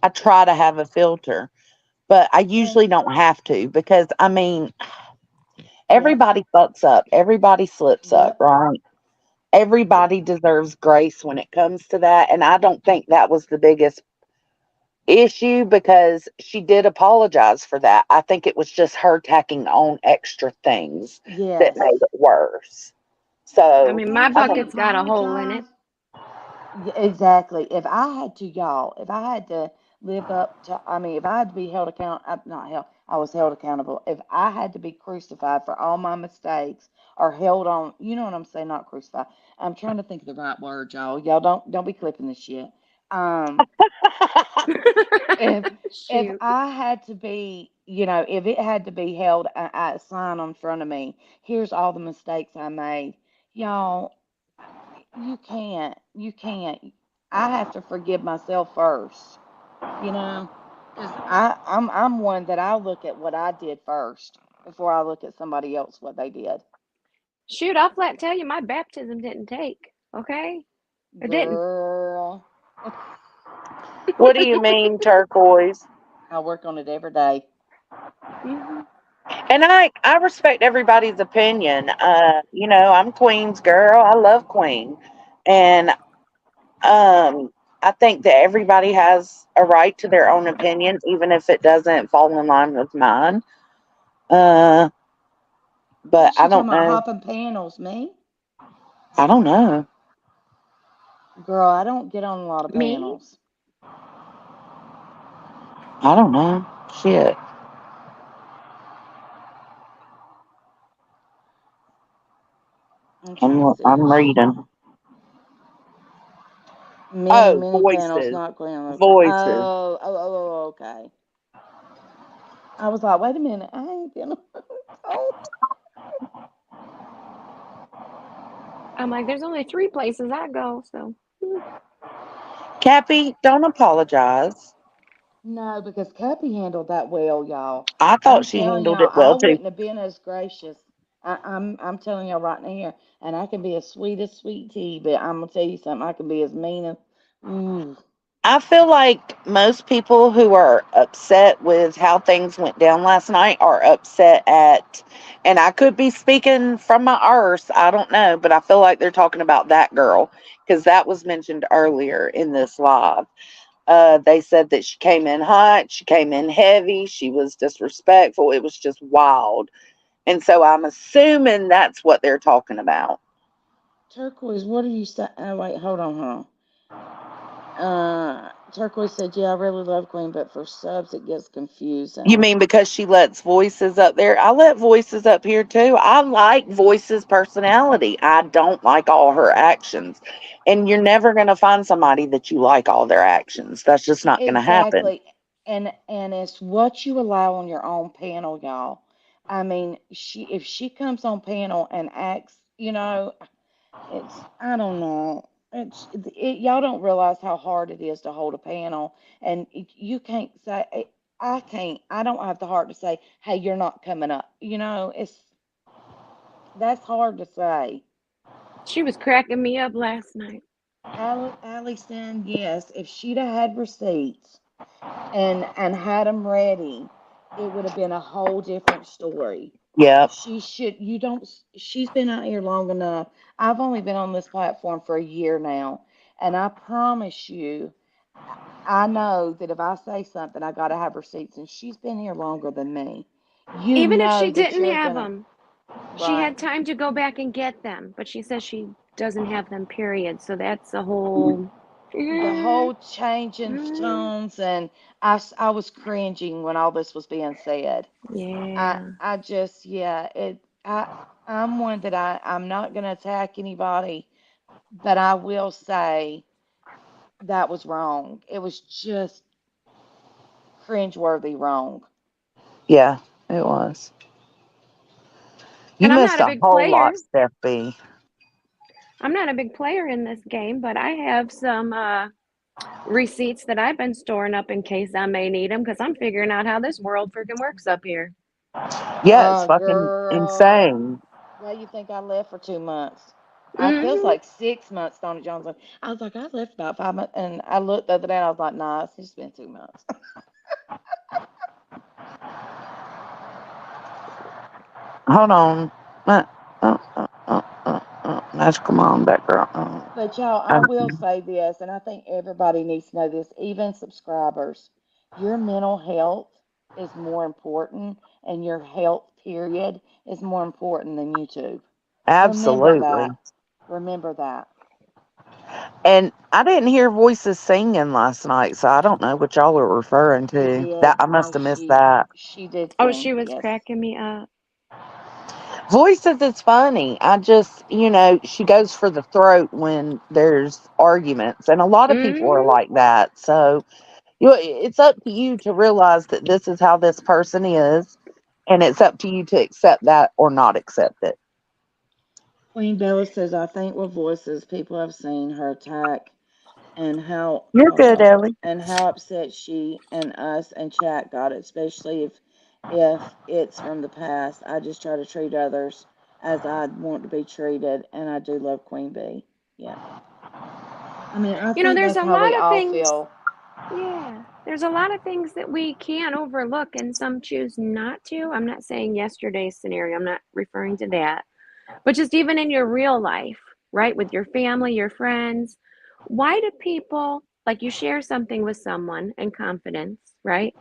I try to have a filter, but I And usually don't have to because I mean, yep, everybody fucks up, everybody slips up, yep, right? yep, Everybody deserves grace when it comes to that. And I don't think that was the biggest issue because she did apologize for that. I think it was just her tacking on extra things that yes. made it worse. I So, mean, Well, my I she don't, bucket's got a hole in it. apologized. Yeah, exactly. If I had to, y'all, if I had to live up to, I mean, if I had to be held account, not held, I was held accountable. If I had to be crucified for all my mistakes or held on, you know what I'm saying, not crucified. I'm trying to think of the right word, y'all. Y'all don't be clipping this shit. Um, if if Shoot. I had to be, if it had to be held a sign in front of me, here's all the mistakes I made. Y'all, you can't. I have to forgive myself first, you know, because I'm one that I'll look at what I did first before I look at somebody else what they did. Shoot, I'll flat tell you my baptism didn't take. Okay? It didn't. Girl, what do you mean, turquoise? I work on it every day. Hmm. And I respect everybody's opinion. I'm Queen's girl. I love Queen. And I think that everybody has a right to their own opinion, even if it doesn't fall in line with mine. Uh, but Who's I she talking don't about know. hopping panels? Me? I don't know. Girl, I don't get on a lot of Me? panels. I don't know. Shit. I'm trying to see I'm who she. reading. Oh, Many panels, voices. not clear. Okay. Voices. Okay. I was like, wait a minute, I ain't been on. Oh, I'm like, there's only three places I go, so. Cappy, don't apologize. no, because Cappy handled that well, y'all. I I'm thought she telling handled y'all, it I well too. wouldn't have been as gracious. I'm telling y'all right now here, and I can be as sweet as sweet tea, but I'm gonna tell you something. I can be as mean as. Ooh, I feel like most people who are upset with how things went down last night are upset at, and I could be speaking from my arse, I don't know, but I feel like they're talking about that girl because that was mentioned earlier in this live. They said that she came in hot, she came in heavy, she was disrespectful. It was just wild. And so I'm assuming that's what they're talking about. turquoise. What are you saying? Oh, wait, hold on, huh? Turquoise said, "Yeah, I really love Queen, but for subs it gets You confusing." mean because she lets voices up there? I let voices up here too. I like voices' personality. I don't like all her actions. And you're never going to find somebody that you like all their actions. That's just not going to happen. Exactly. And it's what you allow on your own panel, y'all. I mean, if she comes on panel and acts, I don't know. Y'all don't realize how hard it is to hold a panel, and you can't say I can't. I don't have the heart to say, "Hey, you're not coming up." It's that's hard to say. She was cracking me up last night. Allie said yes. If she'd have had receipts and had them ready, it would have been a whole different story. Yep. She should. You don't. She's been out here long enough. I've only been on this platform for a year now, and I promise you, I know that if I say something, I got to have receipts. And she's been here longer than me. You Even if know she that didn't you're have gonna. them, she Right. had time to go back and get them. But she says she doesn't have them, period. So that's a whole. The whole change in tones, and I was cringing when all this was being said. Yeah. I just, yeah, I'm one that I'm not going to attack anybody, but I will say that was wrong. It was just cringeworthy wrong. Yeah, it was. You And I'm not missed a a big whole player. lot, Steffi. I'm not a big player in this game, but I have some receipts that I've been storing up in case I may need them because I'm figuring out how this world freaking works up here. Yeah, it's fucking Girl, insane. why you think I left for 2 months? I feels Hmm. like 6 months, Tony Johnson. I was like, I left about 5 months, and I looked the other day, and I was like, nah, it's just been 2 months. Hold on. That's come on, that girl. But y'all, I will say this, and I think everybody needs to know this, even subscribers. Your mental health is more important, and your health, period, is more important than YouTube. Remember Absolutely. that. Remember that. And I didn't hear voices singing last night, so I don't know what y'all are referring She to. That did. I No, must have missed that. she did Oh, sing. she was Yes. cracking me up. Voices is funny. I just, she goes for the throat when there's arguments, and a lot of people are Hmm. like that. So, it's up to you to realize that this is how this person is, and it's up to you to accept that or not accept it. Queen Bella says, I think with voices, people have seen her attack and how You're good, Ellie. and how upset she and us and chat got, especially if it's from the past. I just try to treat others as I'd want to be treated, and I do love Queen Bee. Yeah. I mean, I You know, think there's that's a how we lot of all things. feel. Yeah. There's a lot of things that we can overlook and some choose not to. I'm not saying yesterday's scenario, I'm not referring to that. But just even in your real life, right? With your family, your friends, why do people, like you share something with someone in confidence, right?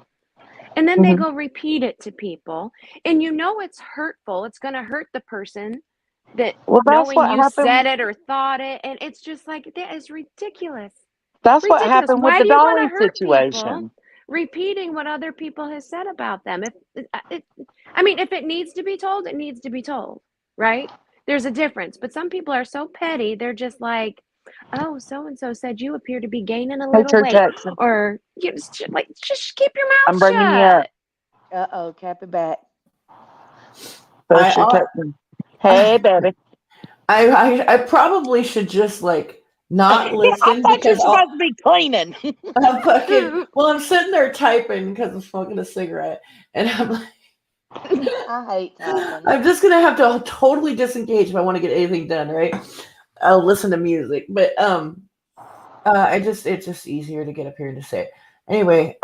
And then they Hmm. go repeat it to people, and you know it's hurtful. It's going to hurt the person that Well, that's knowing what you said happened. it or thought it. And it's just like, that is ridiculous. That's what Ridiculous. happened with Why the do you want Dolly to hurt people situation. repeating what other people have said about them? I mean, if it needs to be told, it needs to be told, right? There's a difference. But some people are so petty, they're just like, oh, so and so said you appear to be gaining a Hey, little Church weight, Jackson, or just keep your I'm mouth bringing you shut. up. Cap it back. I Church ought, Jackson. Hey, baby. I probably should just like not I listen thought you were because supposed to be cleaning. I'm fucking. Well, I'm sitting there typing because I'm smoking a cigarette, and I'm like, I hate typing. I'm just gonna have to totally disengage if I want to get anything done, right? I'll listen to music, but it's just easier to get up here and to say it. Anyway,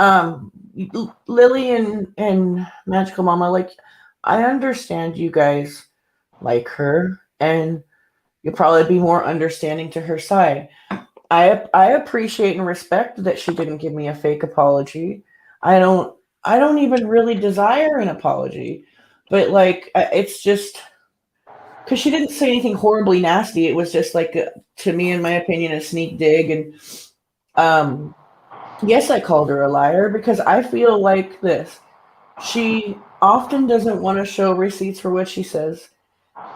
Lily and Magical Mama, like, I understand you guys like her, and you'll probably be more understanding to her side. I appreciate and respect that she didn't give me a fake apology. I don't even really desire an apology, but like it's just because she didn't say anything horribly nasty. It was just like to me, in my opinion, a sneak dig. And um, yes, I called her a liar because I feel like this. She often doesn't want to show receipts for what she says,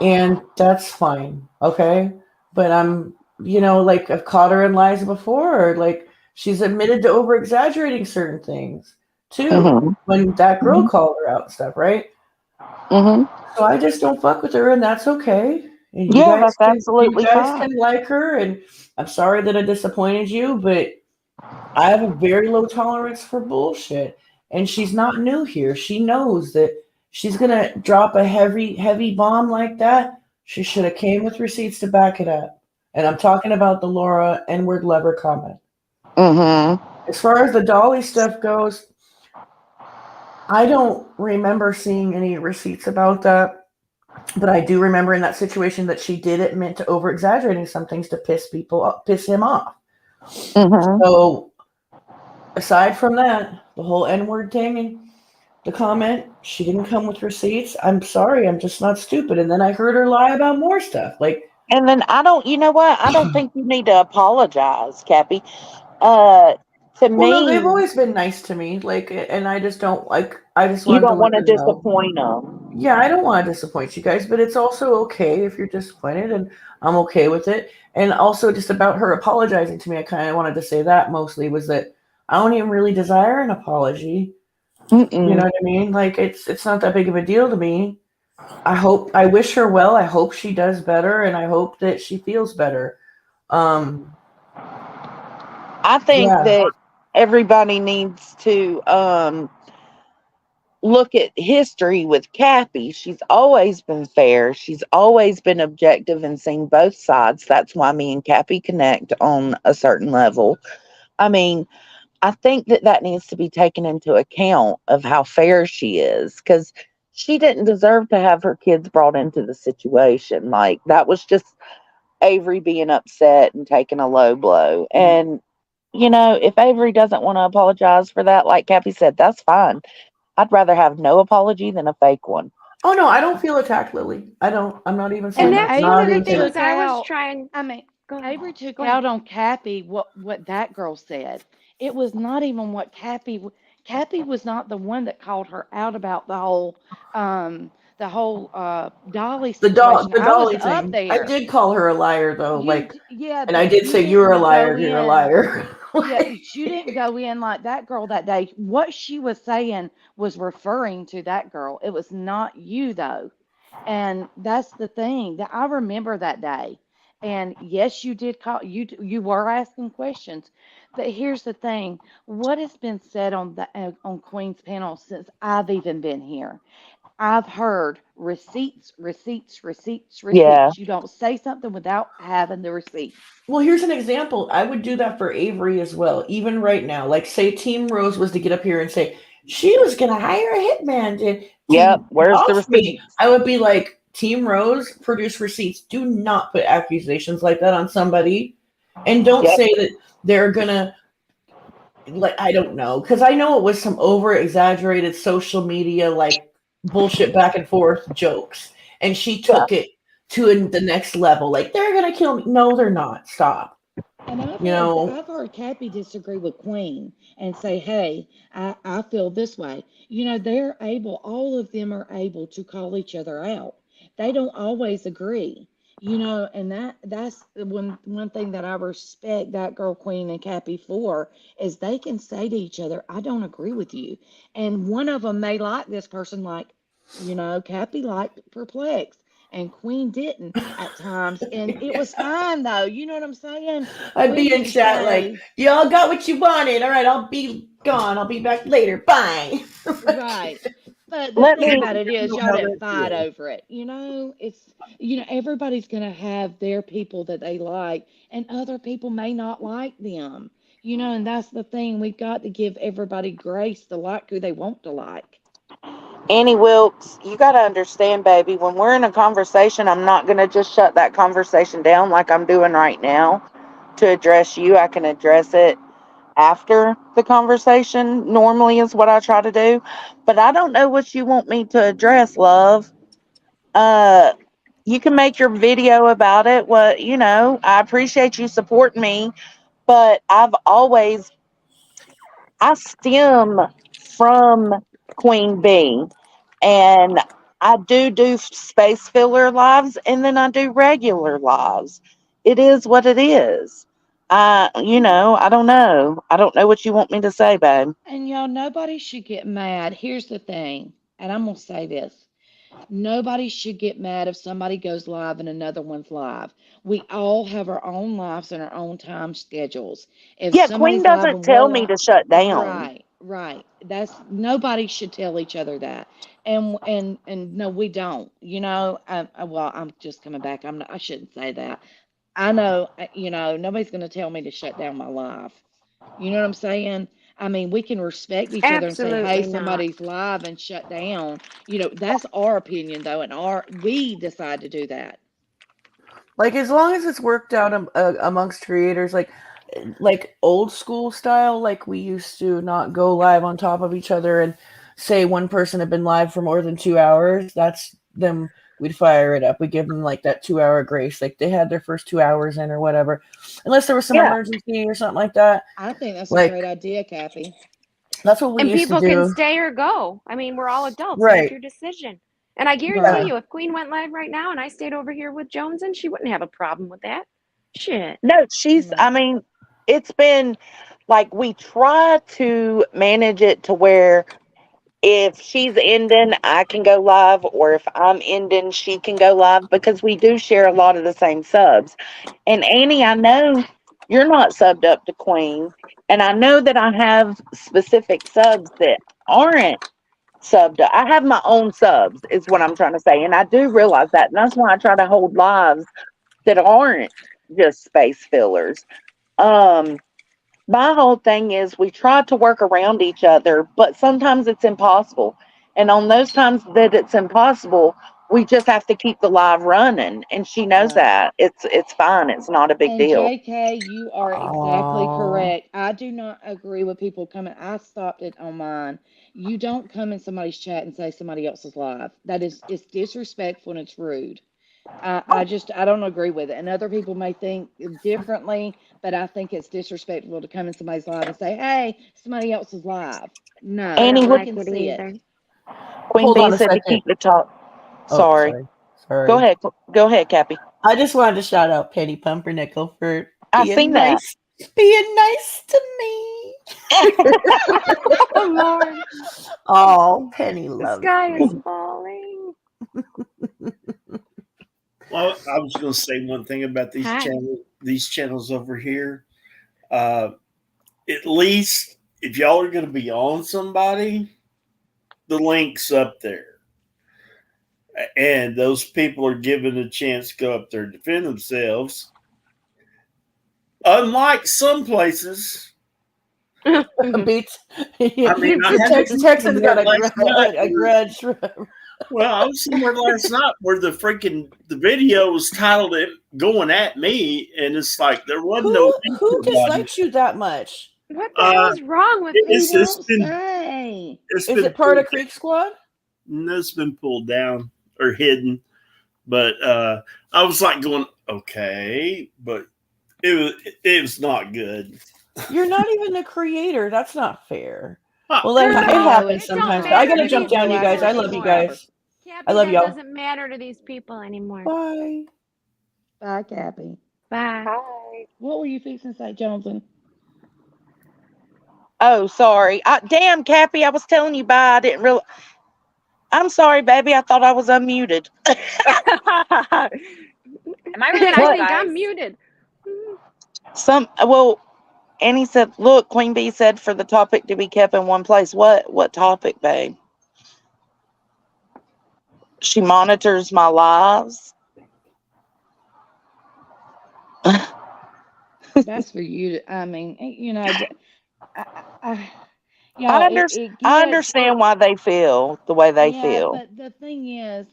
and that's fine, okay? But like I've caught her in lies before, or like she's admitted to over exaggerating certain things too. Mm-hmm. When that girl Mm-hmm. called her out and stuff, right? Mm-hmm. So I just don't fuck with her, and that's okay. And Yeah, that's you absolutely guys fine. can like her, and I'm sorry that I disappointed you, but I have a very low tolerance for bullshit. And she's not new here. She knows that she's gonna drop a heavy bomb like that. She should have came with receipts to back it up. And I'm talking about the Laura N-word lover comment. Mm-hmm. As far as the Dolly stuff goes, I don't remember seeing any receipts about that. But I do remember in that situation that she did admit to over exaggerating some things to piss him off. Mm-hmm. So aside from that, the whole N-word thing and the comment, she didn't come with receipts. I'm sorry, I'm just not stupid. And then I heard her lie about more stuff. Like, And then you know what? I don't think you need to apologize, Cappy. To well, no, they've me, always been nice to me. Like, and I just don't like. I just you wanted to don't let want to her know. disappoint them. Yeah, I don't want to disappoint you guys, but it's also okay if you're disappointed, and I'm okay with it. And also, just about her apologizing to me, I kind of wanted to say that mostly was that I don't even really desire an apology. You know Mm-mm. what I mean? Like, it's not that big of a deal to me. I wish her well. I hope she does better, and I hope that she feels better. I think Yeah. that everybody needs to look at history with Cappy. She's always been fair. She's always been objective and seen both sides. That's why me and Cappy connect on a certain level. I mean, I think that that needs to be taken into account of how fair she is, because she didn't deserve to have her kids brought into the situation. Like, that was just Avery being upset and taking a low blow. And, if Avery doesn't want to apologize for that, like Cappy said, that's fine. I'd rather have no apology than a fake one. Oh no, I don't feel attacked, Lily. I don't. I'm not even saying And that. that's one Not of the even saying. things took I was out. trying. I mean, Go ahead. Avery took Go ahead. out on Cappy what that girl said. It was not even what Cappy was not the one that called her out about the whole Dolly situation. The I was Dolly up thing. I there. did call her a liar though, You like, yeah, and I but did you say you're a didn't go liar. You're a in. liar. Yeah, but you didn't go in like that girl that day. What she was saying was referring to that girl. It was not you though. And that's the thing that I remember that day. And yes, you did call you were asking questions. But here's the thing. What has been said on Queen's panel since I've even been here? I've heard receipts, receipts, receipts, Yeah. receipts. You don't say something without having the receipts. Well, here's an example. I would do that for Avery as well, even right now. Like, say Team Rose was to get up here and say she was going to hire a hitman Yep. to Where's the off me. receipts? I would be like, Team Rose, produce receipts. Do not put accusations like that on somebody, and don't Yep. say that they're gonna, like, I don't know, because I know it was some over exaggerated social media like bullshit back and forth jokes, and she Yeah. took it to the next level. Like, they're gonna kill me. No, they're not. Stop. And You know. I've heard Cappy disagree with Queen and say, hey, I feel this way. All of them are able to call each other out. They don't always agree. And that's the one thing that I respect that girl Queen and Cappy for is they can say to each other, I don't agree with you. And one of them may like this person, like, Cappy liked Perplexed and Queen didn't at times. And it was fine though. You know what I'm saying? I'd Queen be in didn't chat like, say, y'all got what you wanted. All right, I'll be gone. I'll be back later. Bye. right. But the Let thing me. about it is, y'all How didn't that fight feel? over it. Everybody's going to have their people that they like, and other people may not like them. And that's the thing. We've got to give everybody grace to like who they want to like. Annie Wilkes, you got to understand, baby, when we're in a conversation, I'm not going to just shut that conversation down like I'm doing right now to address you. I can address it after the conversation, normally, is what I try to do. But I don't know what you want me to address, love. Uh, you can make your video about it. I appreciate you supporting me, but I stem from Queen Bee, and I do space filler lives, and then I do regular lives. It is what it is. I don't know. I don't know what you want me to say, babe. And y'all, nobody should get mad. Here's the thing, and I'm going to say this. Nobody should get mad if somebody goes live and another one's live. We all have our own lives and our own time schedules. If Yeah, Queen somebody's live doesn't and we're tell me live, to shut down. right. Right. That's nobody should tell each other that. And no, we don't. Well, I'm just coming back. I shouldn't say that. I know, nobody's going to tell me to shut down my life. You know what I'm saying? I mean, we can respect each other and say, "Hey, Absolutely not. somebody's live and shut down." That's our opinion though, and we decide to do that. Like as long as it's worked out amongst creators, like old school style, like we used to not go live on top of each other and say one person had been live for more than 2 hours. That's them. We'd fire it up. We give them like that 2 hour grace, like they had their first 2 hours in or whatever, unless there was some Yeah. emergency or something like that. I think that's a Like great idea, Kathy. that's what we And used to people can do. stay or go. I mean, we're all adults. Make Right. your decision. And I guarantee Right. you, if Queen went live right now and I stayed over here with Jones, and she wouldn't have a problem with that. Shit. No, she's, Right. I mean, it's been like we try to manage it to where if she's ending, I can go live, or if I'm ending, she can go live because we do share a lot of the same subs. And Annie, I know you're not subbed up to Queen, and I know that I have specific subs that aren't subbed up. I have my own subs, is what I'm trying to say, and I do realize that, and that's why I try to hold lives that aren't just space fillers. Um, my whole thing is we try to work around each other, but sometimes it's impossible. And on those times that it's impossible, we just have to keep the live running. And she knows Right. that. It's fine. It's not a big And deal. JK, you are exactly correct. I do not agree with people coming. I stopped it on mine. You don't come in somebody's chat and say somebody else is live. It's disrespectful and it's rude. I don't agree with it. And other people may think differently, but I think it's disrespectful to come in somebody's live and say, "Hey, somebody else is live." No, I Annie, don't what like can it see either. it. Queen Hold Bee on a said to second. keep the talk. Oh, Sorry. sorry. Go ahead. Go ahead, Cappy. I just wanted to shout out Penny Pumpernickel for I being seen that. nice, to me. Oh, Lord. Oh, Penny The loves sky is me. falling. Well, I was going to say one thing about Hi. these channels over here. At least if y'all are going to be on somebody, the link's up there, and those people are given a chance to go up there and defend themselves. Unlike some places, Beats. I mean, I had to Texan's got last night. a grudge. Well, I was somewhere last night where the video was titled "It Going at Me," and it's like there wasn't no Who button. dislikes you that much? What the hell's wrong with It's people? just been Say. it's Is been it part of pulled Creek Squad? No, it's been pulled down or hidden. But I was like going, okay, but it was not good. You're not even a creator. That's not fair. Huh. Well, it Girl, happens it don't sometimes. matter I gotta to jump these down, you people guys. I love you anymore. guys. Cappy, I love that y'all. doesn't matter to these people anymore. Bye. Bye, Cappy. Bye. What were you fixing to say, Johnson? Oh, sorry. Damn, Cappy, I was telling you bye. I didn't really. I'm sorry, baby. I thought I was unmuted. Am I really And low, I think guys? I'm muted. Well, Annie said, look, Queen Bee said for the topic to be kept in one place. What topic, babe? She monitors my lives. That's for you to, I mean, I, I y'all, I understand why they feel the way they yeah, feel. but the thing is,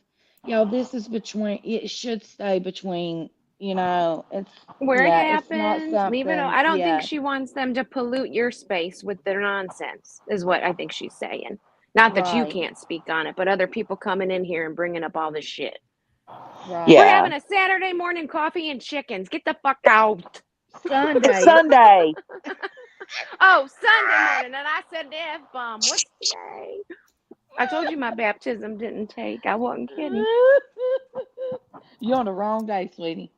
y'all, this is it should stay between, it's, Where it yeah, it's not happens, leave it. something, I don't think yeah, she wants them to pollute your space with their nonsense, is what I think she's saying. Not that you right, can't speak on it, but other people coming in here and bringing up all this shit. right. We're Yeah. having a Saturday morning coffee and chickens. Get the fuck out. Sunday. It's Sunday. Oh, Sunday morning, and I said the F-bomb. What's today? I told you my baptism didn't take. I wasn't kidding. You're on the wrong day, sweetie.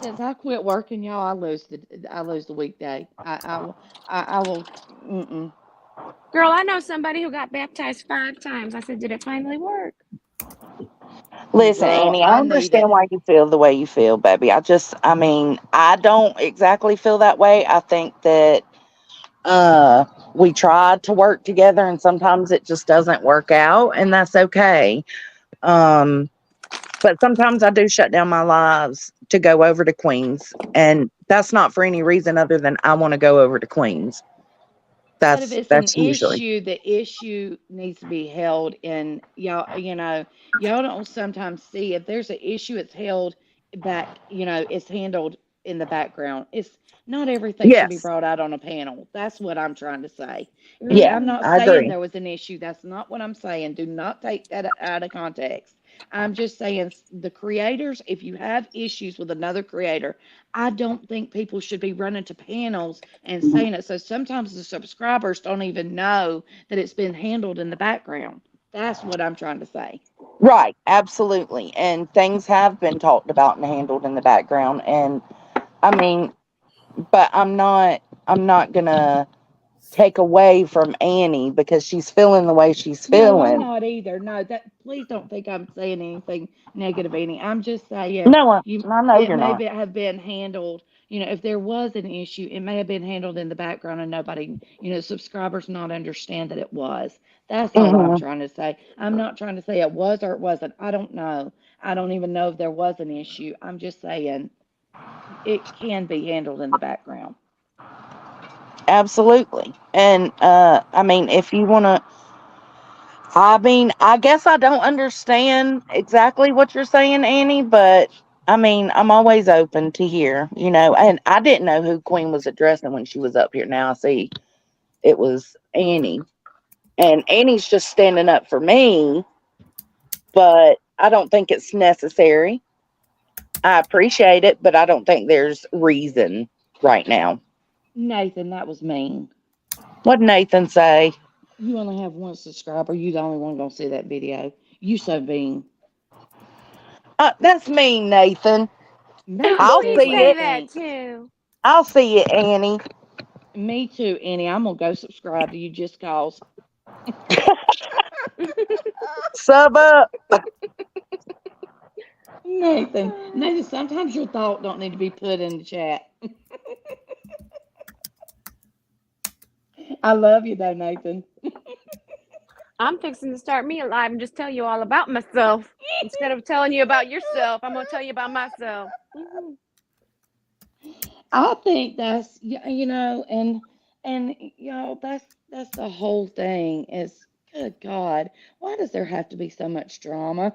Since I quit working, y'all, I lose the weekday. I will. Mm-mm. Girl, I know somebody who got baptized 5 times. I said, did it finally work? Listen, Girl, Annie, I I need it. understand why you feel the way you feel, baby. I don't exactly feel that way. I think that we try to work together, and sometimes it just doesn't work out, and that's okay. Um, but sometimes I do shut down my lives to go over to Queens, and that's not for any reason other than I want to go over to Queens. But if it's an That's usually. issue, the issue needs to be held in y'all, y'all don't sometimes see if there's an issue, it's held back, it's handled in the background. It's not everything should be Yes. brought out on a panel. That's what I'm trying to say. Yeah, I'm not I saying agree. there was an issue. That's not what I'm saying. Do not take that out of context. I'm just saying the creators, if you have issues with another creator, I don't think people should be running to panels and saying it. So sometimes the subscribers don't even know that it's been handled in the background. That's what I'm trying to say. Right, absolutely. And things have been talked about and handled in the background. And I mean, but I'm not gonna take away from Annie because she's feeling the way she's No, I'm feeling. not either. No, that please don't think I'm saying anything negative, any. I'm just saying No, I know it you're may not. have been handled. If there was an issue, it may have been handled in the background and nobody, subscribers not understand that it was. That's all I'm Hmm. trying to say. I'm not trying to say it was or it wasn't. I don't know. I don't even know if there was an issue. I'm just saying it can be handled in the background. Absolutely. And I mean, if you want to, I mean, I guess I don't understand exactly what you're saying, Annie, but I mean, I'm always open to hear, and I didn't know who Queen was addressing when she was up here. Now I see it was Annie. And Annie's just standing up for me, but I don't think it's necessary. I appreciate it, but I don't think there's reason right now. Nathan, that was mean. What did Nathan say? You only have one subscriber. You the only one gonna see that video. You so mean. That's me, Nathan. Nathan I'll says Please see what he say it. that thinks. too. I'll see it, Annie. Me too, Annie. I'm gonna go subscribe to you just cause. Sub up. Nathan, sometimes your thought don't need to be put in the chat. I love you though, Nathan. I'm fixing to start me a live and just tell you all about myself. Instead of telling you about yourself, I'm going to tell you about myself. I think that's and that's the whole thing is good God, why does there have to be so much drama?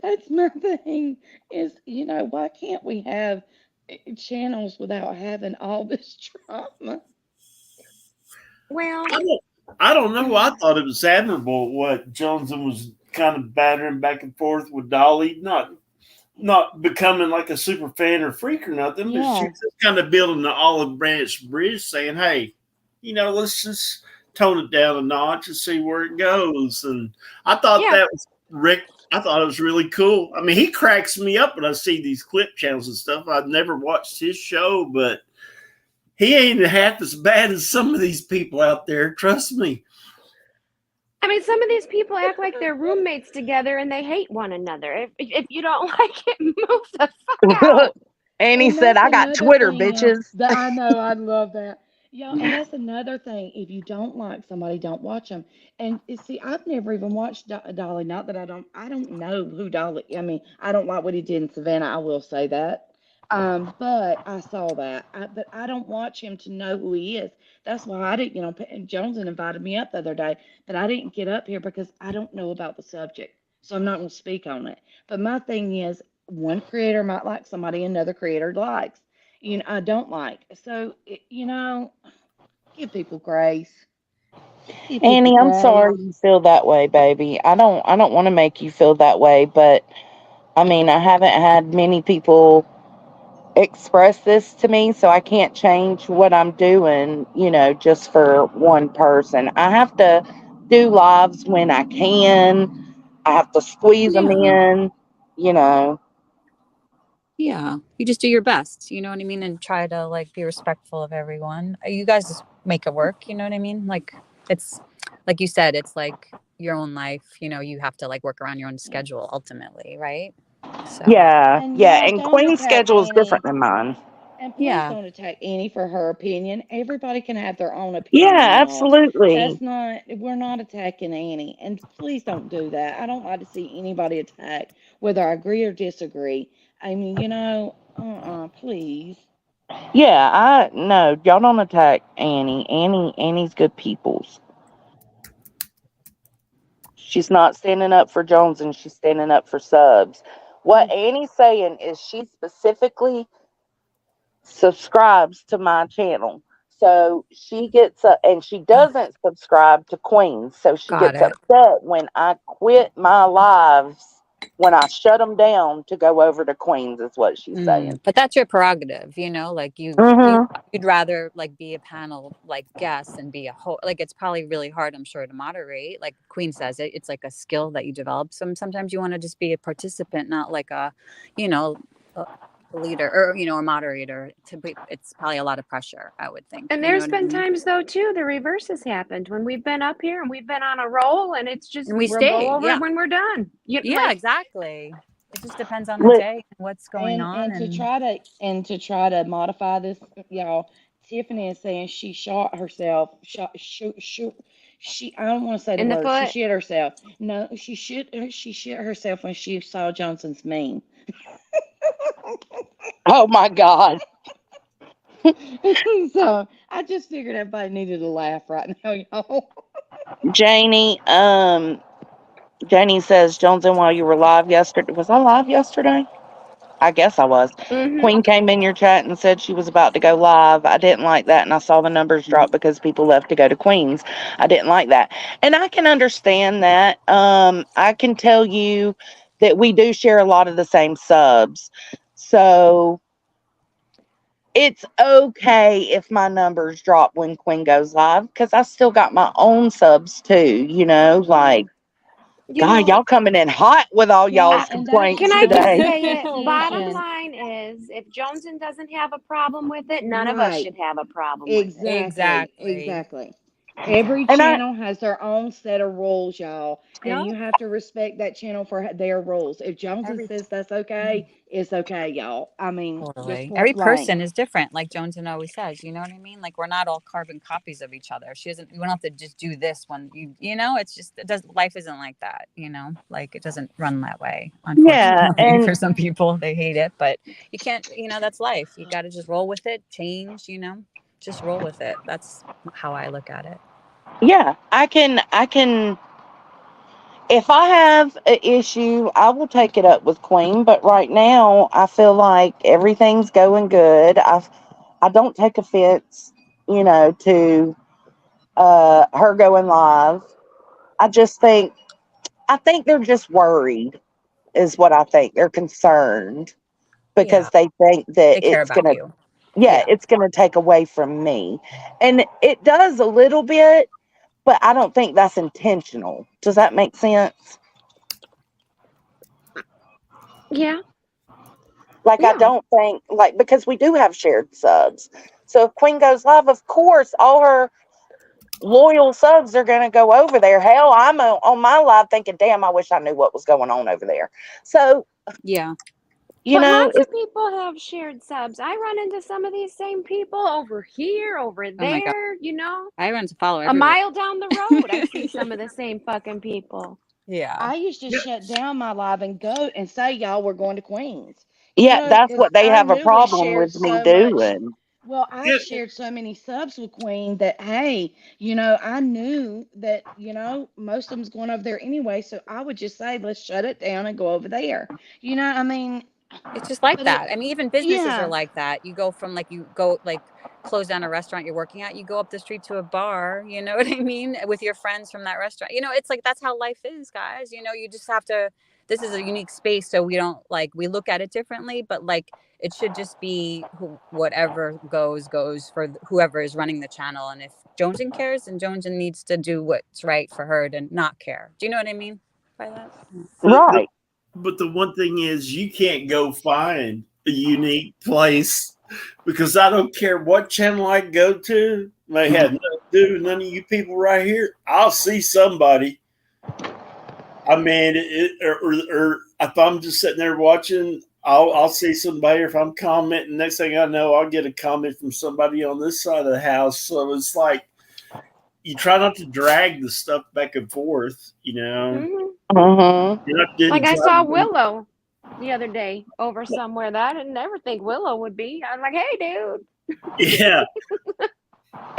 That's my thing is, why can't we have channels without having all this drama? Well, I don't know. I thought it was admirable what Johnson was kind of battering back and forth with Dolly, not becoming like a super fan or freak or nothing, but she Yeah. was just kind of building the olive branch bridge, saying, "Hey, let's just tone it down a notch and see where it goes." And I thought yeah. that was Rick. I thought it was really cool. I mean, he cracks me up when I see these clip channels and stuff. I've never watched his show, but he ain't half as bad as some of these people out there. Trust me. I mean, some of these people act like they're roommates together and they hate one another. If you don't like it, move the fuck out. Annie And said, that's I got another Twitter, thing else bitches. that I know I love that. Yeah, and that's another thing. If you don't like somebody, don't watch them. And see, I've never even watched Dolly. Not that I don't know who Dolly. I mean, I don't like what he did in Savannah. I will say that. But I saw that. But I don't watch him to know who he is. That's why I didn't. Jones invited me up the other day, but I didn't get up here because I don't know about the subject, so I'm not going to speak on it. But my thing is, one creator might like somebody another creator likes. I don't like. So, give people grace. Give people Annie, I'm grace. sorry you feel that way, baby. I don't want to make you feel that way, but I mean, I haven't had many people express this to me, so I can't change what I'm doing, just for one person. I have to do lives when I can. I have to squeeze them Yeah. in, you know. Yeah. You just do your best, you know what I mean? And try to like be respectful of everyone. You guys just make it work, you know what I mean? Like it's like you said, it's like your own life, you have to like work around your own schedule ultimately, right? So Yeah, And yeah, yeah, and don't Queen's attack schedule is different Annie. than mine. And please Yeah. don't attack Annie for her opinion. Everybody can have their own opinion, Yeah, y'all. absolutely. We're not attacking Annie. And please don't do that. I don't like to see anybody attacked, whether I agree or disagree. I mean, please. Yeah, I no, y'all don't attack Annie. Annie's good peoples. She's not standing up for Jones and she's standing up for subs. What Annie's saying is she specifically subscribes to my channel. So she gets and she doesn't subscribe to Queens. So she Got gets it. upset when I quit my lives, when I shut them down to go over to Queens, is what she's saying. But that's your prerogative, like Mm-hmm. you'd rather like be a panel like guest and be a whole, like it's probably really hard, I'm sure, to moderate. Like Queen says, it's like a skill that you develop. Sometimes you want to just be a participant, not like you know, a leader or a moderator. It's probably a lot of pressure, I would think. And You know there's what I been mean? times though too, the reverse has happened when we've been up here and we've been on a roll, and it's just And we we'll go stay, over yeah, when we're done. yeah, exactly. It just depends on the Look, day and what's going on, And and to try to modify this, y'all, Tiffany is saying she shot herself. She I don't want to say the in the word. She foot. shit herself. No, she shit herself when she saw Johnson's meme. oh my God. So I just figured everybody needed to laugh right now, y'all. Janie, Janie says, Jonesy, while you were live yesterday, was I live yesterday? I guess I was. Mm-hmm. Queen came in your chat and said she was about to go live. I didn't like that, and I saw the numbers drop because people left to go to Queens. I didn't like that, and I can understand that. I can tell you that we do share a lot of the same subs, so it's okay if my numbers drop when Queen goes live because I still got my own subs too. Like, You God, know, y'all coming in hot with all Well, y'all's and that's can complaints I just today. say it? Bottom and line is, if Joneson doesn't have a problem with it, none of us right. should have a problem with it. Exactly. exactly. Exactly. Every And I, channel has their own set of rules, y'all, and Yeah, you have to respect that channel for their rules. If Jonesy every says that's okay, it's okay, y'all. I mean, just totally. point Every blank. person is different, like Jonesy always says. You know what I mean? Like we're not all carbon copies of each other. She doesn't. You don't have to just do this when It's just it does. Life isn't like that. Like it doesn't run that way. yeah, Unfortunately, and for some people, they hate it, but you can't. That's life. You got to just roll with it. Change. Just roll with it. That's how I look at it. yeah, I can. If I have an issue, I will take it up with Queen. But right now, I feel like everything's going good. I don't take offense, to her going live. I just I think they're just worried, is what I think. They're concerned Yeah, because they think that they care about you. Yeah. it's gonna take away from me, and it does a little bit, but I don't think that's intentional. Does that make sense? Yeah, Like, I yeah. don't think, like, because we do have shared subs. So if Queen goes live, of course, all her loyal subs are going to go over there. Hell, I'm on my live thinking, damn, I wish I knew what was going on over there. So, Yeah. But lots it's, of people have shared subs. I run into some of these same people over here, over Oh my god. there, I run to follow a everyone. mile down the road. I see some of the same fucking people. Yeah. I used to shut down my live and go and say, y'all, we're going to Queens. yeah, that's Because what they I have a knew we problem shared with me so much. doing. Well, I've Yeah, shared so many subs with Queen that, hey, I knew that, most of them's going over there anyway. So I would just say, let's shut it down and go over there. I mean, It's just like but that. I mean, even businesses are yeah, like that. You go from you go close down a restaurant you're working at, you go up the street to a bar, you know what I mean? With your friends from that restaurant. It's like that's how life is, guys. You just have to this is a unique space, so we don't we look at it differently, but it should just be whatever goes for whoever is running the channel. And if Joneson cares, then Joneson needs to do what's right for her to not care. Do you know what I mean by that? the, the, Right. but the one thing is, you can't go find a unique place because I don't care what channel I go to. They had nothing to do with none of you people right here. I'll see somebody. I mean, or if I'm just sitting there watching, I'll see somebody, if I'm commenting, next thing I know, I'll get a comment from somebody on this side of the house. So it's like you try not to drag the stuff back and forth, Mhm. Mm-hmm. Like I saw Willow the other day over somewhere that I didn't ever think Willow would be. I was like, hey, dude. Yeah.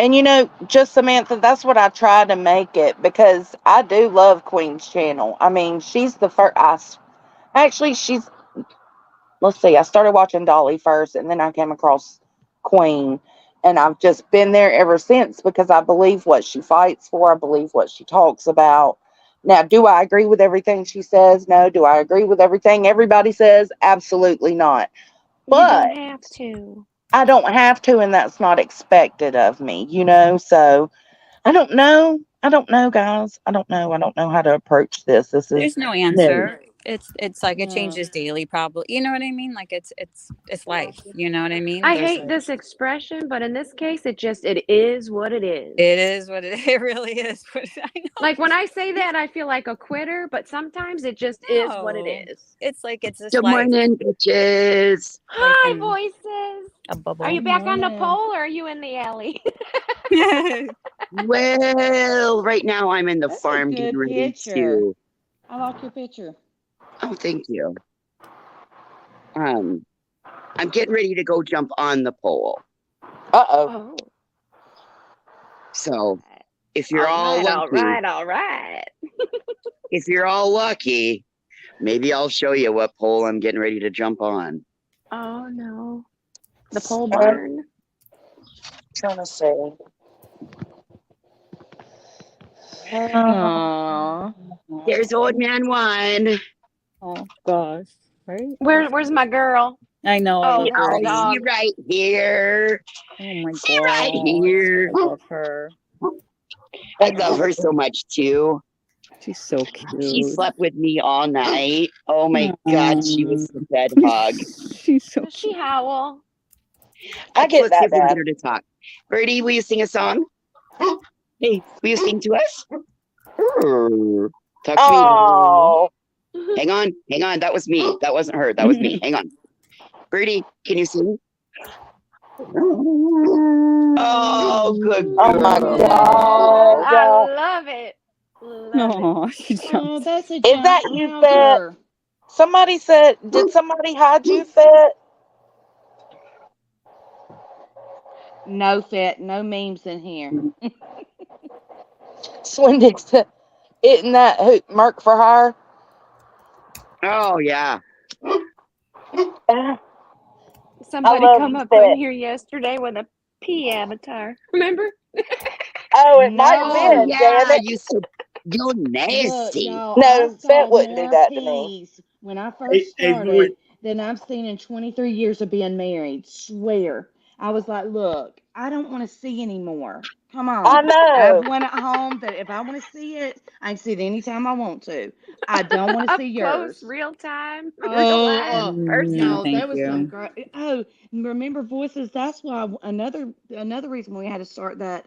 And just Samantha, that's what I try to make it, because I do love Queen's channel. I mean, she's the first. Let's see, I started watching Dolly first, and then I came across Queen, and I've just been there ever since because I believe what she fights for. I believe what she talks about. Now, do I agree with everything she says? No. Do I agree with everything everybody says? Absolutely not. You don't But have to. I don't have to, and that's not expected of me, So I don't know. I don't know, guys. I don't know. I don't know how to approach this. This is There's no new. answer. It's like it changes daily, probably. You know what I mean? Like it's life. You know what I mean? I There's hate this expression, but in this case, it is what it is. It is what it really is. I know. Like when I say that, I feel like a quitter, but sometimes it just is what it No. is. It's like it's this Good life. morning, bitches. Hi, voices. A bubble. Are you back on the pole or are you in the alley? Well, right now I'm in the That's a farm good getting ready picture. to. I like your picture. Oh, thank you. I'm getting ready to go jump on the pole. Oh. So if you're all right. if you're all lucky, maybe I'll show you what pole I'm getting ready to jump on. Oh no. The pole barn. Trying to say. Aww. There's old man one. Oh gosh. Right? Where's my girl? I know. Oh, I her love I see dog. you right here. Oh my See god. right here. I love her. I love her so much too. She's so cute. She slept with me all night. Oh my God, she was the bed hug. She's so Does she howl? I get let's that. Let's get her to talk. Birdie, will you sing a song? Hey, will you sing to us? Talk to me. Hang on. That was me. That wasn't her. That was me. Hang on. Birdie, can you sing? Oh, good girl. Oh my God. I love it. Oh, that's a Is that giant you, Mauser. Somebody said, did somebody hide you, Fett? No Fett, no memes in here. Swindick said, isn't that who, Merc for hire? Oh, yeah. Somebody come up in here yesterday with a pea avatar. Remember? Oh, it might have been. Yeah, Damn it. You're nasty. Look, No, Fett wouldn't do that to me. When I first started than I've seen in 23 years of being married. Swear. I was like, look, I don't want to see anymore. Come on. I know. I have one at home that if I want to see it, I can see it anytime I want to. I don't want to see yours. Close, real time, Oh, person. no, thank there was you. some great. Oh, remember voices? That's why another reason we had to start that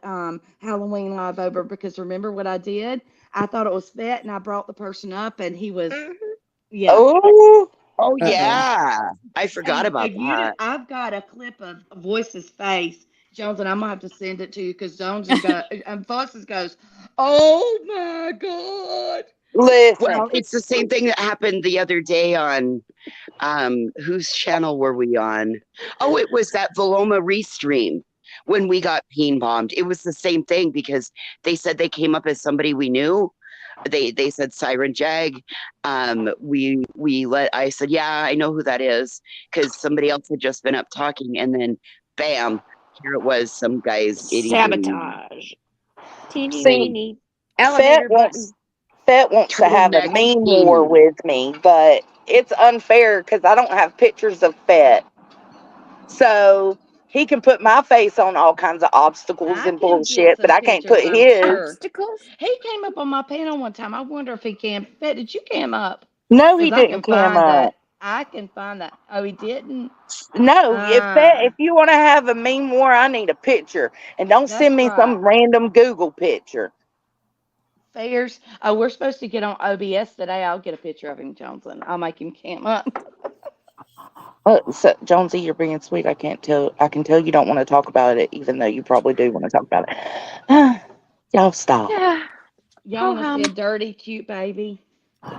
Halloween live over, because remember what I did? I thought it was Fett, and I brought the person up, and he was yeah. Oh yeah, I forgot about that. I've got a clip of Voice's face, Jones, and I'm gonna have to send it to you because Jones and Voices goes, "Oh my God!" Listen, well, it's the same thing that happened the other day on, whose channel were we on? Oh, it was that Voloma restream when we got peen bombed. It was the same thing because they said they came up as somebody we knew. They said Siren Jag. I said, yeah, I know who that is, because somebody else had just been up talking, and then bam, here it was, some guy's sabotage. Teeny See, weeny elevator button. Fett wants to have a meme war with me, but it's unfair because I don't have pictures of Fett. So he can put my face on all kinds of obstacles and bullshit, but I can't put his. Obstacles? He came up on my panel one time. I wonder if he can. Fett, did you cam up? No, he didn't cam up. I can find that. Oh, he didn't? No, if you want to have a meme war, I need a picture. And don't send me some random Google picture. Fairs. Oh, we're supposed to get on OBS today. I'll get a picture of him, Johnson. I'll make him cam up. So, Jonesy, you're being sweet. I can tell you don't want to talk about it, even though you probably do want to talk about it. Y'all stop. Yeah. Y'all want to see a Ho-hum. dirty, cute baby?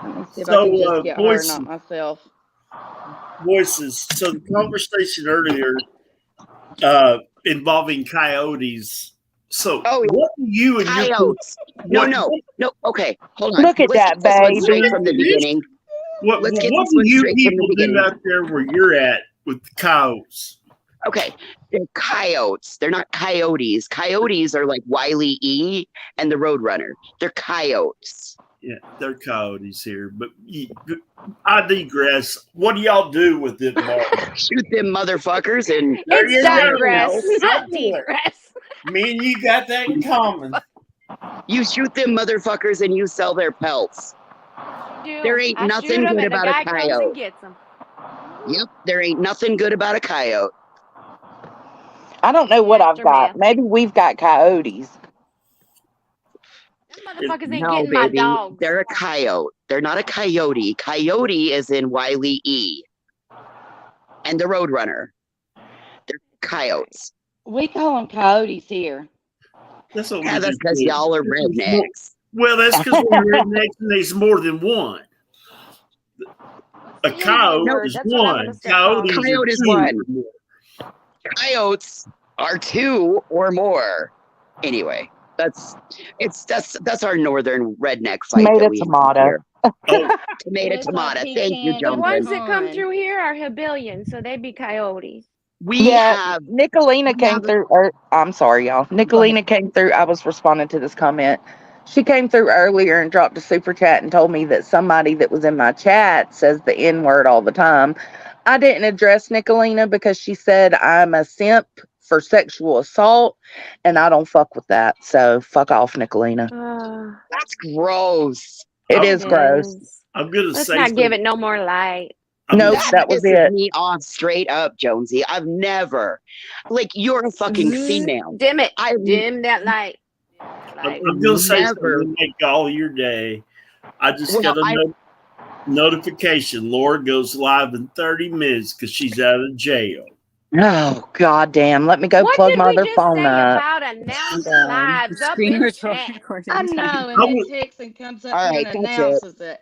Let me see if I can just get her, not myself. Voices. So the conversation earlier involving coyotes. So what do you and your coyotes? No. Okay, hold on. Look at Let's that, get this one baby. straight from the beginning. What Let's get do this one you straight from the people do beginning. out there where you're at with the coyotes? Okay, they're coyotes. They're not coyotes. Coyotes are like Wile E. and the Roadrunner. They're coyotes. Yeah, they're coyotes here. But I digress. What do y'all do with it, Mark? Shoot them motherfuckers and There you It's go. digress, not Something. digress. Me and you got that in common. you shoot them motherfuckers and you sell their pelts. There ain't I nothing shoot 'em good and the about guy a comes and coyote. gets them. Yep, there ain't nothing good about a coyote. I don't know what I've got. Aftermath. Maybe we've got coyotes. Them motherfuckers ain't No, getting my baby, dogs. they're a coyote. They're not a coyote. Coyote is in Wile E. and the Roadrunner. They're coyotes. We call them coyotes here. That's what Yeah, we that's do, because too. y'all are rednecks. Well, that's because we're rednecks and there's more than one. A coyote word? is That's what I'm gonna one. start calling Coyotes Coyote are is two. one. Coyotes are two or more. Anyway, that's our northern redneck fight Tomato, that we have tomato. here. Oh, Tomato, It's like tomato. Thank you, pecan The and ones Johnson. that come pecan. through here are Hibillions, so they be coyotes. We have Nicolina came through. I'm sorry, y'all. Nicolina came through. I was responding to this comment. She came through earlier and dropped a super chat and told me that somebody that was in my chat says the N word all the time. I didn't address Nicolina because she said I'm a simp for sexual assault, and I don't fuck with that. So fuck off, Nicolina. That's gross. It is gross. I'm gonna Let's say not give something. it no more light. Nope, that was pisses it. me off straight up, Jonesy. I've never, like, you're a fucking female. Dim it. I've Dim that light. I'm gonna say never. something to make all your day. I just Well, got a notification. Laura goes live in 30 minutes because she's out of jail. Oh, goddamn. Let me go What plug did my we other just phone say up. about announcing Hold on. lives up Screen in recording. chat? I know, and then Texan comes up All here right, and that's announces it.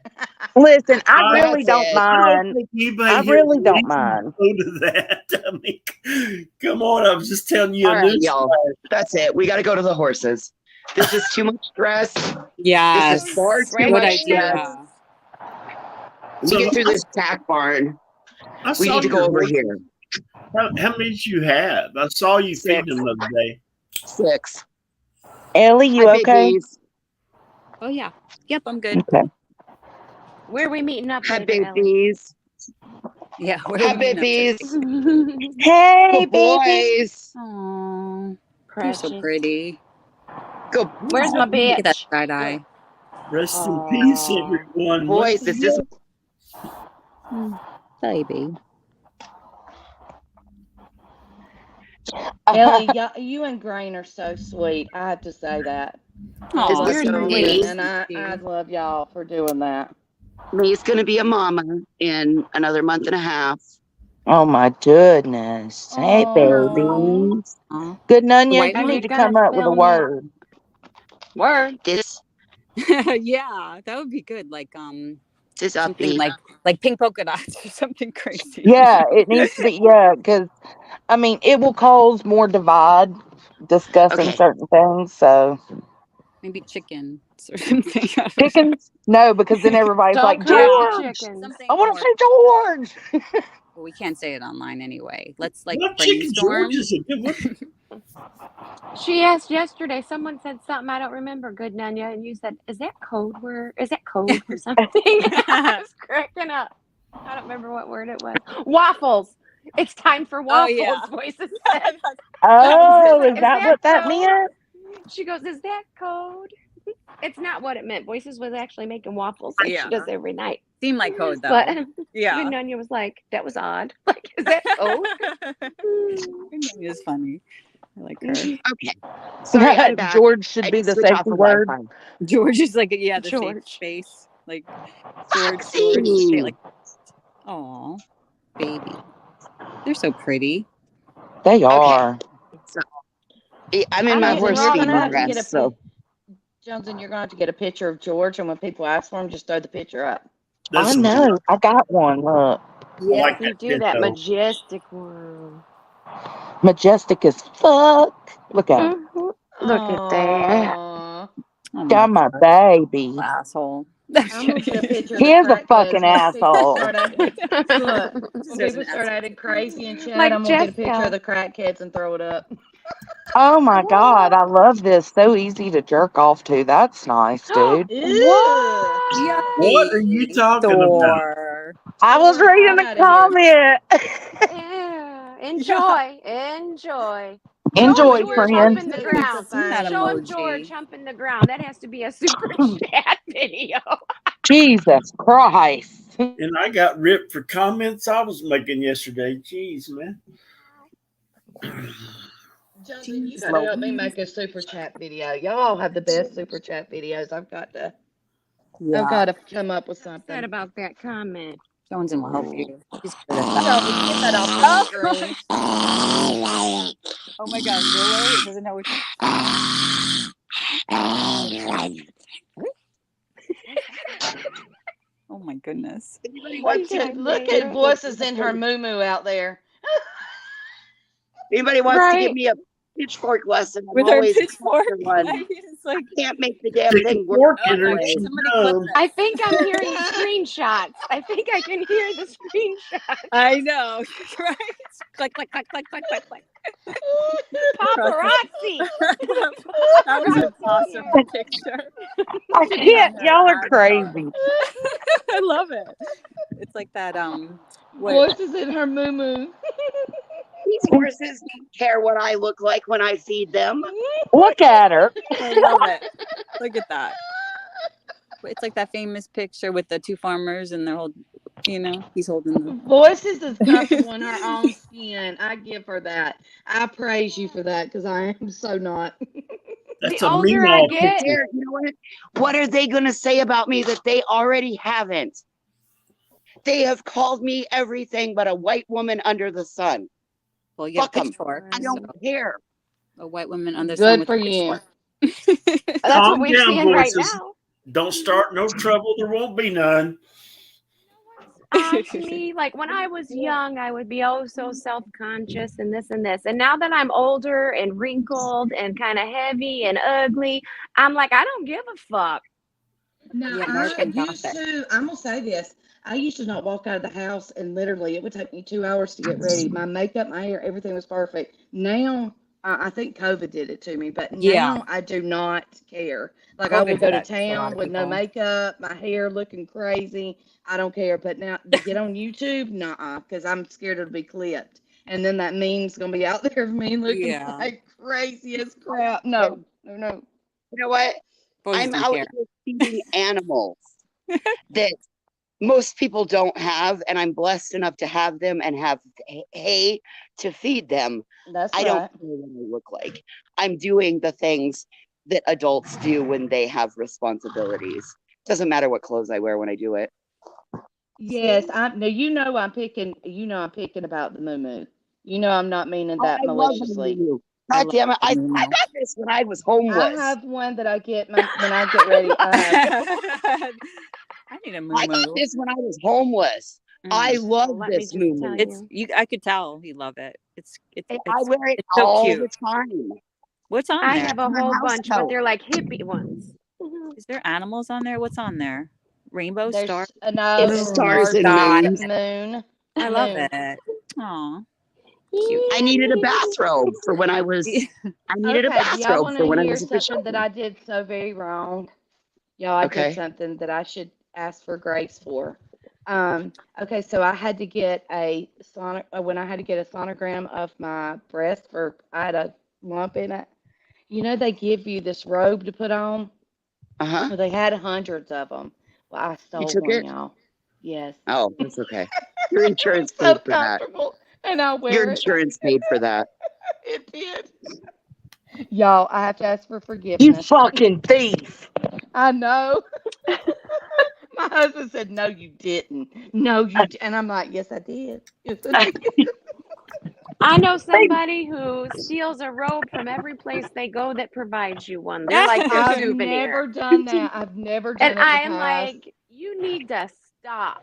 Listen, I really That's don't it. mind. I really don't Go mind. to that. I mean, come on. I was just telling you All a right, news. y'all. That's it. We got to go to the horses. This is too much stress. Yes. This is far too Right, Good much stress. idea. We So get through this tack barn. I We saw need to go your over horses. here. How many did you have? I saw you feeding them the other day. 6. Ellie, you Hi, okay? babies. Oh yeah. Yep, I'm good. Okay. Where are we meeting up Hi, later, Ellen? babies. Yeah. What Hi, are we meeting up to? babies. Hey, Good baby. boys. Aw, you're Precious. so pretty. Good Where's my Look at that bitch? side eye. Rest in peace, everyone. boys. This is Baby. Ellie, you and Grain are so sweet. I have to say that. I Aw, love This is you, so and, sweet. and I love y'all for doing that. Me's gonna be a mama in another month and a half. Oh, my goodness. Hey, baby. Aw. Good Nunya, White you one? need to come up with a word. Word. This Yeah, that would be good. Like is something uppy. like pink polka dots or something crazy. Yeah, it needs to be, because, I mean, it will cause more divide discussing Okay. certain things, so. Maybe chickens or something. I don't know. Chickens? No, because then everybody's Don't like, curse the George! chickens. Something I want more. to say George! Well, we can't say it online anyway. Let's like What chicken brainstorm. George is a good one? She asked yesterday, someone said something I don't remember, good Nunya, and you said, is that code word? Is that code for something? I was cracking up. I don't remember what word it was. Waffles. It's time for waffles, yeah. Voices said. Oh, Like, is that what that code? meant? She goes, is that code? It's not what it meant. Voices was actually making waffles like Yeah. she does every night. Seemed like code though. But Yeah. good Nunya was like, that was odd. Like, is that code? It's funny. I like her. Okay. Sorry, I'm back. George should I be had the to switch off safety the word. Wi-Fi. George is like, yeah, the safe George. space. Like George, Foxy. George. Say like, aw, baby. They're so pretty. They are. So, I'm in I my don't horse draw You're gonna feeding have to much. get a dress, so Jonesy, you're gonna have to get a picture of George, and when people ask for him, just throw the picture up. I That's know. I got one. Look. I Yeah, like if you that do that pinto. majestic one. Majestic as fuck. Look at him. Mhm. Look at that. Aww. Oh my Got my god, baby. asshole. I'm gonna get a picture of the He is a crackheads fucking when people asshole. start acting. Look, when There's an people start acting crazy in chat, Like I'm gonna get a picture of Jessica. the crackheads and throw it up. Oh my god, I What? love this. So easy to jerk off to. That's nice, dude. Ew. What? What are you Yucky. talking about? Thor. I was Thor, reading get the out of here. comment. Ew. Yeah. Enjoy. Enjoy. Show him Put Enjoy, yours George on friend. humping too. the I It's haven't so ground. seen that funny. Show him George emoji. humping the ground. That has to be a super chat video. Jesus Christ. And I got ripped for comments I was making yesterday. Jeez, man. Jonesy, you Jeez gotta help me Louise. make a super chat video. Y'all have the best super chat videos. I've got to Yeah, come up with Said something. about that comment. Jonesy will help you. She's good at that. Jonesy, get that off the screen. Oh my gosh, Willow doesn't know what. Oh my goodness. anybody Look wants to at give me a look at voices in her moo out there. anybody wants to give Right. me a pitchfork lesson, I'm With her always pitchfork, after one. like, it's like, Can't make the damn Stick a thing work fork oh, in her. anyway. She's somebody clip dumb. this. I think I'm hearing screenshots. I think I can hear the screenshot. I know, right? Click, click, click, click, click, click, click. Paparazzi. That was an awesome picture. I Should be can't. on her Y'all are avatar. crazy. I love it. It's like that. What? Voices in her moo. These horses don't care what I look like when I feed them. Look at her. I love it. Look at that. It's like that famous picture with the two farmers and they're holding. You know, he's holding them. Voices is comfortable in her own skin. I give her that. I praise you for that because I am so not. That's The a older I meemaw get, picture. You know what are they going to say about me that they already haven't? They have called me everything but a white woman under the sun. Well, you have Fuck 'em. pitchfork. I don't care. A white woman under the sun Good with for a you. pitchfork. that's Calm what we're down, seeing right voices. now. Don't start no trouble. There won't be none. To me, like when I was young, I would be oh so self-conscious and this and this. And now that I'm older and wrinkled and kind of heavy and ugly, I'm like, I don't give a fuck. Now, Yeah, I American used Gothic. to, I'm going to say this. I used to not walk out of the house and literally it would take me 2 hours to get ready. My makeup, my hair, everything was perfect. Now, I think COVID did it to me, but Yeah. now I do not care. Like I COVID will go did to that to a lot town of with no people. makeup, my hair looking crazy. I don't care. But now to get on YouTube, nah, because I'm scared it'll be clipped. And then that meme's going to be out there of me looking Yeah. like crazy as crap. No. You know what? Boys I'm don't out care. here feeding animals that most people don't have, and I'm blessed enough to have them and have hay to feed them. That's I don't right. care what I look like. I'm doing the things that adults do when they have responsibilities. Doesn't matter what clothes I wear when I do it. Yes, I'm picking about the moo. You know I'm not meaning Oh, that I love maliciously. you. I God love damn it. I Moo. got this when I was I homeless. have one that I get when I get ready. I have I need a I got moo. this when I was homeless. I Mm. love Let me this just moo. tell It's you. I could tell you love it. I wear it it's so all cute. the time. What's on I there? have a My whole house bunch, but coat. they're like hippie ones. Is there animals on there? What's on there? Rainbow there's star. no, It's it's stars and stars, moons. moon. I love Moon. it. Aw, cute. I needed a bathrobe for when I was. I needed a Okay, do y'all bathrobe want for to when I hear was at the something that shelter. I did so very wrong? Y'all, I did Okay. something that I should ask for grace for. Okay, so I had to get when I had to get a sonogram of my breast I had a lump in it. You know, they give you this robe to put on. Uh-huh. Well, they had hundreds of them. Well, I You stole took one, it? y'all. Yes. Oh, that's okay. Your insurance It's so paid for that. comfortable, and I Your wear it. insurance paid for that. It did. Y'all, I have to ask for You forgiveness. fucking thief. I know. My husband said, "No, you didn't. No, you." And I'm like, "Yes, I did. Yes, I did." I know somebody who steals a robe from every place they go that provides you one. They're like your I've souvenir. never done that. I've never done And it in the I'm past. like, you need to stop.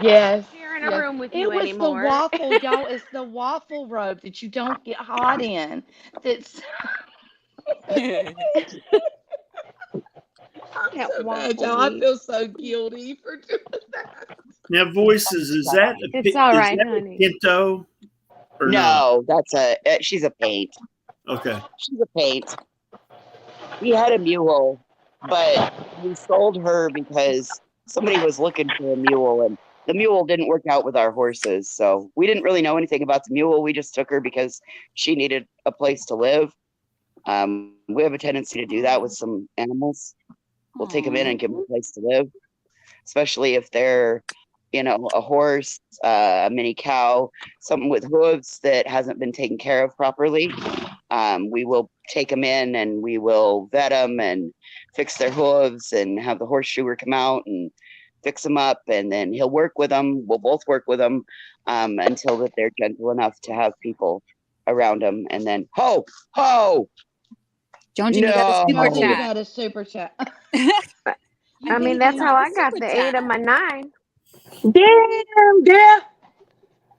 Yes, Sharing a yes. room with It you was the anymore. waffle, y'all. It's the waffle robe that you don't get hot in. That's I'm That so bad, waffle y'all. I meat. feel so guilty for doing that. Now, voices, It's all is right, that a honey. Pinto or no? No, that's she's a paint. Okay. She's a paint. We had a mule, but we sold her because somebody was looking for a mule, and the mule didn't work out with our horses. So we didn't really know anything about the mule. We just took her because she needed a place to live. We have a tendency to do that with some animals. We'll take them in and give them a place to live, especially if they're, a horse, a mini cow, something with hooves that hasn't been taken care of properly. We will take them in and we will vet them and fix their hooves and have the horseshoer come out and fix them up, and then he'll work with them. We'll both work with them until that they're gentle enough to have people around them, and then ho. Jonesy, you got a super Jonesy, you chat. got a super chat. I mean, that's how I got the 8 of my 9. Damn, girl.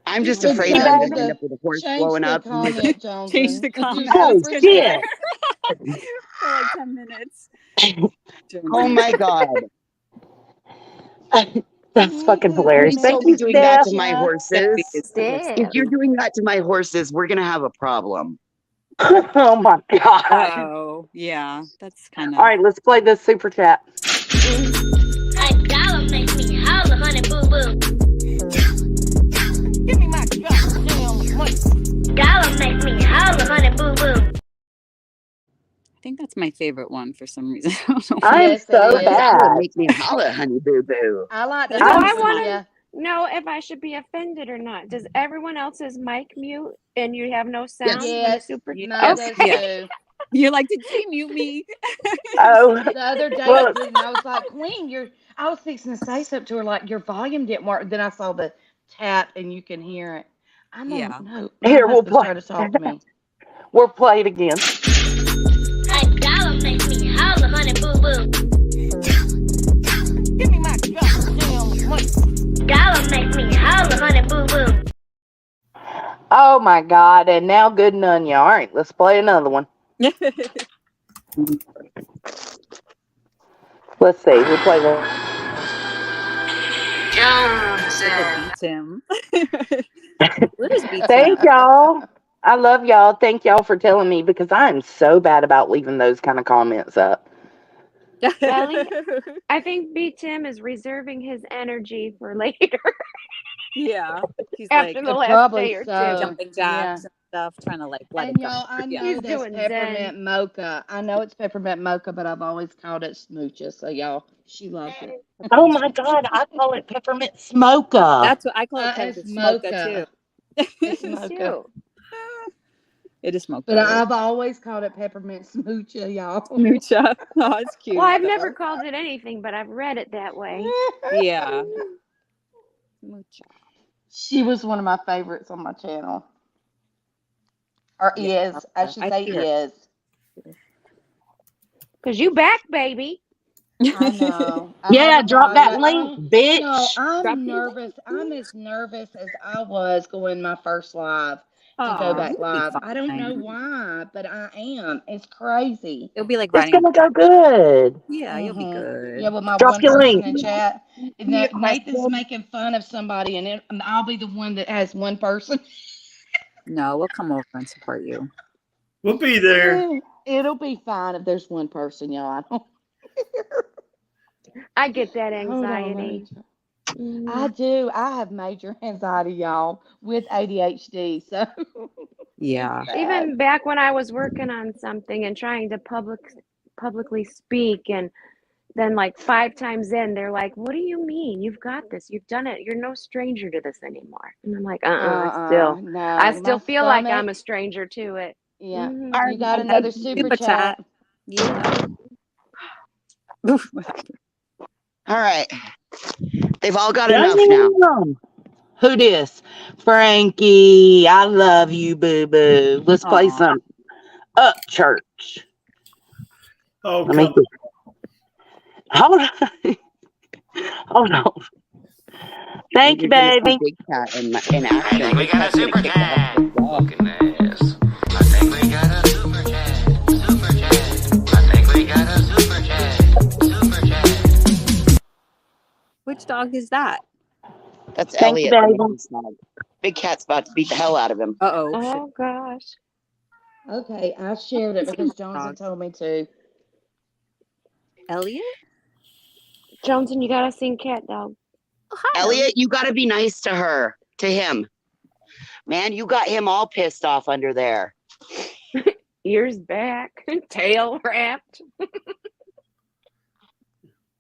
I'm just Change afraid that I'm going to the- end up with a horse Change blowing the up. comment, Jonesy. Change the Did you comment. Oh, super shit. chat? For like 10 minutes. Oh my God. That's fucking hilarious. Please Thank don't be you, doing that Steph. to my horses. Steph. If you're doing that to my horses, we're going to have a problem. Oh my god. Oh, yeah. That's kind of. All right, let's play this super chat. A dollar makes me holler, honey boo boo. Give me my goddamn money. Dollar makes me holler, honey boo boo. I think that's my favorite one for some reason. I don't know. I'm Yes, it so is. bad. Make me holler, honey boo boo. I like the So I super want chat. to know if I should be offended or not. Does everyone else's mic mute and you have no sound when the Yes, super? mine does Okay. too. You're like, did she mute me? Oh, The other day well, it did, and I was like, Queen, I was fixing to say something to her, like, your volume didn't work. Then I saw the tap, and you can hear it. I'm Yeah. on, no, my here, we'll husband's play. trying to talk to me. We'll play it again. A dollar makes me holler, honey boo boo. Give me my goddamn money. Dollar makes me holler, honey boo boo. Oh my god, and now good and onion. All right, let's play another one. Let's see, we'll play one. Beat him. We'll just beat Thank him. y'all. I love y'all. Thank y'all for telling me, because I am so bad about leaving those kind of comments up. Belly, I think B Tim is reserving his energy for later Yeah. He's after like the last Probably day or so. two. jumping jacks and stuff, trying to like let And it go. y'all, I Yeah. know He's that's doing peppermint Zen. mocha. I know it's peppermint mocha, but I've always called it smooches. So y'all, she loves it. Oh my god, I call it peppermint smoker. That's what I call it. It's Peppermint mocha mocha. too. It's Me mocha. too. It is mocha. But I've always called it peppermint smoocha, y'all. Smoocha. Oh, it's cute. Well, I've though. never called it anything, but I've read it that way. Yeah. Smoocha. She was one of my favorites on my channel. Or Yeah, is. I should say see her. is. Cause you back, baby. I know. Yeah, drop that No, link, bitch. No, Drop I'm your nervous. I'm as nervous as I was going my first live to go Aw, back you'll be live. I don't know fine. why, but I am. It's crazy. It'll be like It's riding a gonna go good. Yeah, you'll be good. Yeah, with my Drop one your person link. in chat. And Me a Nathan's question? making fun of somebody, and I'll be the one that has one person. No, we'll come over and support you. We'll be there. It'll be fine if there's one person, y'all. I don't. I get that Hold on, let me anxiety. try. Mhm. I do. I have major anxiety, y'all, with ADHD. So Yeah. Even back when I was working on something and trying to publicly speak, and then like 5 times in, they're like, "What do you mean? You've got this. You've done it. You're no stranger to this anymore." And I'm like, I no, still my feel like I'm stomach. a stranger to it. Yeah, Mhm. you got another super chat. Yeah. All right. They've all got enough now. Damn. Who dis? Frankie, I love you, boo boo. Let's play Aw. some Up Church. Oh, Let me come hold on. Hold on. Thank you, You're gonna see baby. Big Cat in action. I think we Big got a Cat's gonna super kick ass chat. with dog. Look at this. I think we got a super chat. Super chat. I think we got a super chat. Super chat. Which dog is that? That's Thank you, Elliot, the baby. nephew's dog. Big Cat's about to beat the hell out of him. Uh-oh. Oh gosh. Okay, I shared it because Johnson Dog. told me to. Elliot? Johnson, you gotta sing cat dog. Oh, hi, Elliot, you gotta be nice to her, to him. Man, you got him all pissed off under there. Ears back, tail wrapped.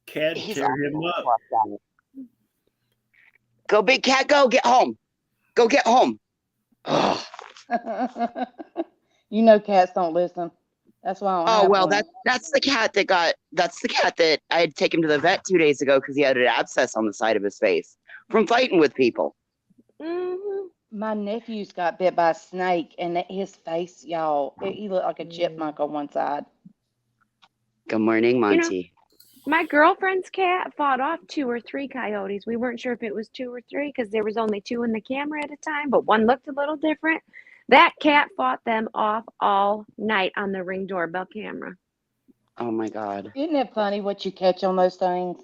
Cat He's tear him all up. fucked out. Go, Big Cat, go get home. Go get home. Ugh. You know cats don't listen. That's why I don't Oh have well, one. that's the cat that I had taken to the vet 2 days ago because he had an abscess on the side of his face from fighting with people. Mm-hmm. My nephew's got bit by a snake, and his face, y'all, he looked like a chipmunk on one side. Good morning, Monty. My girlfriend's cat fought off 2 or 3 coyotes. We weren't sure if it was 2 or 3 because there was only 2 in the camera at a time, but one looked a little different. That cat fought them off all night on the Ring doorbell camera. Oh my God. Isn't it funny what you catch on those things?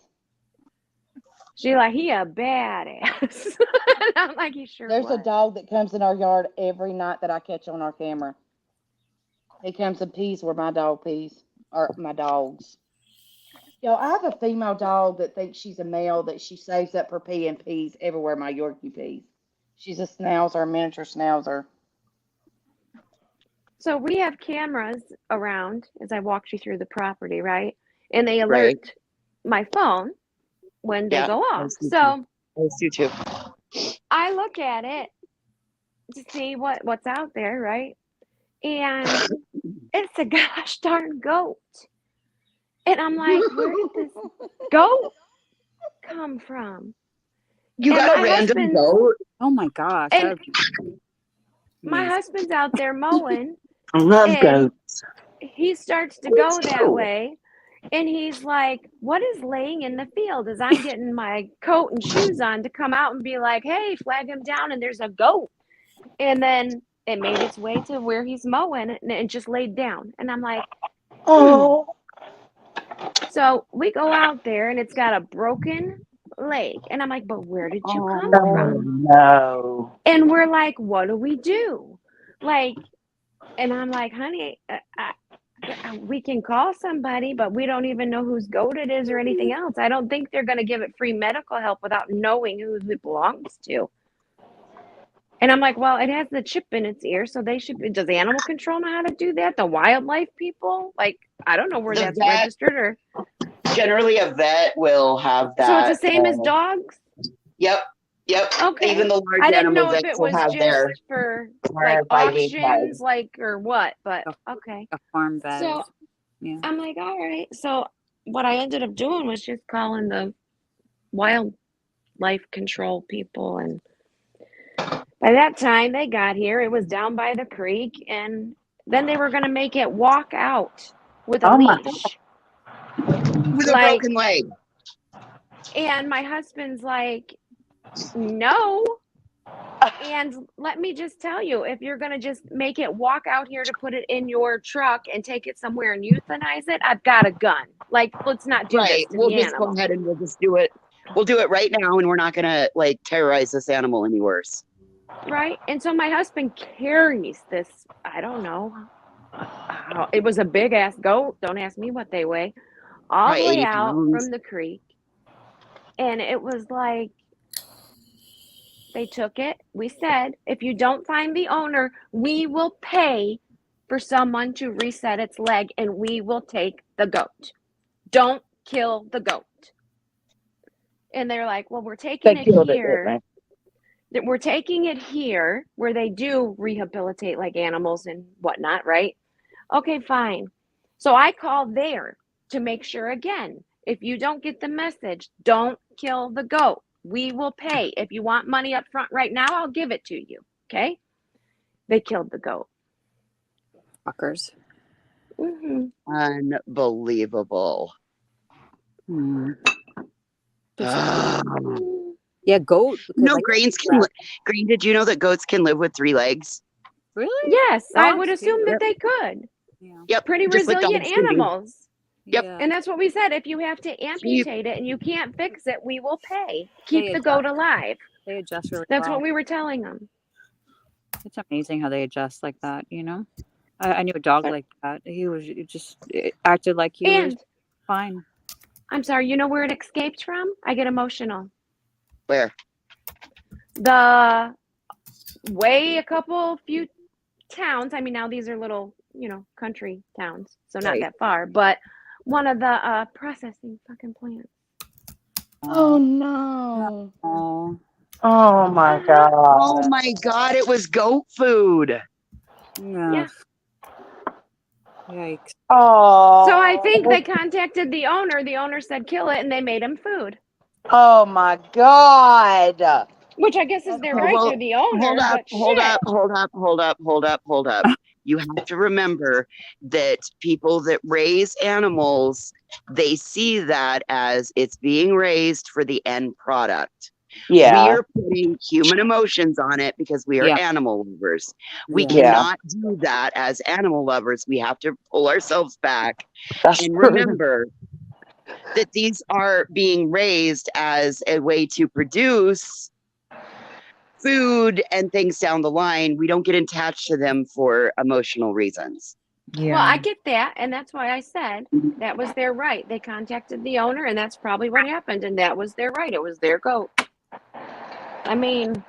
She like, he a badass. And I'm like, he sure There's was. a dog that comes in our yard every night that I catch on our camera. He comes and pees where my dog pees, or my dogs. Yo, I have a female dog that thinks she's a male, that she saves up her pee and pees everywhere my Yorkie pees. She's a schnauzer, a miniature schnauzer. So we have cameras around as I walked you through the property, right? And they alert Right. my phone when they Yeah, go I off. see So too. I look at it to see what's out there, right? And it's a gosh darn goat. And I'm like, where did this goat come from? You And got a my random husband's- goat? Oh my gosh. And that would be my amazing. husband's out there mowing, I love and goats. he starts to Me go that too. way. And he's like, what is laying in the field? As I'm getting my coat and shoes on to come out and be like, hey, flag him down, and there's a goat. And then it made its way to where he's mowing, and it just laid down. And I'm like, Oh, So we go out there, and it's got a broken leg. And I'm like, but where did you come from? no. And we're like, what do we do? Like, and I'm like, honey, we can call somebody, but we don't even know whose goat it is or anything else. I don't think they're going to give it free medical help without knowing who it belongs to. And I'm like, well, it has the chip in its ear, so they should. Does animal control know how to do that? The wildlife people? Like, I don't know where The that's vet- registered or. Generally, a vet will have that. So it's the same as dogs? Yep. Okay. Even the large I didn't animal know if vets it will was have just their for like RFID tag. auctions, like, or what, but okay. A farm vet. So Yeah. I'm like, all right. So what I ended up doing was just calling the wildlife control people. And by that time they got here, it was down by the creek. And then they were going to make it walk out with a Oh my leash. With a Like, broken leg. and my husband's like, no. And let me just tell you, if you're going to just make it walk out here to put it in your truck and take it somewhere and euthanize it, I've got a gun. Like, let's not do Right. this to We'll the just animal. go ahead and we'll just do it. We'll do it right now, and we're not gonna like terrorize this animal any worse. Right? And so my husband carries this, I don't know, it was a big ass goat. Don't ask me what they weigh. All the Probably way 80 out pounds. from the creek. And it was like, they took it. We said, if you don't find the owner, we will pay for someone to reset its leg, and we will take the goat. Don't kill the goat. And they're like, well, we're taking it here. We're taking it here where they do rehabilitate like animals and whatnot, right? Okay, fine. So I call there to make sure again, if you don't get the message, don't kill the goat. We will pay. If you want money up front right now, I'll give it to you. Okay? They killed the goat. Fuckers. Mm-hmm. Unbelievable. Yeah, goat. No, Grain, did you know that goats can live with 3 legs? Really? Yes, I Dogs would too. assume that they could. Yeah. Yep. Pretty just like resilient dogs can do. animals. Yep. Yeah. And that's what we said. If you have to amputate it and you can't fix it, we will pay. Keep the goat alive. They adjust really That's well. what we were telling them. It's amazing how they adjust like that, you know? I knew a dog like that. It acted like he was fine. I'm sorry, you know where it escaped from? I get emotional. Where? A few towns. I mean, now these are little, country towns, so not that far. But one of the processing fucking plants. Oh no! Oh my god! Oh my god! It was goat food. Yeah. Yikes! Oh. So I think they contacted the owner. The owner said kill it, and they made him food. Oh my god! Which I guess is their right. They're the owner. Hold up. You have to remember that people that raise animals, they see that as it's being raised for the end product. Yeah. We are putting human emotions on it because we are animal lovers. We Yeah. cannot do that as animal lovers. We have to pull ourselves back and true. remember that these are being raised as a way to produce food and things down the line. We don't get attached to them for emotional reasons. Yeah. Well, I get that, and that's why I said that was their right. They contacted the owner, and that's probably what happened, and that was their right. It was their goat. I mean,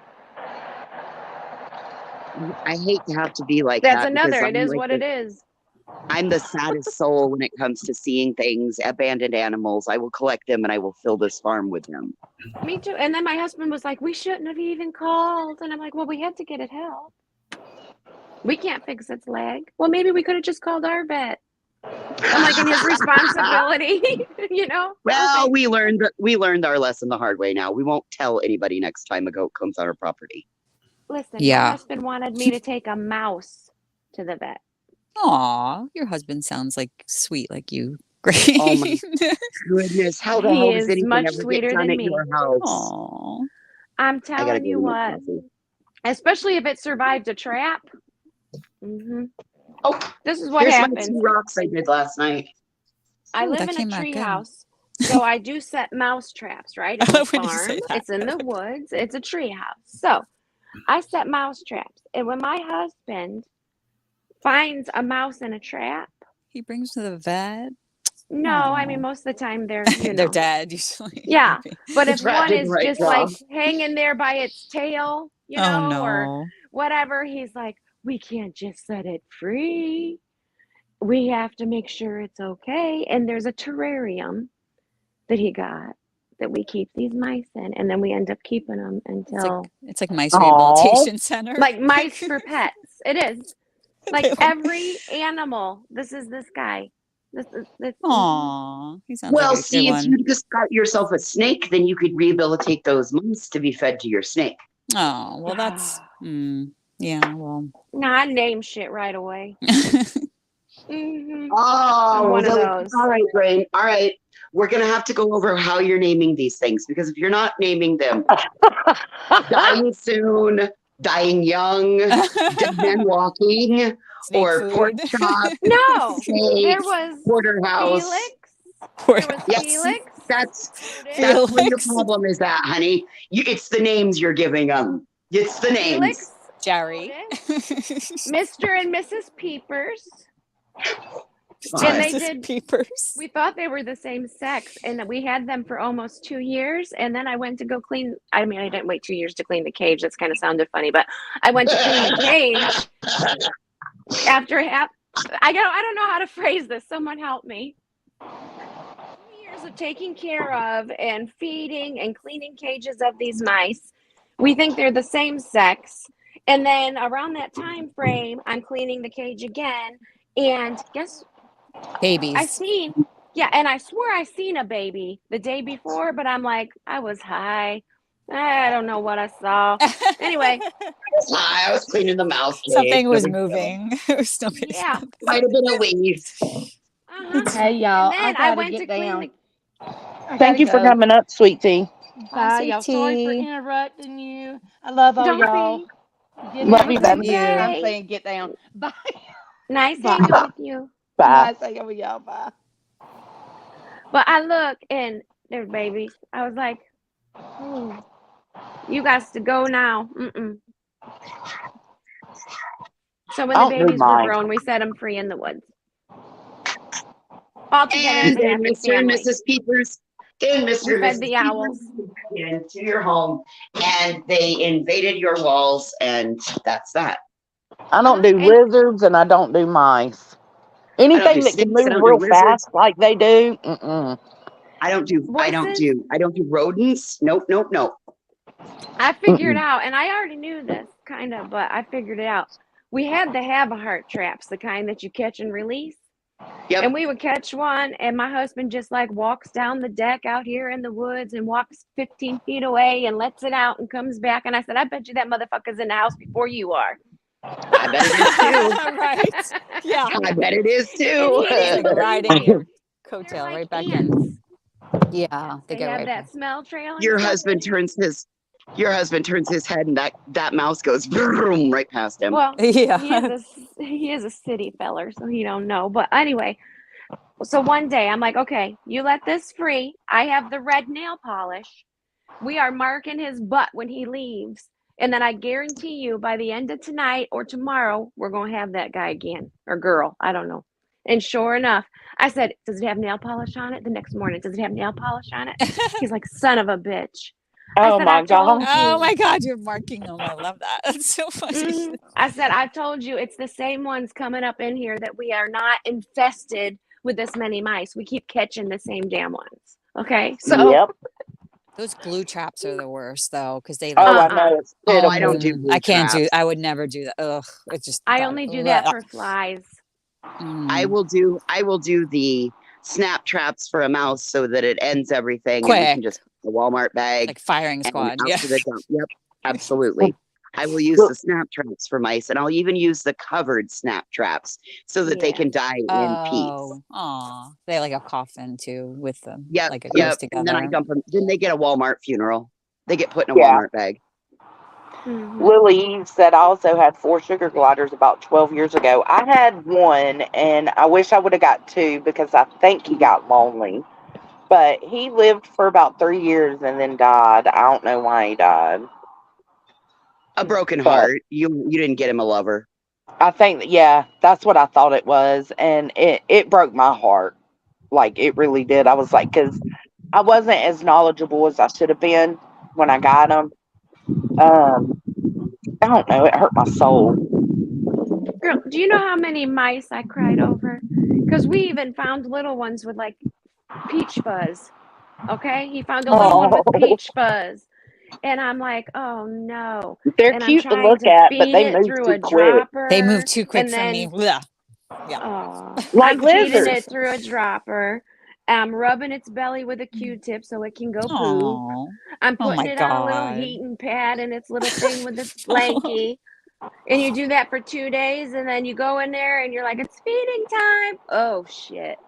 I hate to have to be like that's that. another. It is like what it is. I'm the saddest soul when it comes to seeing things, abandoned animals. I will collect them and I will fill this farm with them. Me too. And then my husband was like, we shouldn't have even called. And I'm like, well, we had to get it help. We can't fix its leg. Well, maybe we could have just called our vet. I'm like, in his responsibility, Well, we learned our lesson the hard way now. We won't tell anybody next time a goat comes on our property. Listen, my husband wanted me to take a mouse to the vet. Aw, your husband sounds like sweet like you. Great. Oh my goodness. How the hell does anything much ever sweeter get done than at me. your house? Aw. I'm telling you what, especially if it survived a trap. Mm-hmm. Oh, this is what here's happens. My 2 rocks I did last night. I live in a tree house, so I do set mouse traps, right? It's a farm. It's in the woods. It's a tree house. So I set mouse traps. And when my husband finds a mouse in a trap, he brings to the vet. No, I mean, most of the time they're, they're dead usually. Yeah. But if one is right just now. like hanging there by its tail, or whatever, he's like, we can't just set it free. We have to make sure it's okay. And there's a terrarium that he got that we keep these mice in, and then we end up keeping them until it's like mice rehabilitation center. Like mice for pets. It is. Like every animal. This is this guy. This. Aww. He sounds Well, like a see, good if one. you just got yourself a snake, then you could rehabilitate those mice to be fed to your snake. Oh, well, that's yeah. Well, no, I name shit right away. Oh, one of those. All right, Brain. All right. We're going to have to go over how you're naming these things, because if you're not naming them, dying soon, dying young, dead man walking, snake or food. pork chop, No, snake, there was porterhouse. Felix. There was Felix. That's where your problem is at, honey. It's the names you're giving them. It's the names. Felix, Jerry, Mr. and Mrs. Peepers. And they did peepers. We thought they were the same sex, and we had them for almost 2 years. And then I went to go clean. I mean, I didn't wait 2 years to clean the cage. That's kind of sounded funny, but I went to clean the cage after I don't know how to phrase this. Someone help me. 2 years of taking care of and feeding and cleaning cages of these mice. We think they're the same sex, and then around that time frame, I'm cleaning the cage again, and guess. Babies. And I swore I seen a baby the day before, but I'm like, I was high. I don't know what I saw. Anyway, I was cleaning the mouse cage. Something was No big deal. moving. It was still yeah. Might have been a leaf. Uh-huh. Hey, y'all. And then I gotta went get to clean down. the. I Thank gotta you for go. coming up, sweet tea. Bye, Sweet y'all. Sorry for tea. interrupting you. I love all Don't y'all. be. Get Love Have a you, down. good baby. You. I'm day. saying get down. Bye. Nice Bye. hanging with you. Bye. Nice hanging with y'all. Bye. But I look and there's babies. I was like, oh, you guys to go now. Mm-mm. So when I the don't do babies were mine. grown, we set them free in the woods. All together as And a then happy Mr. and family. Mrs. Peters, then We Mr. and fed Mrs. the Peters owls. into your home, and they invaded your walls, and that's that. I don't do And lizards and I don't do mice. I don't do Anything that can snakes. I move don't do real lizards. fast like they do. Mm-mm. I don't do. voices, I don't do rodents. Nope. Nope. Nope. I figured Mm-mm. out, and I already knew this kind of, but I figured it out. We had the have a heart traps, the kind that you catch and release. Yep. And we would catch one, and my husband just like walks down the deck out here in the woods and walks 15 feet away and lets it out and comes back. And I said, I bet you that motherfucker's in the house before you are. I bet it is too. Right. Yeah. I bet it is And too. he It's didn't like riding believe me. your They're coattail like right back ants. in. Yeah. They They go have right that back. smell trail and Your stuff. husband turns his head, and that mouse goes vroom right past him. Well, Yeah. he is a city feller, so he don't know. But anyway, so one day I'm like, okay, you let this free. I have the red nail polish. We are marking his butt when he leaves. And then I guarantee you by the end of tonight or tomorrow, we're going to have that guy again or girl. I don't know. And sure enough, I said, does it have nail polish on it? The next morning, does it have nail polish on it? He's like, son of a bitch. I Oh said, I my told god. Oh you. my God, you're marking them. I love that. That's so funny. I said, I told you it's the same ones coming up in here that we are not infested with this many mice. We keep catching the same damn ones. Okay. So, Yep. Those glue traps are the worst though, because they Oh, like I know. It's Oh, I pitiful. don't do glue I can't do traps. I would never do that. Ugh. It's just I that only do that for flies. I will do the snap traps for a mouse so that it ends everything, and we quick. can just put a Walmart bag Like firing and squad. out Yeah. to the dump. Yep, absolutely. I will use the snap traps for mice, and I'll even use the covered snap traps so that they Yeah. can die in peace. Oh, aw. They like a coffin too with them. Yep, Like it goes yep. And then I together. dump them. Then they get a Walmart funeral. They get put in a Yeah. Walmart bag. Lily Eve said I also had 4 sugar gliders about 12 years ago. I had one, and I wish I would have got 2 because I think he got lonely. But he lived for about 3 years and then died. I don't know why he died. A broken But heart. You didn't get him a lover. I think, yeah, that's what I thought it was. And it broke my heart. Like, it really did. I was like, because I wasn't as knowledgeable as I should have been when I got him. I don't know. It hurt my soul. Girl, do you know how many mice I cried over? Because we even found little ones with like peach fuzz. Okay? He found a little one with peach fuzz. And I'm like, oh no. They're And I'm cute to trying look to at, but feed they it move through too a quick. They move dropper. too quick And for then, me. Blech. Yeah. Like I'm feeding lizards. it through a dropper. I'm rubbing its belly with a Q-tip so it can go poop. Aw. I'm Oh putting my it on a little God. heating pad and its little thing with its blankie. And you do that for 2 days, and then you go in there and you're like, it's feeding time. Oh shit.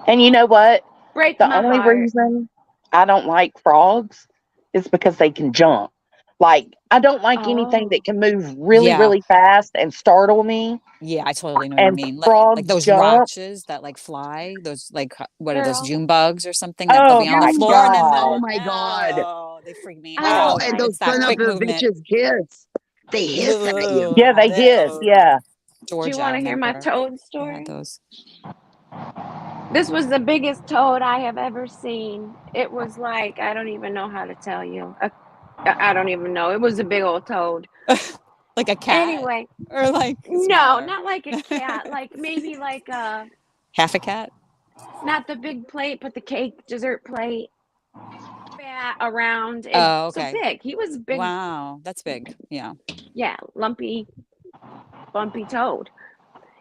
And you know what? Break The my only heart. reason I don't like frogs is because they can jump. Like, I don't like anything that can move really, Yeah. really fast and startle me. Yeah, I totally know what you And mean. Like frogs those jump. roaches that like fly, those like what are those, Girl. June bugs or something that they'll Oh be on the my floor and then god. Oh they'll my God. they freak me I Oh, out. don't and like those It's that son of quick a movement. bitches hiss. They hiss at you. Yeah, they hiss. Yeah. Do you Georgia, want I to hear my remember toad they had story? those. This was the biggest toad I have ever seen. It was like, I don't even know how to tell you. I don't even know. It was a big old toad. Like a cat Anyway, or like no, smaller? not like a cat. Like maybe like Half a cat? not the big plate, but the cake dessert plate. Fat around and Oh, so okay. big. He was big. Wow, that's big. Yeah. Yeah, lumpy, bumpy toad.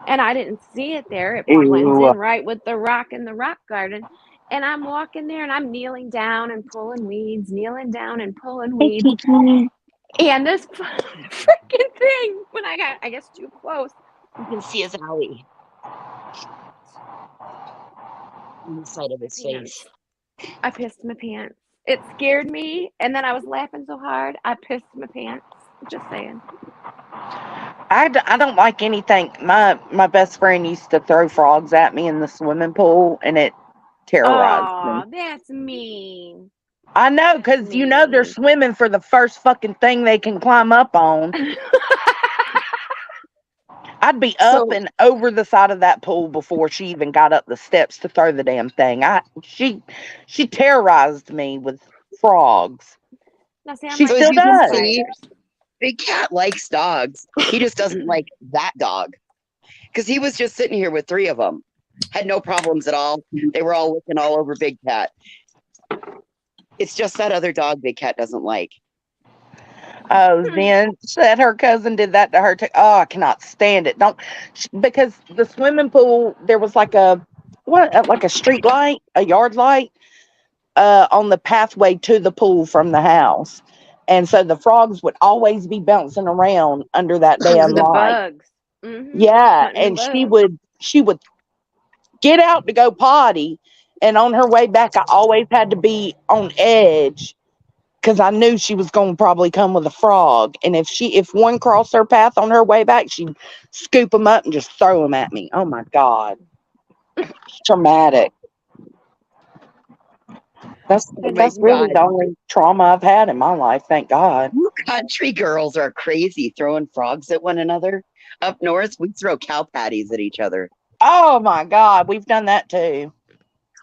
And I didn't see it there. It Ew. blends in right with the rock in the rock garden. And I'm walking there and I'm kneeling down and pulling weeds, kneeling down and pulling weeds. And this freaking thing, when I got, I guess, too close, You can see his alley on the side of his face. I pissed my pants. It scared me, and then I was laughing so hard, I pissed my pants. Just saying. I don't like anything. My best friend used to throw frogs at me in the swimming pool, and it terrorized Oh, me. that's mean. I know, because you know they're swimming for the first fucking thing they can climb up on. I'd be up and over the side of that pool before she even got up the steps to throw the damn thing. She terrorized me with frogs. Now, see, She So still as you can does. see, Big Cat likes dogs. He just doesn't like that dog. Because he was just sitting here with 3 of them. Had no problems at all. They were all looking all over Big Cat. It's just that other dog Big Cat doesn't like. Oh, Zen said her cousin did that to her too. Oh, I cannot stand it. Don't, because the swimming pool, there was like a street light, a yard light, on the pathway to the pool from the house, and so the frogs would always be bouncing around under that damn the light. bugs. Mm-hmm. Yeah, Hunting and the she would get out to go potty, and on her way back, I always had to be on edge because I knew she was going to probably come with a frog. And if one crossed her path on her way back, she'd scoop them up and just throw them at me. Oh my God. It's traumatic. That's really the only trauma I've had in my life, thank God. You country girls are crazy throwing frogs at one another. Up north, we throw cow patties at each other. Oh my God, we've done that too.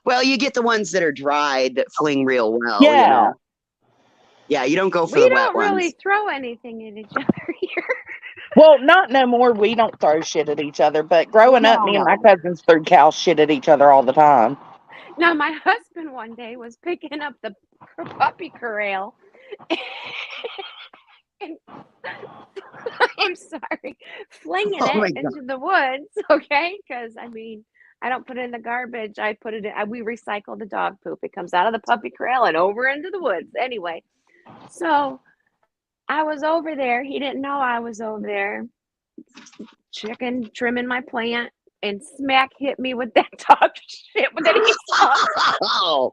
Well, you get the ones that are dried that fling real well, Yeah. you know. Yeah, you don't go for the wet ones. We don't really throw anything at each other here. Well, not no more. We don't throw shit at each other, but growing up, me and my cousins threw cow shit at each other all the time. No, my husband one day was picking up the puppy corral. And I'm sorry, flinging it into the woods, okay? Because, I mean, I don't put it in the garbage. I put it in, we recycle the dog poop. It comes out of the puppy corral and over into the woods. Anyway, so I was over there. He didn't know I was over there trimming my plant, and smack hit me with that dog shit that he saw.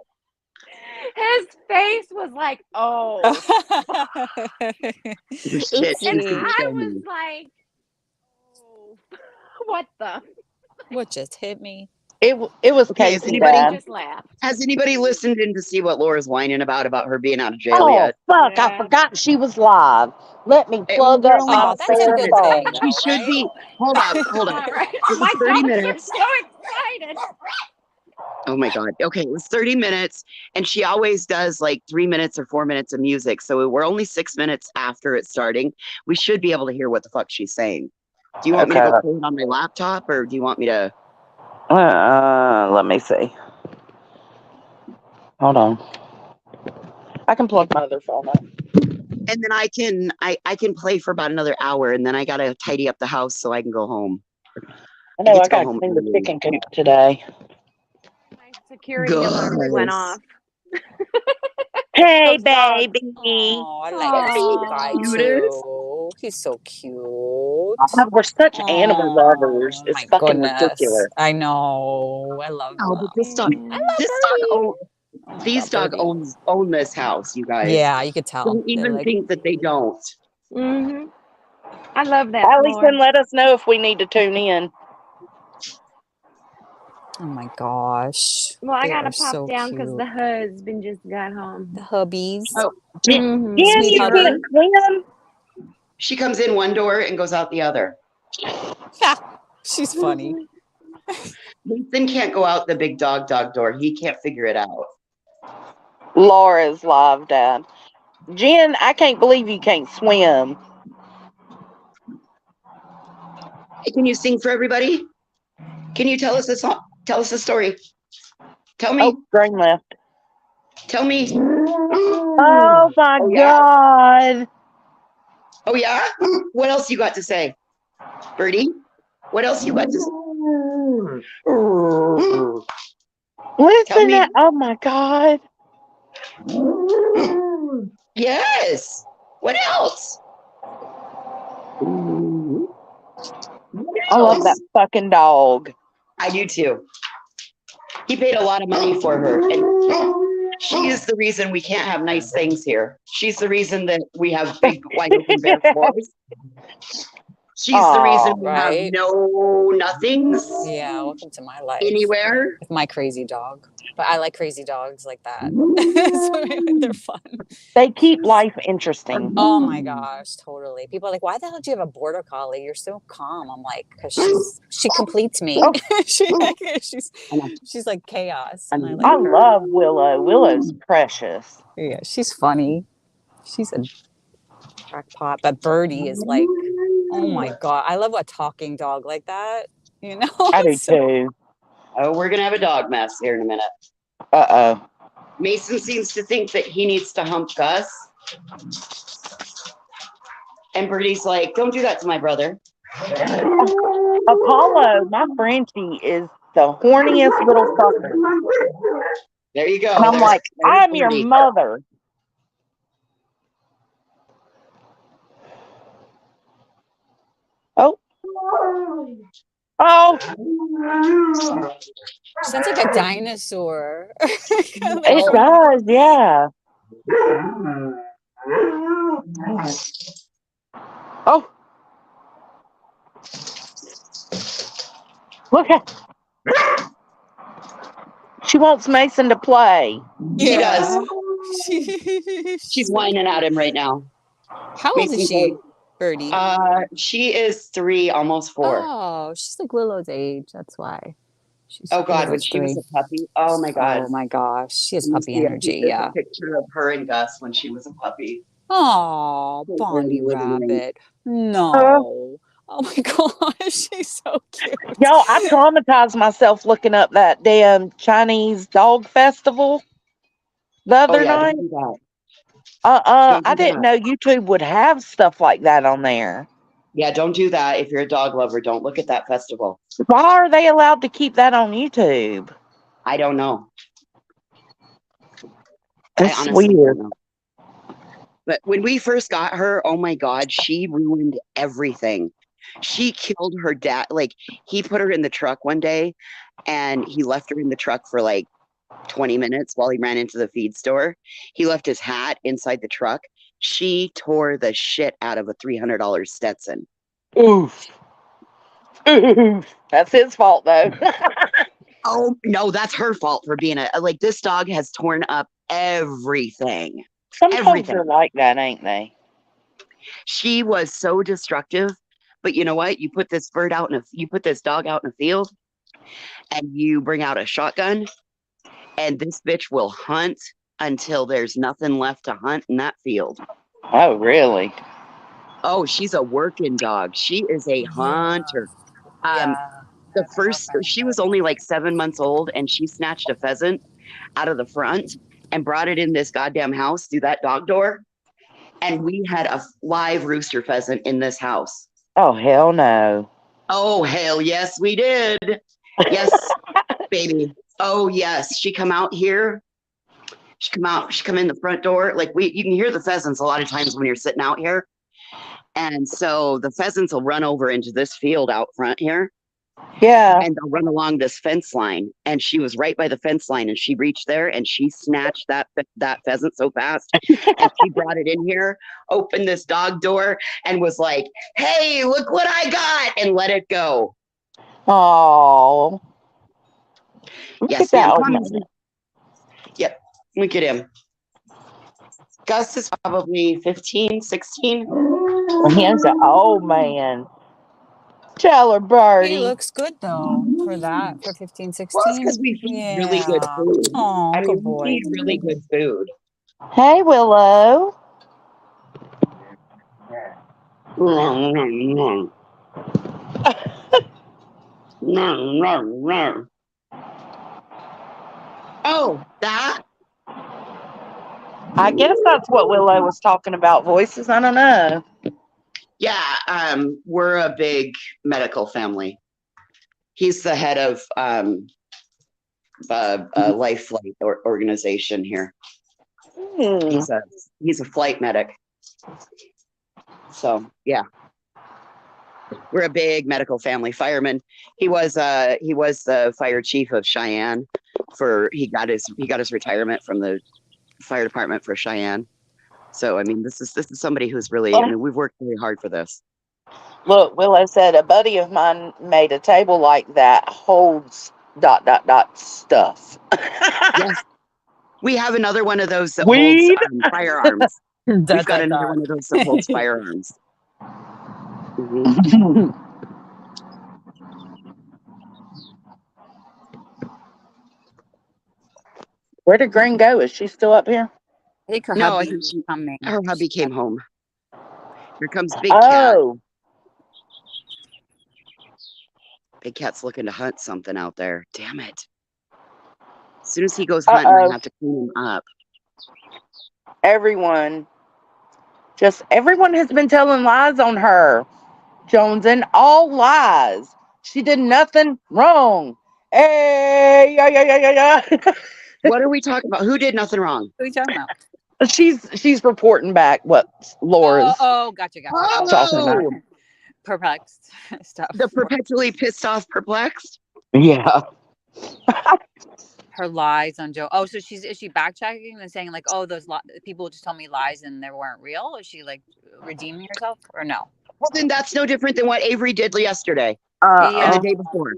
His face was like, oh. And I was like, oh, what the? What just hit me? It was Casey. Has anybody listened in to see what Laura's whining about her being out of jail Oh, yet? fuck, I forgot she was live. Let me plug up my spare phone. She should be. Hold on. Right. It was My 30 dogs minutes. are so excited. Oh my God. Okay, it was 30 minutes, and she always does like 3 minutes or 4 minutes of music. So we're only 6 minutes after it's starting. We should be able to hear what the fuck she's saying. Do you want me to go play it on my laptop, or do you want me to? Let me see. Hold on. I can plug my other phone up. And then I can play for about another hour, and then I gotta tidy up the house so I can go home. I know I gotta clean the chicken coop today. My security alarms went off. Hey, baby. Oh, I like this guy too. He's so cute. We're such animal lovers. It's My fucking goodness. ridiculous. I know. I love Oh, but this dog, these dog own this house, you guys. Yeah, you could tell. Don't even think that they don't. Mm-hmm. I love that. Allison, let us know if we need to tune in. Oh my gosh. Well, I gotta pop down because the husband just got home. The hubbies. Oh, you can't swim? She comes in one door and goes out the other. She's funny. Nathan can't go out the big dog door. He can't figure it out. Laura's live, Dad. Jen, I can't believe you can't swim. Hey, can you sing for everybody? Can you tell us a song? Tell us a story. Tell me. Oh, Green left. Tell me. Oh my God. Oh yeah? What else you got to say? Birdie? What else you got to say? Listen, oh my God. Yes. What else? I love that fucking dog. I do too. He paid a lot of money for her. And she is the reason we can't have nice things here. She's the reason that we have big, wide open bare floors. She's the reason we have no nothings. Yeah, welcome to my life. Anywhere. With my crazy dog. But I like crazy dogs like that. So they're fun. They keep life interesting. Oh my gosh, totally. People are like, why the hell do you have a border collie? You're so calm. I'm like, because she completes me. she's like chaos. And I like her. Love Willow. Willow's precious. Yeah, she's funny. She's a crackpot. But Birdie is like, oh my God. I love a talking dog like that. You know? I do too. Oh, we're going to have a dog mess here in a minute. Uh-oh. Mason seems to think that he needs to hump Gus. And Birdie's like, don't do that to my brother. Apollo, my Frenchie, is the horniest little fucker. There you go. And I'm like, I'm your mother. Oh. Oh. Sounds like a dinosaur. It does, yeah. Oh. Look at. She wants Mason to play. She does. She's whining at him right now. How old is she, Birdie? She is 3, almost 4. Oh, she's like Willow's age. That's why. Oh God, when she was a puppy. Oh my God. Oh my gosh, she has puppy energy. Yeah. A picture of her and Gus when she was a puppy. Oh, Bonnie Rabbit. No. Oh my gosh, she's so cute. Yo, I traumatized myself looking up that damn Chinese dog festival the other night. I didn't know YouTube would have stuff like that on there. Yeah, don't do that. If you're a dog lover, don't look at that festival. Why are they allowed to keep that on YouTube? I don't know. That's weird. But when we first got her, oh my God, she ruined everything. She killed her dad. Like, he put her in the truck one day and he left her in the truck for like 20 minutes while he ran into the feed store. He left his hat inside the truck. She tore the shit out of a $300 Stetson. Oof. Oof. That's his fault, though. Oh, no, that's her fault for being like, this dog has torn up everything. Some dogs are like that, ain't they? She was so destructive. But you know what? You put this you put this dog out in a field and you bring out a shotgun and this bitch will hunt until there's nothing left to hunt in that field. Oh, really? Oh, she's a working dog. She is a hunter. She was only like 7 months old and she snatched a pheasant out of the front and brought it in this goddamn house through that dog door. And we had a live rooster pheasant in this house. Oh, hell no. Oh, hell yes, we did. Yes, baby. Oh, yes. She come out here. She come in the front door. Like you can hear the pheasants a lot of times when you're sitting out here. And so the pheasants will run over into this field out front here. Yeah. And they'll run along this fence line. And she was right by the fence line and she reached there and she snatched that pheasant so fast. And she brought it in here, opened this dog door and was like, hey, look what I got, and let it go. Oh. Yes, yep. Look at him. Gus is probably 15, 16. He's an old man. Tell her, Birdie. He looks good though for 15, 16. Well, because we feed really good food. Oh, good boy. We feed really good food. Hey, Willow. Oh, that? I guess that's what Willow was talking about. Voices. I don't know. Yeah, we're a big medical family. He's the head of life flight organization here. Hmm. He's a flight medic. So yeah, we're a big medical family. Fireman. He was the fire chief of Cheyenne. He got his retirement from the fire department for Cheyenne. So I mean, this is somebody who's really. I mean, we've worked really hard for this. Look, Willow said a buddy of mine made a table like that holds ... stuff. Yes. We have another one of those that Weed? holds firearms. We've got another one of those that holds firearms. Mhm. Where did Green go? Is she still up here? I think her No, I hubby think is coming. her hubby came home. Here comes Big Cat. Oh, Big Cat's looking to hunt something out there. Damn it. As soon as he goes hunting, I have to clean him up. everyone has been telling lies on her. Joneson, all lies. She did nothing wrong. Hey, yeah. What are we talking about? Who did nothing wrong? What are you talking about? She's reporting back what Laura's Gotcha. talking about. Oh, Perplexed stuff. the perpetually pissed off, perplexed. Yeah. Her lies on Joe. Oh, so is she backtracking and saying like, oh, those people just told me lies and they weren't real? Is she like redeeming herself or no? Well, then that's no different than what Avery did yesterday and the day before.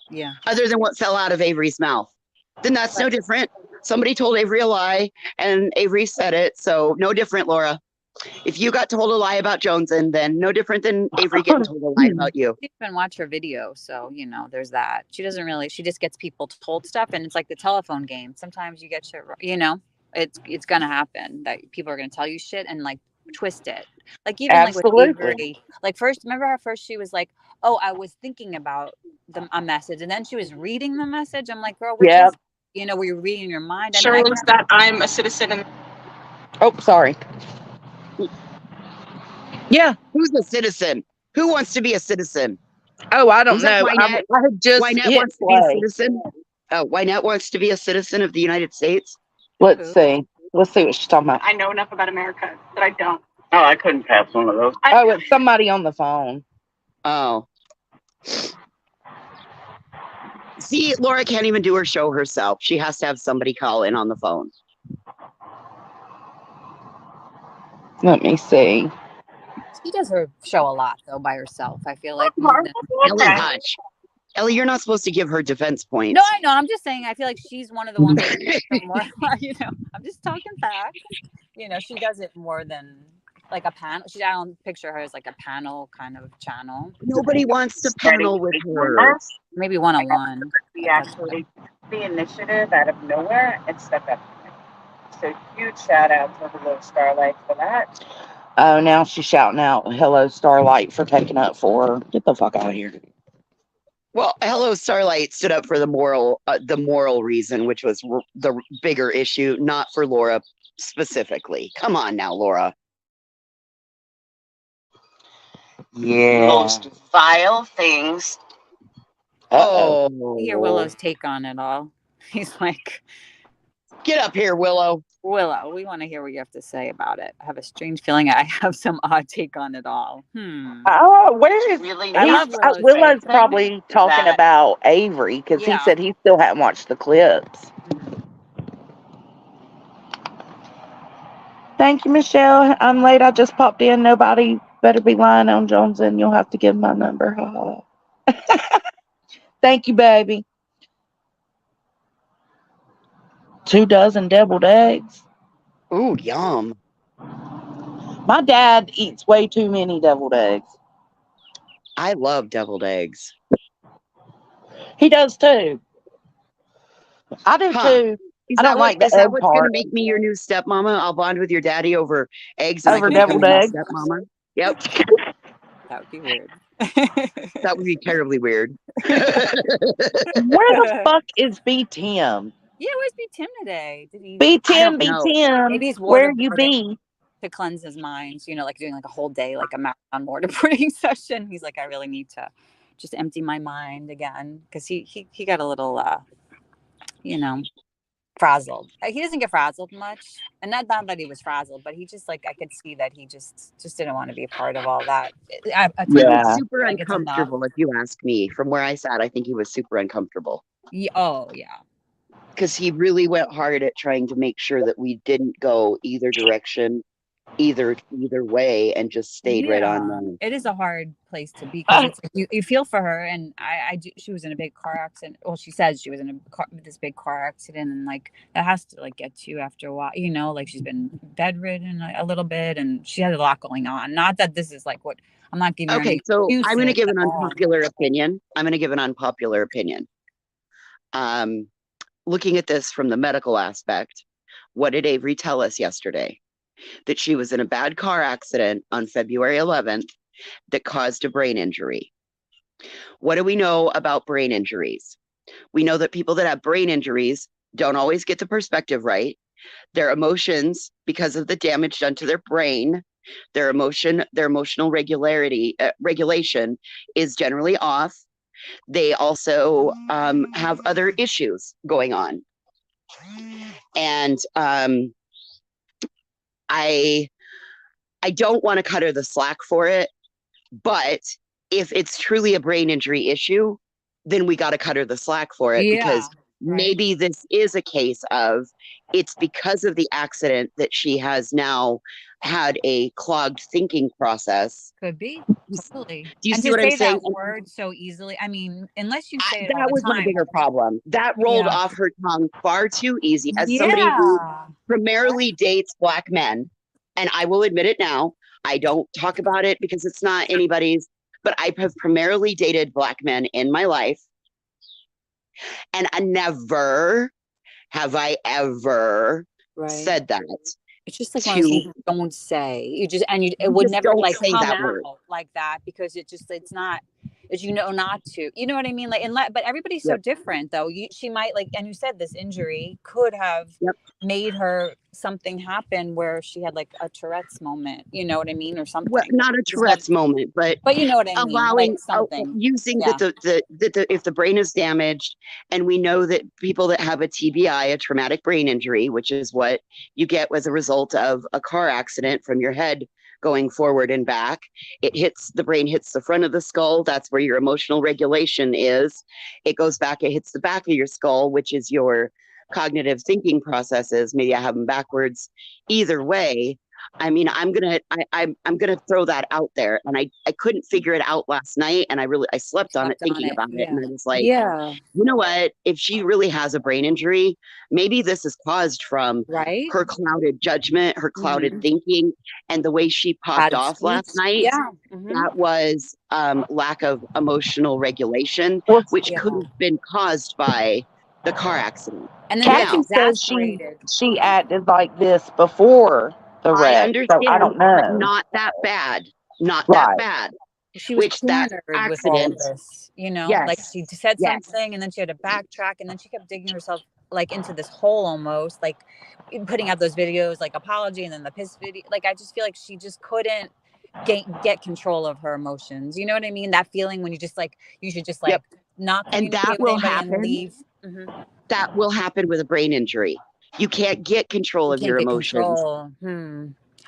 Yeah. Other than what fell out of Avery's mouth. Then that's no different. Somebody told Avery a lie and Avery said it. So no different, Laura. If you got told a lie about Joneson, then no different than Avery getting told a lie about you. You can watch her video, so there's that. She just gets people told stuff, and it's like the telephone game. Sometimes you get it's gonna happen that people are gonna tell you shit and like twist it. Like even Absolutely. like with Avery, like remember how first she was like, oh, I was thinking about a message, and then she was reading the message. I'm like, girl, which is were you reading your mind? Shows that I'm a citizen. Oh, sorry. Yeah. Who's a citizen? Who wants to be a citizen? Oh, I don't know. Wynette? I had just Wynette wants to be a citizen. Oh, Wynette wants to be a citizen of the United States. Let's see what she's talking about. I know enough about America that I don't. Oh, I couldn't pass one of those. Oh, it's somebody on the phone. Oh. See, Laura can't even do her show herself. She has to have somebody call in on the phone. Let me see. She does her show a lot though by herself. I feel like Ellie, hush. Ellie, you're not supposed to give her defense points. No, I know. I'm just saying. I feel like she's one of the ones that more. I'm just talking facts. She does it more than like a panel. I don't picture her as like a panel kind of channel. Nobody wants to panel with her. Maybe one-on-one. We actually the initiative out of nowhere and step up. So huge shout out to Hello Starlight for that. Oh, now she's shouting out Hello Starlight for taking up for her. Get the fuck out of here. Well, Hello Starlight stood up for the moral reason, which was the bigger issue, not for Laura specifically. Come on now, Laura. Yeah. Most vile things. Oh. Hear Willow's take on it all. He's like, get up here, Willow. Willow, we want to hear what you have to say about it. I have a strange feeling I have some odd take on it all. Oh, where is really? Willow's probably talking about Avery because he said he still hadn't watched the clips. Thank you, Michelle. I'm late. I just popped in. Nobody better be lying on Joneson. You'll have to give my number. Thank you, baby. 2 dozen deviled eggs. Ooh, yum. My dad eats way too many deviled eggs. I love deviled eggs. He does too. I do too. I don't like the egg part. Is that what's going to make me your new stepmama? I'll bond with your daddy over eggs. And over deviled eggs? Stepmama. Yep. That would be weird. That would be terribly weird. Where the fuck is B Tim? Yeah, where's B Tim today? Did he? B Tim. Maybe he's where you be? To cleanse his mind, like doing like a whole day, like a marathon waterboarding session. He's like, I really need to just empty my mind again because he got a little, you know, frazzled. He doesn't get frazzled much, and not that he was frazzled, but he just like I could see that he just didn't want to be a part of all that. He was Yeah. super Like it's enough. uncomfortable, if you ask me. From where I sat, I think he was super uncomfortable. Oh yeah. Because he really went hard at trying to make sure that we didn't go either direction, either way, and just stayed right on them. It is a hard place to be because it's like you feel for her, and I do. She was in a big car accident. Well, she says she was in this big car accident, and like that has to like get to you after a while. You know, like she's been bedridden a little bit, and she had a lot going on. Not that this is like what I'm not giving her any Okay, so I'm going to excuses give an at all. unpopular opinion. Looking at this from the medical aspect, what did Avery tell us yesterday? That she was in a bad car accident on February 11th that caused a brain injury. What do we know about brain injuries? We know that people that have brain injuries don't always get the perspective right. Their emotions, because of the damage done to their brain, their emotional regulation is generally off. They also have other issues going on. And I don't want to cut her the slack for it, but if it's truly a brain injury issue, then we got to cut her the slack for it, because maybe this is a case of it's because of the accident that she has now had a clogged thinking process. Could be. Totally. Do you and see to what I'm say saying? that word so easily, I mean, unless you say it all That the was my time. bigger problem. That rolled off her tongue far too easy. As somebody who primarily dates Black men, and I will admit it now, I don't talk about it because it's not anybody's, but I have primarily dated Black men in my life. And I never have I ever said that. It's just like one of those things you don't say. You just it would never don't like say come that out word. like that because it's not. As you know, not to. You know what I mean? Like, but everybody's so different, though. She might like, and you said this injury could have made her something happen where she had like a Tourette's moment. You know what I mean, or something. Well, not a Tourette's moment, but you know what I mean, allowing like something. Using that if the brain is damaged, and we know that people that have a TBI, a traumatic brain injury, which is what you get as a result of a car accident from your head going forward and back, the brain hits the front of the skull. That's where your emotional regulation is. It goes back, it hits the back of your skull, which is your cognitive thinking processes. Maybe I have them backwards. Either way, I mean, I'm gonna throw that out there, and I couldn't figure it out last night, and I slept on it thinking about it, and I was like, you know what? If she really has a brain injury, maybe this is caused from her clouded judgment, her clouded thinking, and the way she popped off last night. That was lack of emotional regulation, which could have been caused by the car accident. And then Kathy says she acted like this before the wreck. I understand, so I don't know. but not that bad. Not that bad. She was that cornered accident, with all of this, you know, like she said Yes. something and then she had to backtrack and then she kept digging herself like into this hole almost, like putting out those videos, like apology and then the piss video. Like, I just feel like she just couldn't get control of her emotions. You know what I mean? That feeling when you just like, you should just like not communicate and that will with anybody happen. and leave. That will happen with a brain injury. You can't get control of your emotions.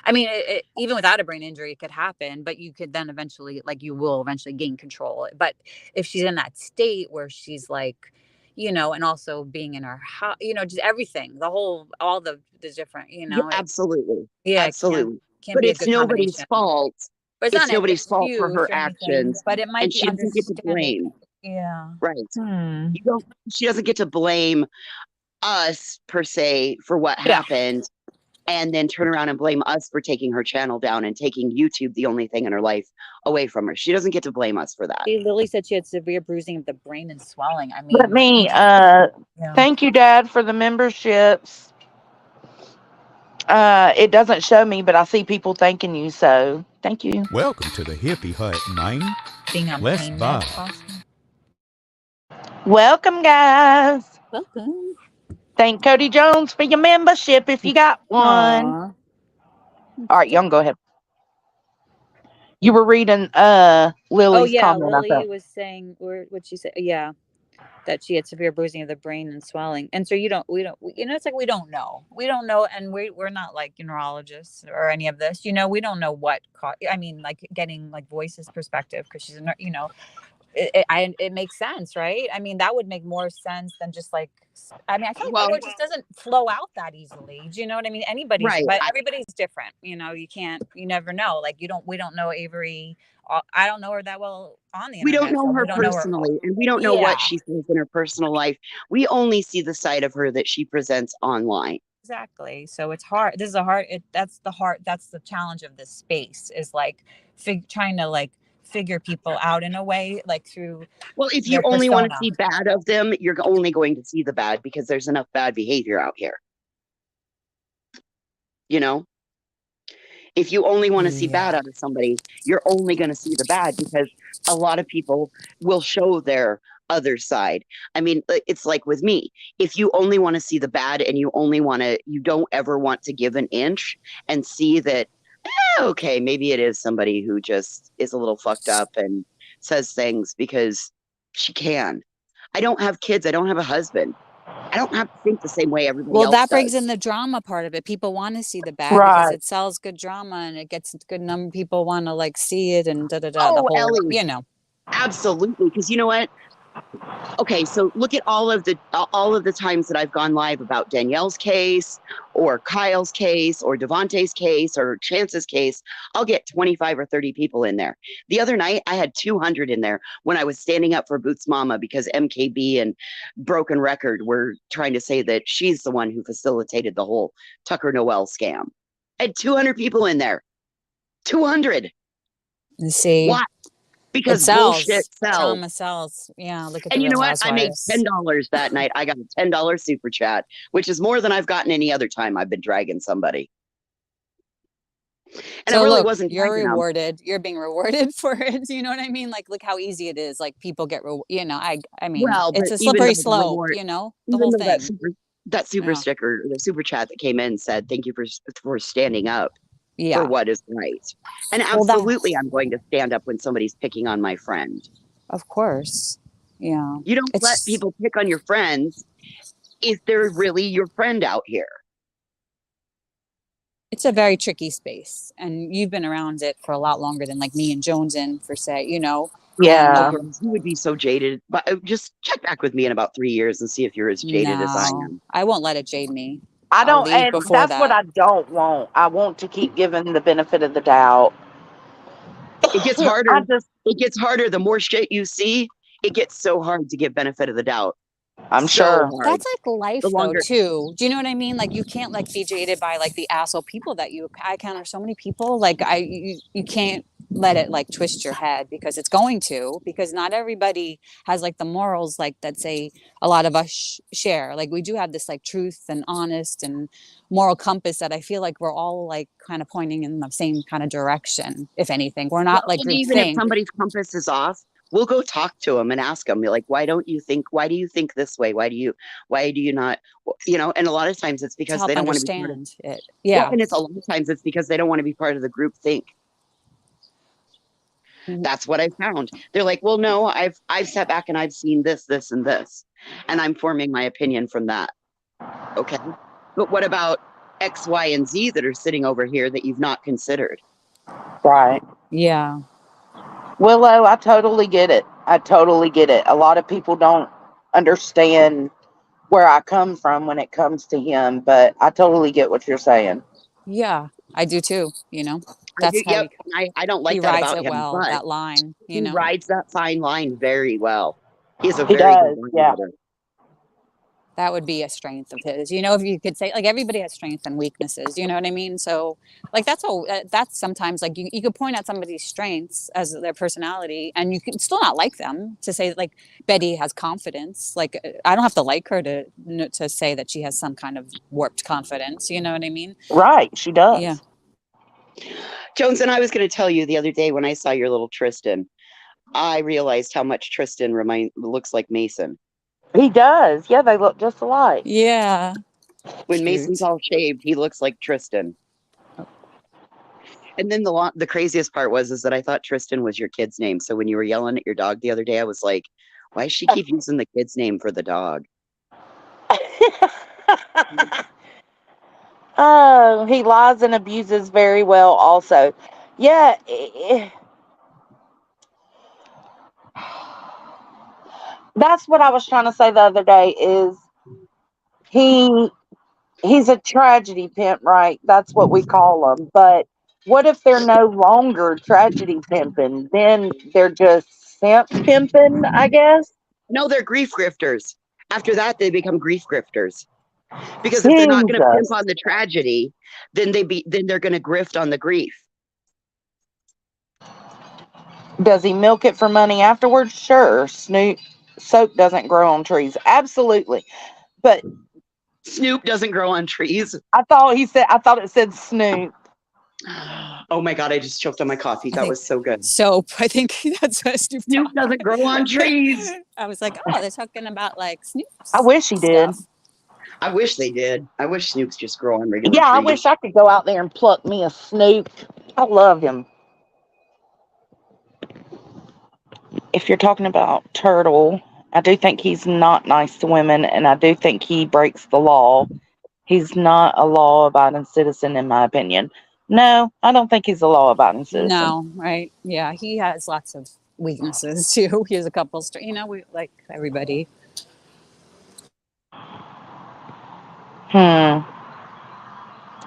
I mean, even without a brain injury, it could happen, but you could then eventually, like, you will eventually gain control. But if she's in that state where she's like, you know, and also being in her house, you know, just everything, all the different, you know. Absolutely. Yeah. Absolutely. Can't but be a it's good nobody's fault. But it's nobody's fault for her anything, actions. but it might and be she doesn't get to blame. Yeah. Right. She doesn't get to blame us per se for what happened, and then turn around and blame us for taking her channel down and taking YouTube, the only thing in her life, away from her. She doesn't get to blame us for that. Lily said she had severe bruising of the brain and swelling. I mean, Let me thank you, Dad, for the memberships. It doesn't show me, but I see people thanking you, so thank you. Welcome to the Hippie Hut 9. Let's vibe. Welcome, guys. Welcome. Thank Cody Jones for your membership if you got one. All right, y'all go ahead. You were reading Lily's comment. Lily was saying, what'd she say? Yeah. that she had severe bruising of the brain and swelling. And so we don't, it's like we don't know, and we're not like neurologists or any of this. We don't know what I mean, like getting like Voice's perspective because she's it makes sense, right? I mean, that would make more sense than just like, I mean, I feel like it just doesn't flow out that easily. Do you know what I mean? But everybody's different. You never know. Like we don't know Avery. I don't know her that well on the internet. We don't know her we don't personally, and we don't know what she says in her personal life. We only see the side of her that she presents online. Exactly. So it's hard. This is that's the challenge of this space is like trying to like figure people out in a way, like through. Well, if you only want to see bad of them, you're only going to see the bad because there's enough bad behavior out here. If you only want to see bad out of somebody, you're only going to see the bad because a lot of people will show their other side. I mean, it's like with me. If you only want to see the bad and you don't ever want to give an inch and see that, okay, maybe it is somebody who just is a little fucked up and says things because she can. I don't have kids. I don't have a husband. I don't have to think the same way everybody else does. Well, that brings in the drama part of it. People want to see the bad because it sells good drama and it gets a good number of people want to like see it and Ellie. Absolutely. Because you know what? Okay, so look at all of the times that I've gone live about Danielle's case or Kyle's case or Devontae's case or Chance's case. I'll get 25 or 30 people in there. The other night I had 200 in there when I was standing up for Boots Mama because MKB and Broken Record were trying to say that she's the one who facilitated the whole Tucker Noel scam. I had 200 people in there. 200. You see. Why? Because bullshit sells. Drama sells. Yeah, look at and the you know what? Housewives. I made $10 that night. I got a $10 super chat, which is more than I've gotten any other time I've been dragging somebody. And so it really look, wasn't. You're rewarded. You're being rewarded for it. You know what I mean? Like, look how easy it is. Like people get, I mean, it's a slippery slope. The whole thing. That super sticker, the super chat that came in said, "Thank you for standing up." For what is right. And absolutely, I'm going to stand up when somebody's picking on my friend. Of course. Yeah. You don't let people pick on your friends if they're really your friend out here. It's a very tricky space. And you've been around it for a lot longer than like me and Jones Yeah. You would be so jaded. But just check back with me in about 3 years and see if you're as jaded as I am. I won't let it jade me. I don't, and that's what I don't want. I want to keep giving the benefit of the doubt. It gets harder. It gets harder. The more shit you see, it gets so hard to give benefit of the doubt. I'm sure. That's like life though too. Do you know what I mean? Like you can't like be jaded by like the asshole people that I encounter so many people. Like you can't let it like twist your head because not everybody has like the morals like that say a lot of us share. Like we do have this like truth and honest and moral compass that I feel like we're all like kind of pointing in the same kind of direction. If anything, we're not like even if somebody's compass is off, we'll go talk to them and ask them, like, why do you think this way? Why do you not, and a lot of times it's because they don't want to be part of it. Yeah. Well, and it's a lot of times it's because they don't want to be part of the group think. That's what I found. They're like, well, no, I've sat back and I've seen this, this, and this, and I'm forming my opinion from that. Okay. But what about X, Y, and Z that are sitting over here that you've not considered? Right. Yeah. Willow, I totally get it. A lot of people don't understand where I come from when it comes to him, but I totally get what you're saying. Yeah, I do too. That's how I don't like he that rides about it him, well. That line, he rides that fine line very well. He's a He very does, good yeah. rider. That would be a strength of his. If you could say like everybody has strengths and weaknesses, you know what I mean? So like that's sometimes like you could point out somebody's strengths as their personality and you can still not like them to say like Betty has confidence. Like I don't have to like her to say that she has some kind of warped confidence. You know what I mean? Right. She does. Yeah. Jones, and I was going to tell you the other day when I saw your little Tristan, I realized how much Tristan looks like Mason. He does. Yeah, they look just alike. Yeah. When Mason's all shaved, he looks like Tristan. And then the craziest part is that I thought Tristan was your kid's name. So when you were yelling at your dog the other day, I was like, Why does she keep using the kid's name for the dog? Oh, he lies and abuses very well also. Yeah. That's what I was trying to say the other day is he's a tragedy pimp, right? That's what we call them. But what if they're no longer tragedy pimping? Then they're just simp pimping, I guess. No, they're grief grifters. After that, they become grief grifters. Because if they're not going to pimp Jesus. on the tragedy, then they're going to grift on the grief. Does he milk it for money afterwards? Sure. Soap doesn't grow on trees. Absolutely. But Snoop doesn't grow on trees. I thought it said Snoop. Oh my God, I just choked on my coffee. That was so good. Soap. I think that's what Snoop doesn't grow on trees. I was like, oh, they're talking about like Snoop. I wish he did. I wish they did. I wish Snoops just grow on regular trees. I wish I could go out there and pluck me a Snoop. I love him. If you're talking about Turtle, I do think he's not nice to women, and I do think he breaks the law. He's not a law-abiding citizen, in my opinion. No, I don't think he's a law-abiding citizen. No, right? Yeah, he has lots of weaknesses too. He has a couple, we like everybody.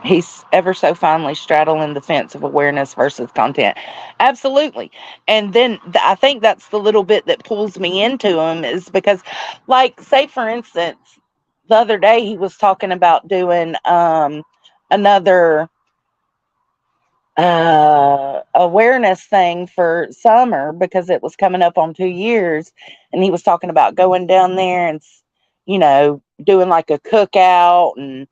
He's ever so finely straddling the fence of awareness versus content. Absolutely. And then I think that's the little bit that pulls me into him is because, like, say for instance, the other day he was talking about doing another awareness thing for summer because it was coming up on 2 years, and he was talking about going down there and doing like a cookout and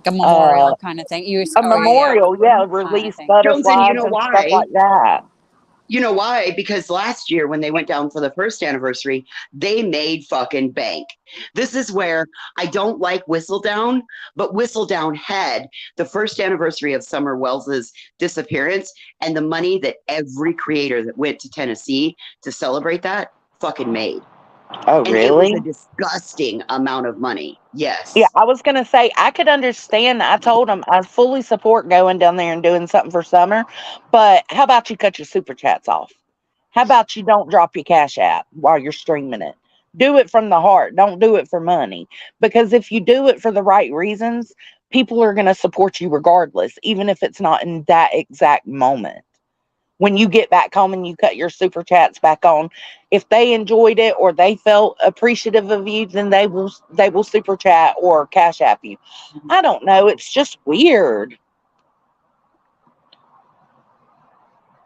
a memorial kind of thing. Memorial, release butterflies and stuff like that. You know why? Because last year when they went down for the first anniversary, they made fucking bank. This is where I don't like Whistledown, but Whistledown had the first anniversary of Summer Wells's disappearance, and the money that every creator that went to Tennessee to celebrate that fucking made. Oh, and really? It was a disgusting amount of money. Yes. Yeah, I was going to say, I could understand. I told him I fully support going down there and doing something for summer, but how about you cut your super chats off? How about you don't drop your Cash App while you're streaming it? Do it from the heart. Don't do it for money. Because if you do it for the right reasons, people are going to support you regardless, even if it's not in that exact moment. When you get back home and you cut your super chats back on, if they enjoyed it or they felt appreciative of you, then they will super chat or Cash App you. I don't know. It's just weird.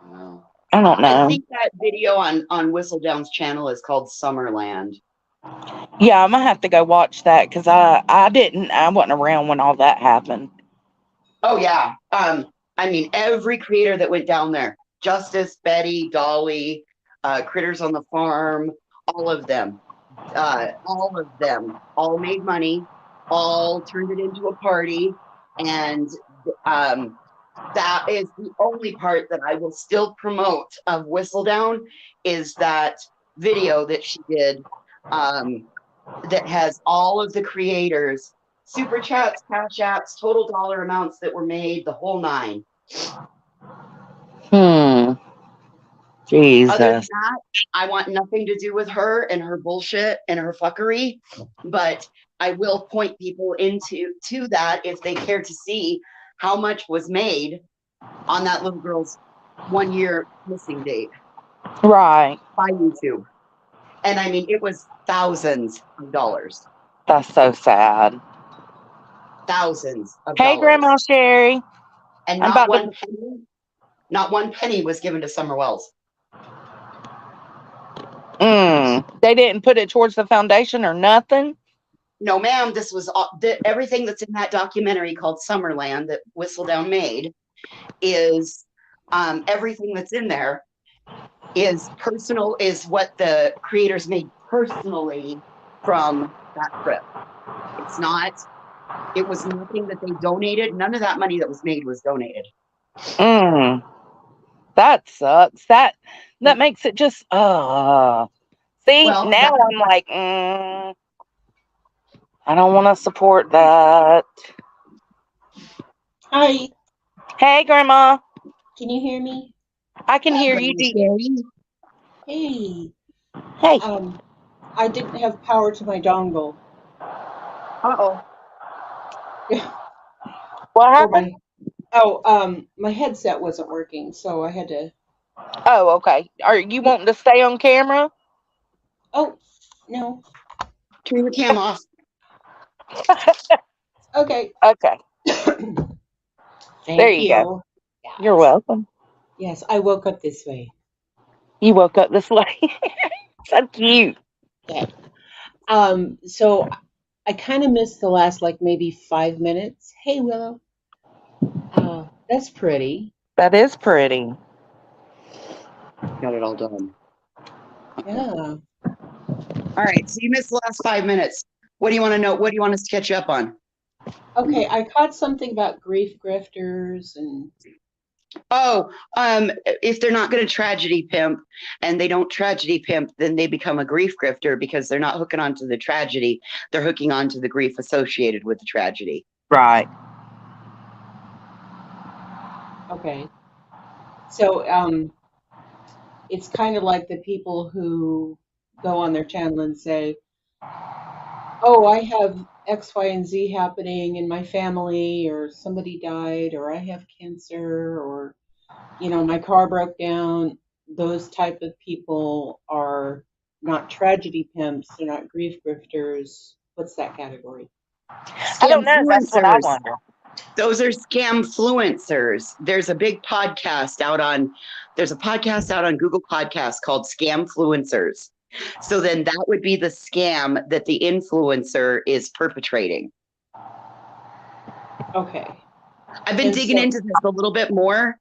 Wow. I don't know. I think that video on Whistledown's channel is called Summerland. Yeah, I'm gonna have to go watch that because I wasn't around when all that happened. Oh yeah. I mean, every creator that went down there. Justice, Betty, Dolly, Critters on the Farm, all of them all made money, all turned it into a party. And that is the only part that I will still promote of Whistledown is that video that she did that has all of the creators, super chats, cash apps, total dollar amounts that were made, the whole nine. Jesus. Other than that, I want nothing to do with her and her bullshit and her fuckery, but I will point people to that if they care to see how much was made on that little girl's 1 year missing date. Right. By YouTube. And I mean, it was thousands of dollars. That's so sad. Thousands of Hey, dollars. Grandma Sherry. And not one penny was given to Summer Wells. They didn't put it towards the foundation or nothing? No, ma'am. This was everything that's in that documentary called Summerland that Whistledown made is everything that's in there is personal, is what the creators made personally from that trip. It was nothing that they donated. None of that money that was made was donated. That sucks. That makes it just See, Well, now I'm like, I don't want to support that. Hi, Hey, Grandma. can you hear me? I can hear you. Hey, Hey. I didn't have power to my dongle. Uh-oh. What Or happened? my headset wasn't working, so I had to. Oh, okay. Are you wanting to stay on camera? Oh, no. Turn your cam off. Okay. Okay. Thank There you go. Yes. You're welcome. Yes, I woke up this way. You woke up this way. So cute. Okay. So I kind of missed the last like maybe 5 minutes. Hey, Willow. That's pretty. That is pretty. Got it all done. Yeah. All right. So you missed the last 5 minutes. What do you want to know? What do you want us to catch you up on? Okay, I caught something about grief grifters and. Oh, if they're not going to tragedy pimp and they don't tragedy pimp, then they become a grief grifter because they're not hooking onto the tragedy. They're hooking onto the grief associated with the tragedy. Right. Okay. So, it's kind of like the people who go on their channel and say, oh, I have X, Y, and Z happening in my family, or somebody died, or I have cancer, or, my car broke down. Those type of people are not tragedy pimps. They're not grief grifters. What's that category? I don't know. That's what I wonder. Those are scamfluencers. There's a podcast out on Google Podcasts called Scamfluencers. So then that would be the scam that the influencer is perpetrating. Okay. I've been digging into this a little bit more.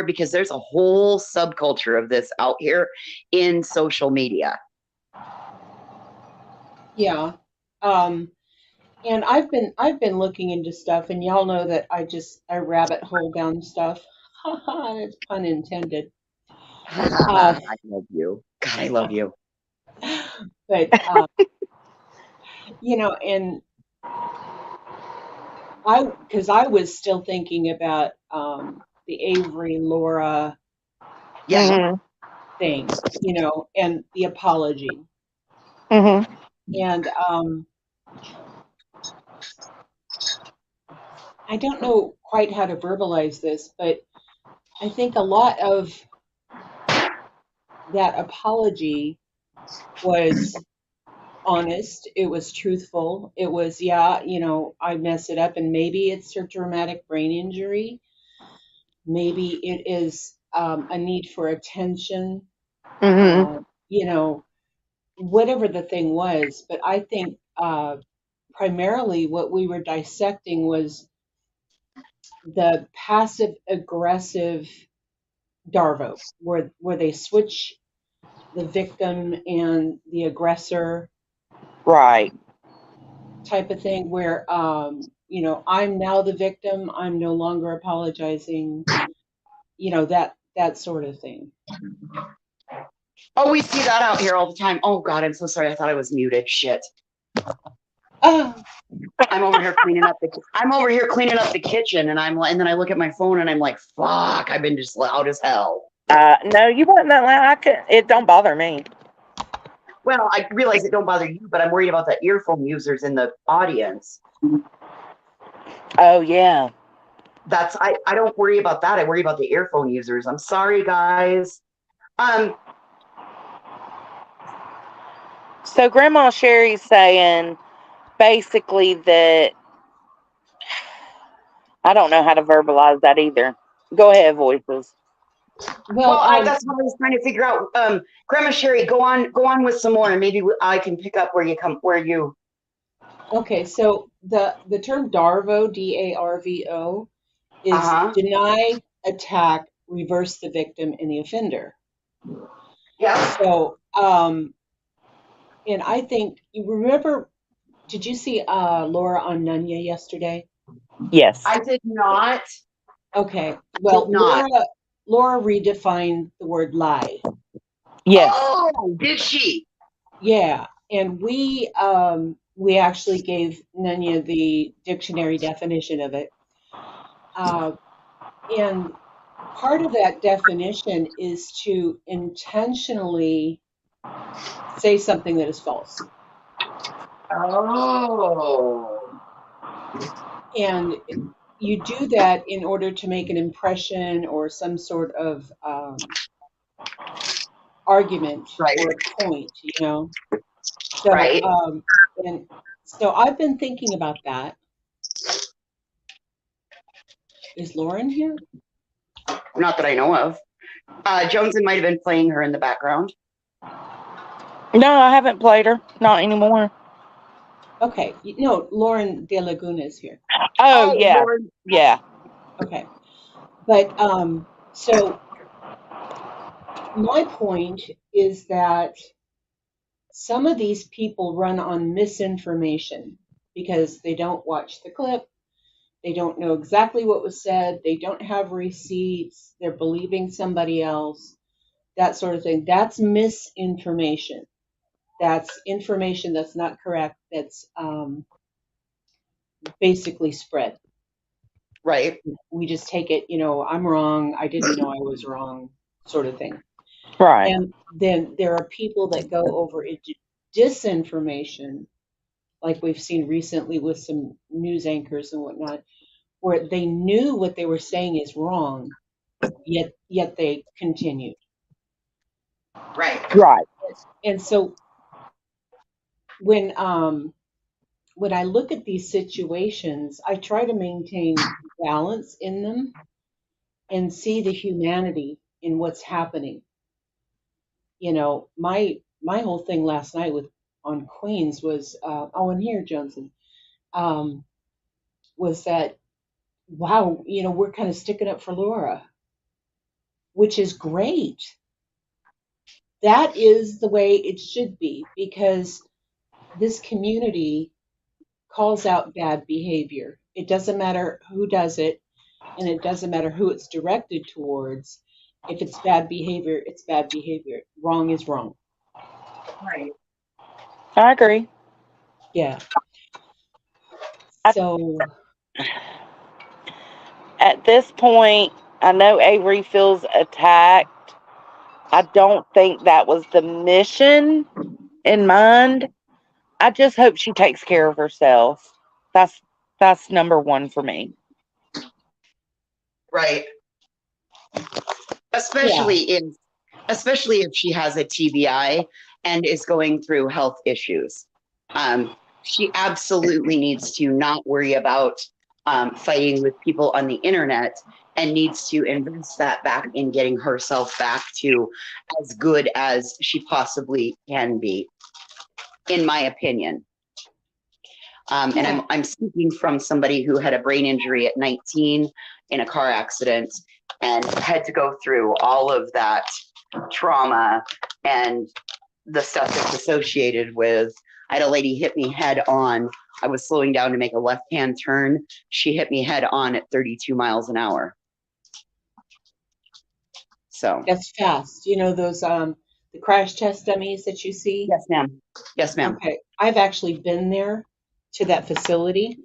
Because there's a whole subculture of this out here in social media. Yeah. And I've been looking into stuff, and y'all know that I rabbit hole down stuff. It's pun intended. I love you. God, I love you. But and because I was still thinking about the Avery Laura thing, and the apology. Mm-hmm. And I don't know quite how to verbalize this, but I think a lot of that apology was honest. It was truthful. It was, I mess it up, and maybe it's a traumatic brain injury. Maybe it is a need for attention. Whatever the thing was. But I think primarily what we were dissecting was the passive aggressive Darvo, where they switch the victim and the aggressor, right, type of thing, where I'm now the victim, I'm no longer apologizing, that sort of thing. Oh, we see that out here all the time. Oh God, I'm so sorry. I thought I was muted. Shit. I'm over here cleaning up the kitchen, and then I look at my phone and I'm like, fuck, I've been just loud as hell. No, you weren't that loud. It don't bother me. Well, I realize it don't bother you, but I'm worried about the earphone users in the audience. Oh yeah. I don't worry about that. I worry about the earphone users. I'm sorry, guys. So Grandma Sherry's saying basically that I don't know how to verbalize that either. Go ahead, voices. Well, that's what I was trying to figure out. Grandma Sherry, go on with some more, and maybe I can pick up where you. Okay, so the term DARVO, DARVO, is deny, attack, reverse the victim and the offender. Yeah. So, and I think you remember. Did you see Laura on Nunya yesterday? Yes. I did not. Okay. Well, Laura redefined the word lie. Yes. Oh, did she? Yeah, and we actually gave Nanya the dictionary definition of it. And part of that definition is to intentionally say something that is false. Oh. And you do that in order to make an impression or some sort of argument Right. or point, So, Right. And so I've been thinking about that. Is Lauren here? Not that I know of. Jonesy might have been playing her in the background. No, I haven't played her. Not anymore. Okay. No, Lauren De Laguna is here. Oh yeah. Lauren. Yeah. Okay. But so my point is that some of these people run on misinformation because they don't watch the clip. They don't know exactly what was said. They don't have receipts. They're believing somebody else, that sort of thing. That's misinformation. That's information that's not correct. That's basically spread. Right. We just take it, I'm wrong. I didn't know I was wrong, sort of thing. Right. And then there are people that go over into disinformation, like we've seen recently with some news anchors and whatnot, where they knew what they were saying is wrong, yet they continued. Right. Right. And so when I look at these situations, I try to maintain balance in them and see the humanity in what's happening. My whole thing last night on Queens was and here, Johnson, was that wow, we're kind of sticking up for Laura, which is great. That is the way it should be, because this community calls out bad behavior. It doesn't matter who does it, and it doesn't matter who it's directed towards. If it's bad behavior, it's bad behavior. Wrong is wrong. Right. I agree. Yeah. So at this point, I know Avery feels attacked. I don't think that was the mission in mind. I just hope she takes care of herself. That's number one for me. Right. Especially if she has a TBI and is going through health issues. She absolutely needs to not worry about fighting with people on the internet, and needs to invest that back in getting herself back to as good as she possibly can be, in my opinion. And I'm speaking from somebody who had a brain injury at 19 in a car accident and had to go through all of that trauma and the stuff that's associated with. I had a lady hit me head on. I was slowing down to make a left-hand turn. She hit me head on at 32 miles an hour. So that's fast. Those the crash test dummies that you see? Yes, ma'am. Yes, ma'am. Okay. I've actually been there to that facility.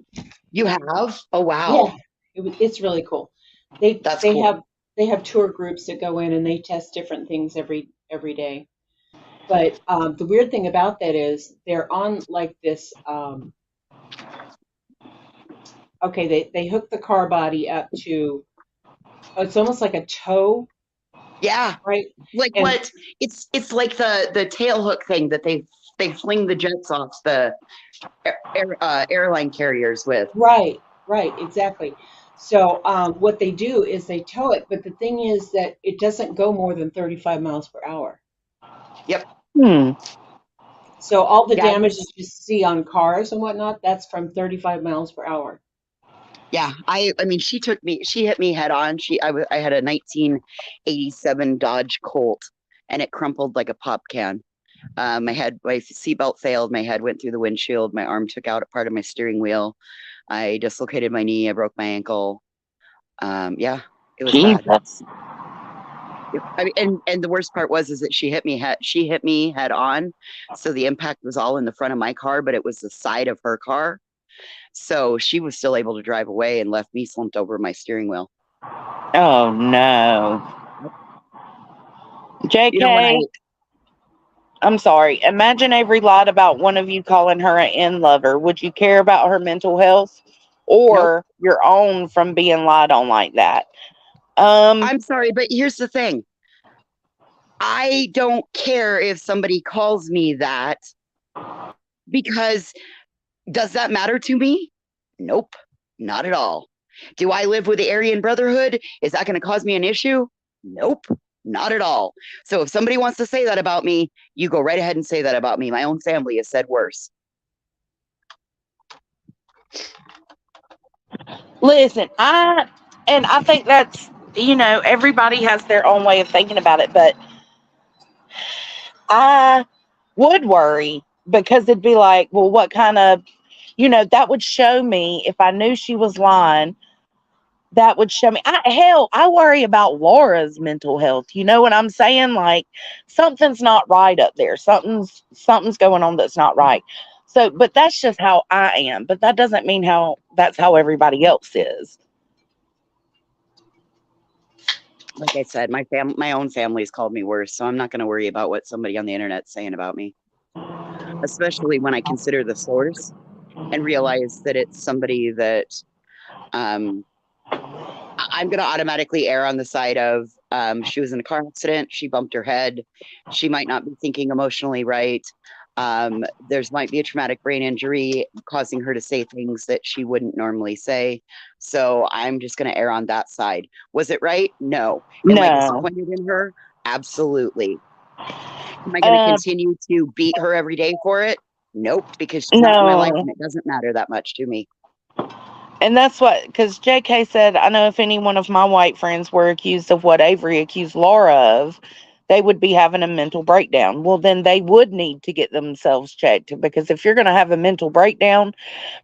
You have? Oh, wow. Yeah. It's really cool. They have tour groups that go in and they test different things every day. But the weird thing about that is they're on like this. They hook the car body up to. It's almost like a tow. Yeah. Right. Like what? It's like the tail hook thing that they fling the jets off the airline carriers with. Right. Exactly. So what they do is they tow it, but the thing is that it doesn't go more than 35 miles per hour. Yep. So all the damage that you see on cars and whatnot, that's from 35 miles per hour. Yeah, I mean, she hit me head on. I had a 1987 Dodge Colt, and it crumpled like a pop can. My seatbelt failed. My head went through the windshield. My arm took out a part of my steering wheel. I dislocated my knee. I broke my ankle. Yeah, it was bad. I mean, and the worst part is that she hit me head on, so the impact was all in the front of my car, but it was the side of her car. So she was still able to drive away and left me slumped over my steering wheel. Oh no. JK, You know, when I'm sorry. Imagine Avery lied about one of you calling her an end lover. Would you care about her mental health or your own from being lied on like that? I'm sorry, but here's the thing. I don't care if somebody calls me that, because does that matter to me? Nope, not at all. Do I live with the Aryan Brotherhood? Is that going to cause me an issue? Nope, not at all. So if somebody wants to say that about me, you go right ahead and say that about me. My own family has said worse. Listen, I think that's, everybody has their own way of thinking about it, but I would worry because it'd be like, well, what kind of, that would show me if I knew she was lying. That would show me. I worry about Laura's mental health. You know what I'm saying? Like something's not right up there. Something's going on that's not right. So, but that's just how I am. But that doesn't mean that's how everybody else is. Like I said, my own family's called me worse, so I'm not going to worry about what somebody on the internet's saying about me. Especially when I consider the source and realize that it's somebody that I'm going to automatically err on the side of she was in a car accident, she bumped her head, she might not be thinking emotionally right. There's might be a traumatic brain injury causing her to say things that she wouldn't normally say. So I'm just going to err on that side. Was it right? No. Am I disappointed in her? Absolutely. Am I going to continue to beat her every day for it? Nope, because she's not in my life and it doesn't matter that much to me. And that's what, because JK said, I know if any one of my white friends were accused of what Avery accused Laura of, they would be having a mental breakdown. Well, then they would need to get themselves checked, because if you're going to have a mental breakdown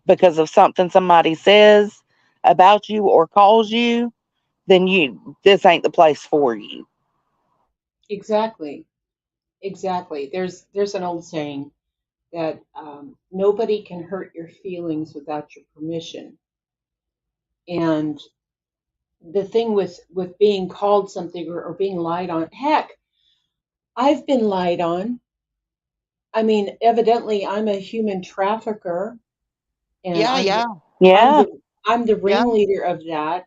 because of something somebody says about you or calls you, then this ain't the place for you. Exactly. There's an old saying that nobody can hurt your feelings without your permission. And the thing with being called something or being lied on, heck, I've been lied on. I mean, evidently, I'm a human trafficker, and I'm the ringleader of that.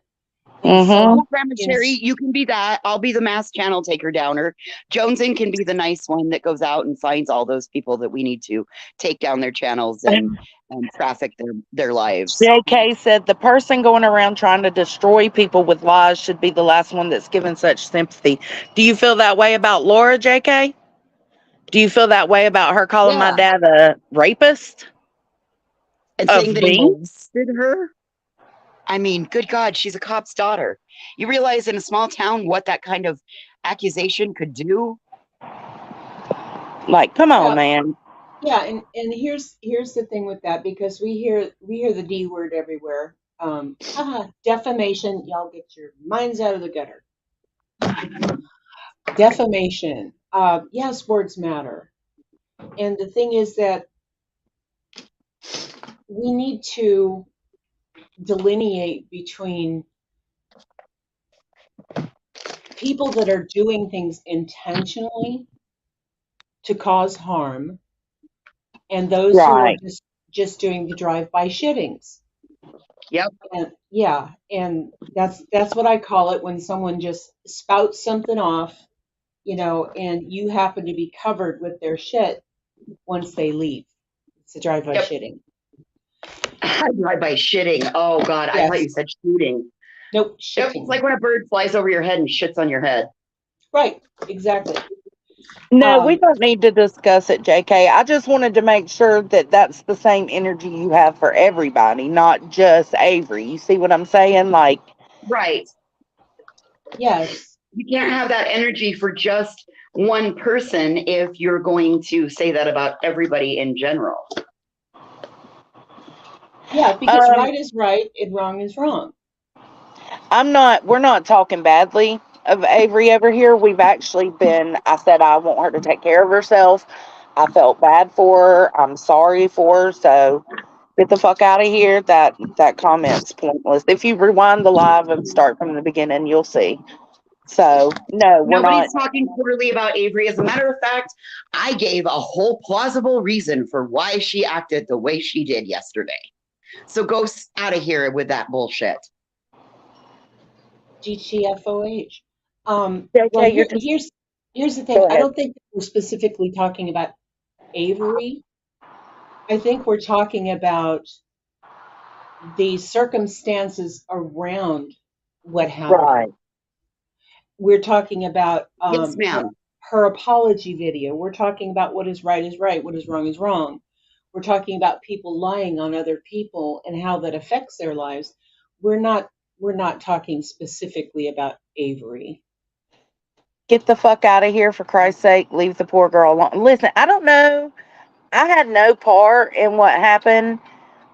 And so, Grandma Sherry, you can be that. I'll be the mass channel taker downer. Jonesin can be the nice one that goes out and finds all those people that we need to take down their channels and traffic their lives. JK said the person going around trying to destroy people with lies should be the last one that's given such sympathy. Do you feel that way about Laura, JK? Do you feel that way about her calling my dad a rapist? And saying that he molested her? I mean, good God, she's a cop's daughter. You realize in a small town what that kind of accusation could do? Like, come on, man. Yeah, and here's the thing with that, because we hear the D word everywhere. Defamation, y'all get your minds out of the gutter. Defamation. Yes, words matter. And the thing is that we need to delineate between people that are doing things intentionally to cause harm and those who are just doing the drive-by shittings. Yep. And and that's what I call it, when someone just spouts something off, and you happen to be covered with their shit once they leave. It's a drive-by shitting. Drive-by shitting. Oh God, I thought you said shooting. Nope, shitting. It's like when a bird flies over your head and shits on your head. Right, exactly. No, we don't need to discuss it, JK. I just wanted to make sure that that's the same energy you have for everybody, not just Avery. You see what I'm saying? Like, right. Yes. You can't have that energy for just one person if you're going to say that about everybody in general. Yeah, because right is right and wrong is wrong. we're not talking badly of Avery over here. We've actually been, I said I want her to take care of herself. I felt bad for her. I'm sorry for her. So get the fuck out of here. That comment's pointless. If you rewind the live and start from the beginning, you'll see. So no, we're not. Nobody's talking poorly about Avery. As a matter of fact, I gave a whole plausible reason for why she acted the way she did yesterday. So go out of here with that bullshit. GTFOH. Yeah, Well, you're just, here's the go thing. I ahead. don't think we're specifically talking about Avery. I think we're talking about the circumstances around what happened. Right. We're talking about Yes, ma'am. her apology video. We're talking about what is right, what is wrong. We're talking about people lying on other people and how that affects their lives. We're not talking specifically about Avery. Get the fuck out of here, for Christ's sake. Leave the poor girl alone. Listen, I don't know. I had no part in what happened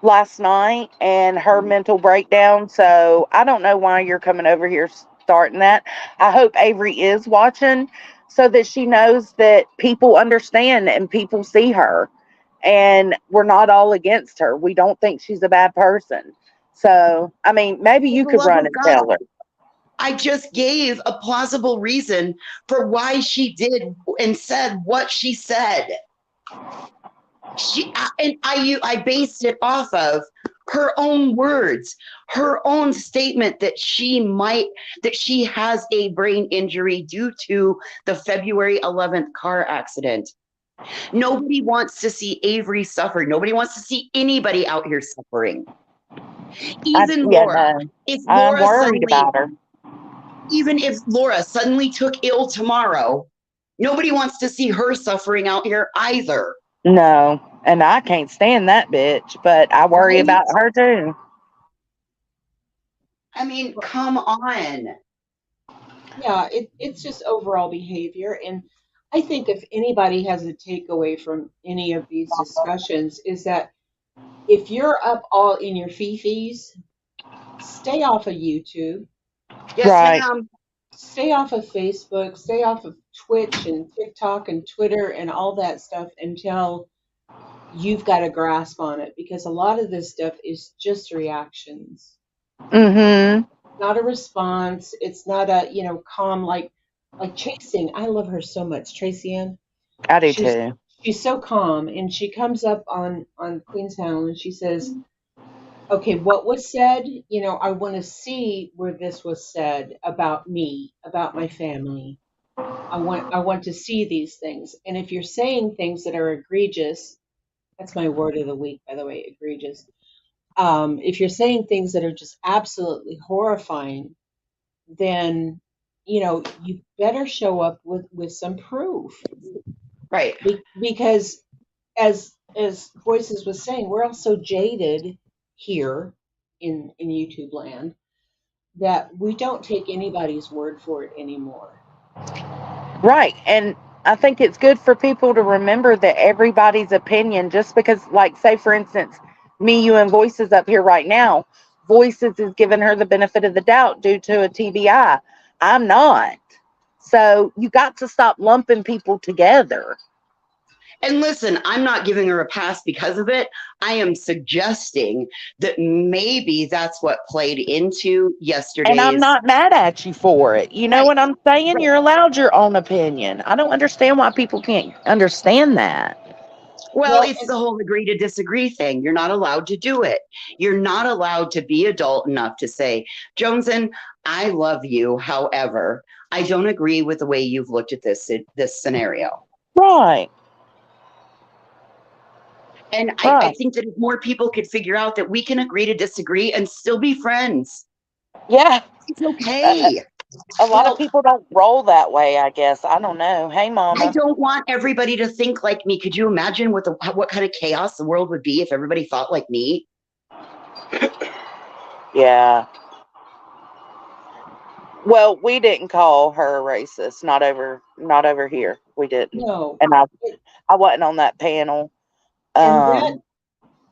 last night and her mental breakdown. So I don't know why you're coming over here starting that. I hope Avery is watching so that she knows that people understand and people see her and we're not all against her. We don't think she's a bad person. So, I mean, maybe you For the could love run of and God, tell her. I just gave a plausible reason for why she did and said what she said. I based it off of her own words, her own statement that she has a brain injury due to the February 11th car accident. Nobody wants to see Avery suffer. Nobody wants to see anybody out here suffering. Even Laura. No, If I'm Laura worried suddenly, about her. even if Laura suddenly took ill tomorrow, nobody wants to see her suffering out here either. No, and I can't stand that bitch, but I worry Right? about her too. I mean, come on. Yeah, it's just overall behavior. And I think if anybody has a takeaway from any of these discussions is that if you're up all in your fifis, stay off of YouTube. Yes, Right. ma'am. Stay off of Facebook, stay off of Twitch and TikTok and Twitter and all that stuff until you've got a grasp on it, because a lot of this stuff is just reactions. Mm-hmm. Not a response. It's not a, calm like Chasing. I love her so much. Tracy Ann. I do She's too. she's so calm, and she comes up on Queenstown and she says, okay, what was said? I want to see where this was said about me, about my family. I want to see these things. And if you're saying things that are egregious, that's my word of the week, by the way, egregious. If you're saying things that are just absolutely horrifying, then you better show up with some proof. Right. Because as Voices was saying, we're all so jaded here in YouTube land that we don't take anybody's word for it anymore. Right. And I think it's good for people to remember that everybody's opinion, just because, like, say, for instance, me, you, and Voices up here right now, Voices is giving her the benefit of the doubt due to a TBI. I'm not. So you got to stop lumping people together. And listen, I'm not giving her a pass because of it. I am suggesting that maybe that's what played into yesterday's. And I'm not mad at you for it. You know what I'm saying? You're allowed your own opinion. I don't understand why people can't understand that. Well, it's the whole agree to disagree thing. You're not allowed to do it. You're not allowed to be adult enough to say, Joneson, I love you. However, I don't agree with the way you've looked at this scenario. Right. And I think that if more people could figure out that we can agree to disagree and still be friends. Yeah. It's okay. A lot of people don't roll that way, I guess. I don't know. Hey, Mama. I don't want everybody to think like me. Could you imagine what kind of chaos the world would be if everybody thought like me? Yeah. Well, we didn't call her a racist. Not over here. We didn't. No. And I wasn't on that panel. And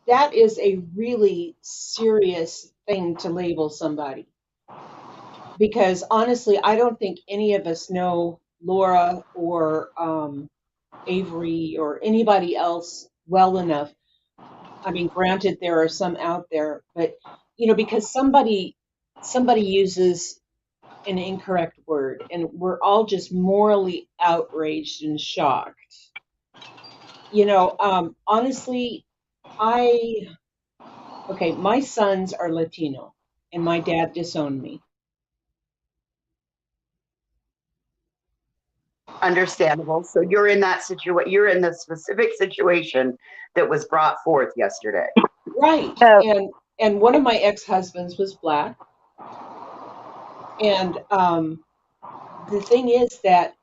that is a really serious thing to label somebody. because honestly, I don't think any of us know Laura or Avery or anybody else well enough. I mean, granted, there are some out there, but because somebody uses an incorrect word, and we're all just morally outraged and shocked. Honestly, my sons are Latino, and my dad disowned me. Understandable. So you're in that situation. You're in the specific situation that was brought forth yesterday. Right. And one of my ex-husbands was black. And the thing is that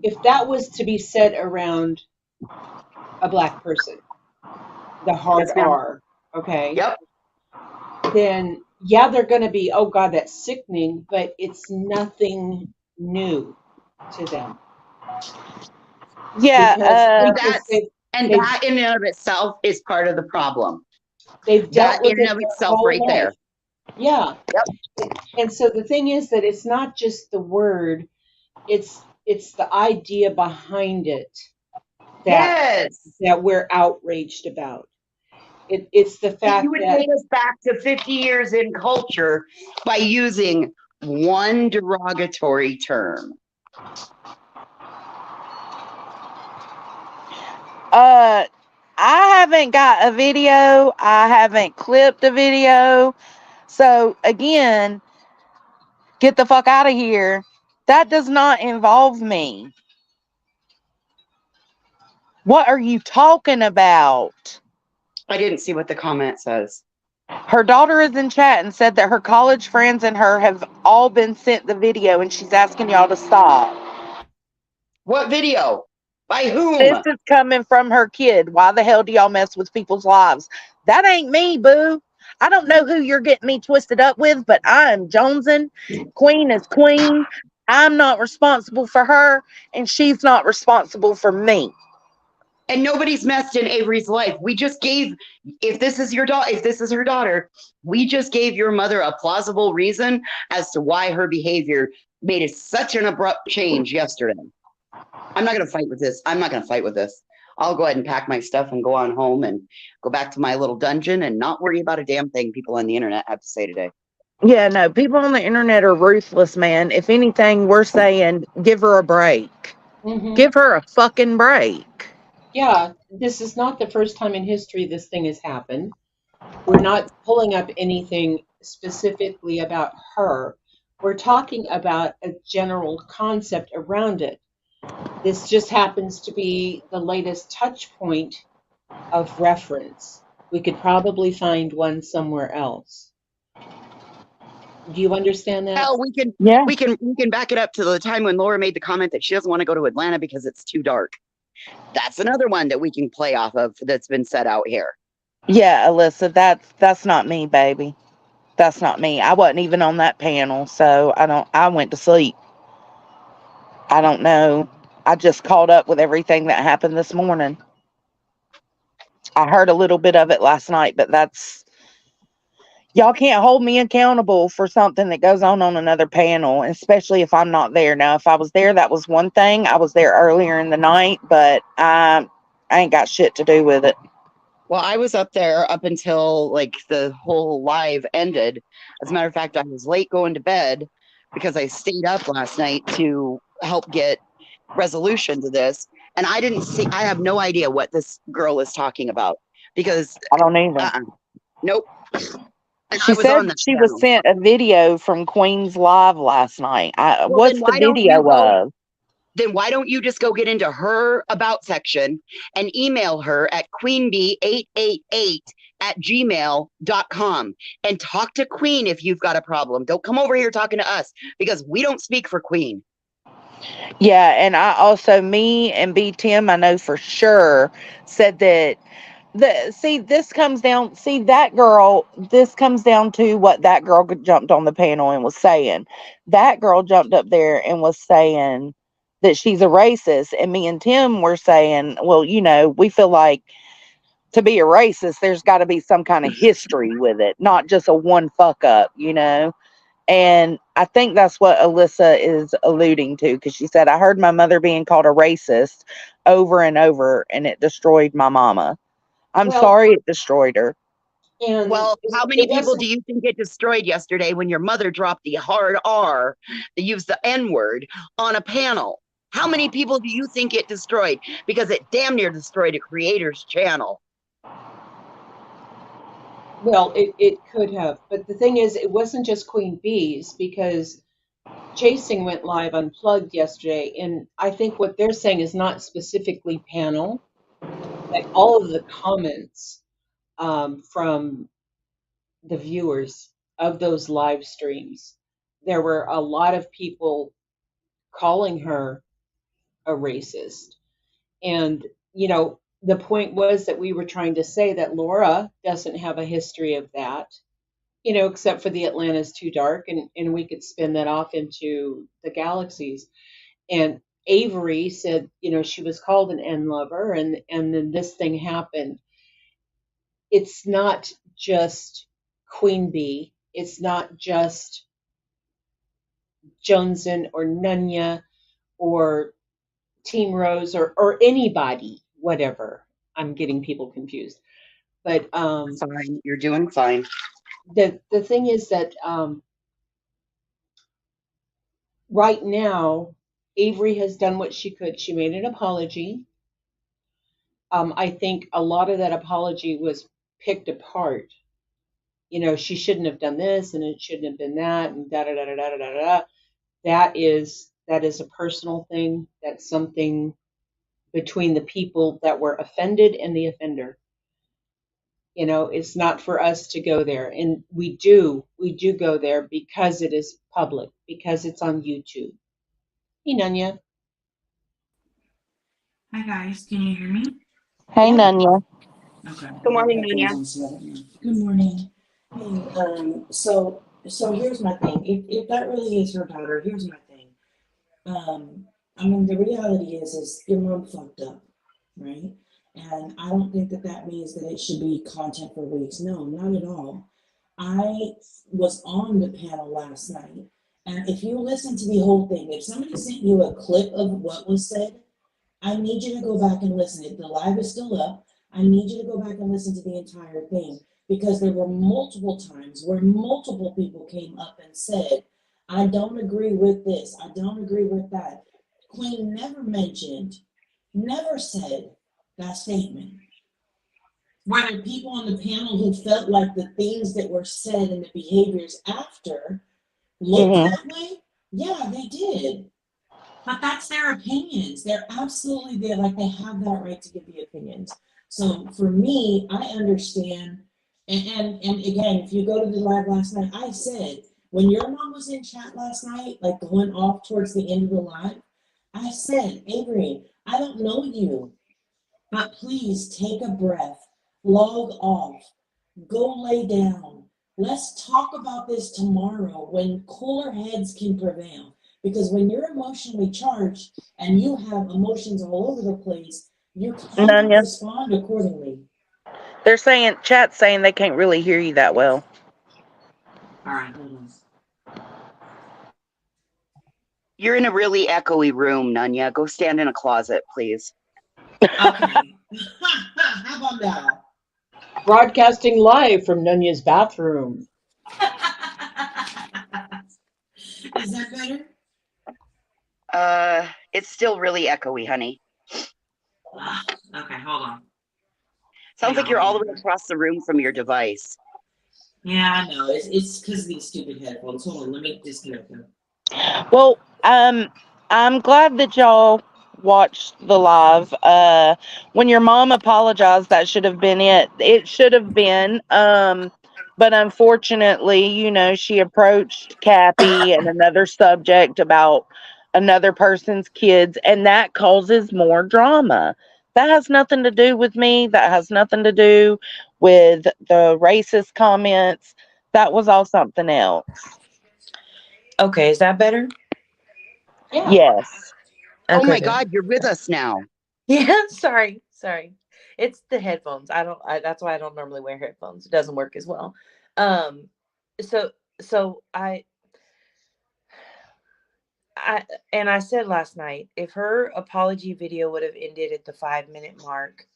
if that was to be said around a black person, the hard Yes, ma'am. R, okay? Yep. Then yeah, they're going to be, oh God, that's sickening, but it's nothing new to them. Yeah, that in and of itself is part of the problem. They've dealt with in and it of their itself whole right life. there. Yeah. Yep. And so the thing is that it's not just the word, it's the idea behind it that we're outraged about. It's the fact you would that take us back to 50 years in culture by using one derogatory term. I haven't got a video. I haven't clipped a video. So again, get the fuck out of here. That does not involve me. What are you talking about? I didn't see what the comment says. Her daughter is in chat and said that her college friends and her have all been sent the video, and she's asking y'all to stop. What video? By whom? This is coming from her kid. Why the hell do y'all mess with people's lives? That ain't me, boo. I don't know who you're getting me twisted up with, but I am jonesing. Queen is queen. I'm not responsible for her, and she's not responsible for me. And nobody's messed in Avery's life. We just gave, if this is her daughter, we just gave your mother a plausible reason as to why her behavior made it such an abrupt change yesterday. I'm not going to fight with this. I'll go ahead and pack my stuff and go on home and go back to my little dungeon and not worry about a damn thing people on the internet have to say today. Yeah, no, people on the internet are ruthless, man. If anything, we're saying give her a break. Mm-hmm. Give her a fucking break. Yeah, this is not the first time in history this thing has happened. We're not pulling up anything specifically about her. We're talking about a general concept around it. This just happens to be the latest touch point of reference. We could probably find one somewhere else. Do you understand that? Well, we can back it up to the time when Laura made the comment that she doesn't want to go to Atlanta because it's too dark. That's another one that we can play off of that's been set out here. Yeah, Alyssa, that's not me, baby. That's not me. I wasn't even on that panel, so I went to sleep. I don't know. I just caught up with everything that happened this morning. I heard a little bit of it last night, but y'all can't hold me accountable for something that goes on another panel, especially if I'm not there. Now, if I was there, that was one thing. I was there earlier in the night, but I ain't got shit to do with it. Well, I was up there up until like the whole live ended. As a matter of fact, I was late going to bed because I stayed up last night to help get resolution to this. And I have no idea what this girl is talking about because I don't either. Nope. She said she was sent a video from Queen's Live last night. What's the video of? Then why don't you just go get into her about section and email her at queenbee888@gmail.com and talk to Queen if you've got a problem. Don't come over here talking to us because we don't speak for Queen. Yeah, and me and B Tim, I know for sure, said that this comes down to what that girl jumped on the panel and was saying. That girl jumped up there and was saying that she's a racist, and me and Tim were saying, well, we feel like to be a racist there's got to be some kind of history with it, not just a one fuck up, And I think that's what Alyssa is alluding to, because she said, I heard my mother being called a racist over and over, and it destroyed my mama. I'm Well, sorry it destroyed her. and Well, how many it people wasn't. do you think get destroyed yesterday when your mother dropped the hard R, they used the N word on a panel? How many people do you think it destroyed? Because it damn near destroyed a creator's channel. Well, it could have, but the thing is, it wasn't just Queen Bees, because Chasing went live unplugged yesterday, and I think what they're saying is not specifically panel, but all of the comments from the viewers of those live streams. There were a lot of people calling her a racist. And, the point was that we were trying to say that Laura doesn't have a history of that, except for the Atlanta's Too Dark, and we could spin that off into the galaxies. And Avery said, she was called an N lover, and then this thing happened. It's not just Queen Bee. It's not just Joneson or Nunya or Team Rose or anybody, whatever. I'm getting people confused. But Fine, you're doing fine. The thing is that right now, Avery has done what she could. She made an apology. I think a lot of that apology was picked apart. She shouldn't have done this, and it shouldn't have been that, and da da da da da da da. That is a personal thing. That's something between the people that were offended and the offender. It's not for us to go there, and we do go there because it is public, because it's on YouTube. Hey, Nunya. Hi guys, can you hear me? Hey, Yeah. Nunya. Okay. Good morning, Nunya. Good morning. Hey, so here's my thing. If that really is her daughter, here's my thing. I mean, the reality is your mom fucked up, right? And I don't think that means that it should be content for weeks. No, not at all. I was on the panel last night, and if you listen to the whole thing, if somebody sent you a clip of what was said, I need you to go back and listen. If the live is still up, I need you to go back and listen to the entire thing, because there were multiple times where multiple people came up and said, I don't agree with this, I don't agree with that. Queen never mentioned, never said that statement. Were there people on the panel who felt like the things that were said and the behaviors after looked that way? Yeah, they did. But that's their opinions. They're absolutely there, like they have that right to give the opinions. So for me, I understand. And again, if you go to the live last night, I said, when your mom was in chat last night, like going off towards the end of the live, I said, Avery, I don't know you, but please take a breath, log off, go lay down. Let's talk about this tomorrow when cooler heads can prevail. Because when you're emotionally charged and you have emotions all over the place, you can't respond accordingly. They're saying, chat's saying they can't really hear you that well. All right, hold on. You're in a really echoey room, Nunya. Go stand in a closet, please. Okay. How about now? Broadcasting live from Nunya's bathroom. Is that better? It's still really echoey, honey. Okay, hold on. Sounds like you're all the way across the room from your device. Yeah, I know. It's because of these stupid headphones. Hold on, let me disconnect them. Well, I'm glad that y'all watched the live. When your mom apologized, that should have been it. It should have been. But unfortunately, she approached Cappy and another subject about another person's kids, and that causes more drama. That has nothing to do with me. That has nothing to do with the racist comments. That was all something else. Okay, is that better? Yeah. Yes. Oh my Okay. God, you're with us now. Yeah, sorry. It's the headphones. That's why I don't normally wear headphones. It doesn't work as well. So I said last night, if her apology video would have ended at the 5 minute mark,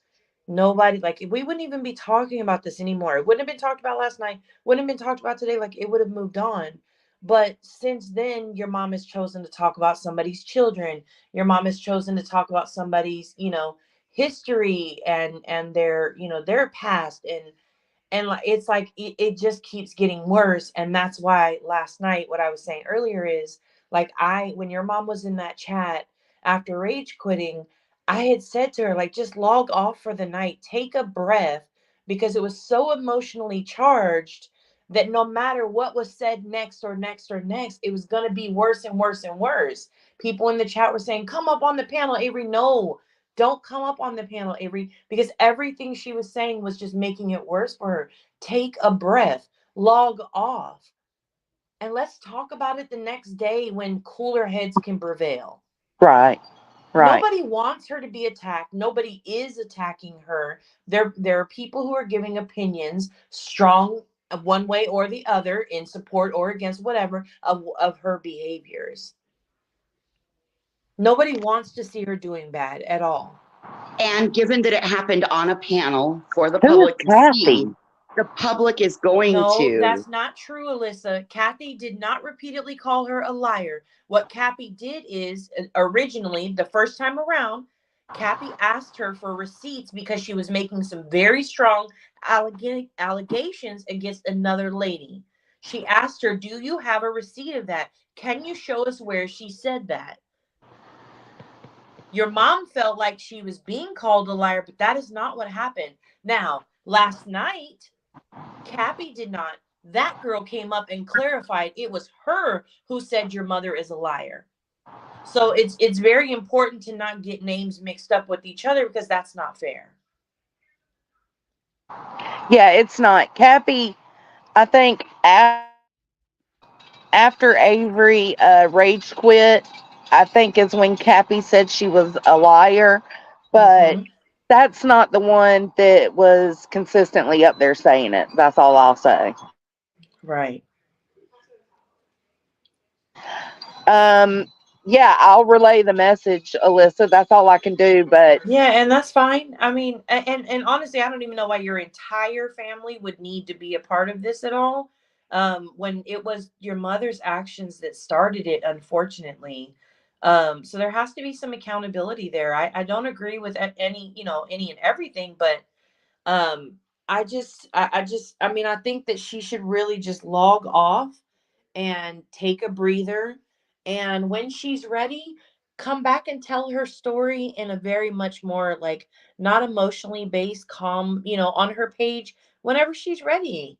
nobody, like, we wouldn't even be talking about this anymore. It wouldn't have been talked about last night, wouldn't have been talked about today, like it would have moved on. But since then, your mom has chosen to talk about somebody's children. Your mom has chosen to talk about somebody's, history and their, their past, and like it's like it just keeps getting worse. And that's why last night, what I was saying earlier is, like, when your mom was in that chat after rage quitting, I had said to her, like, just log off for the night, take a breath, because it was so emotionally charged that no matter what was said next or next or next, it was going to be worse and worse and worse. People in the chat were saying, come up on the panel, Avery. No, don't come up on the panel, Avery, because everything she was saying was just making it worse for her. Take a breath, log off, and let's talk about it the next day when cooler heads can prevail. Right. Right. Nobody wants her to be attacked. Nobody is attacking her. There are people who are giving opinions, strong one way or the other, in support or against whatever of her behaviors. Nobody wants to see her doing bad at all. And given that it happened on a panel for the Who public is to see, Kathy? the public is going No, to. that's not true, Alyssa. Kathy did not repeatedly call her a liar. What Kathy did is, originally, the first time around, Kathy asked her for receipts because she was making some very strong allegations against another lady. She asked her, do you have a receipt of that? Can you show us where she said that? Your mom felt like she was being called a liar, but that is not what happened. Now, last night, Cappy did not. That girl came up and clarified it was her who said your mother is a liar. So it's very important to not get names mixed up with each other, because that's not fair. Yeah, it's not. Cappy, I think after Avery rage quit, I think is when Cappy said she was a liar. But that's not the one that was consistently up there saying it. That's all I'll say. Right. Yeah, I'll relay the message, Alyssa. That's all I can do. But yeah, and that's fine. I mean, and honestly, I don't even know why your entire family would need to be a part of this at all. When it was your mother's actions that started it, unfortunately. So there has to be some accountability there. I don't agree with any and everything, but I mean, I think that she should really just log off and take a breather. And when she's ready, come back and tell her story in a very much more, like, not emotionally based, calm, on her page whenever she's ready.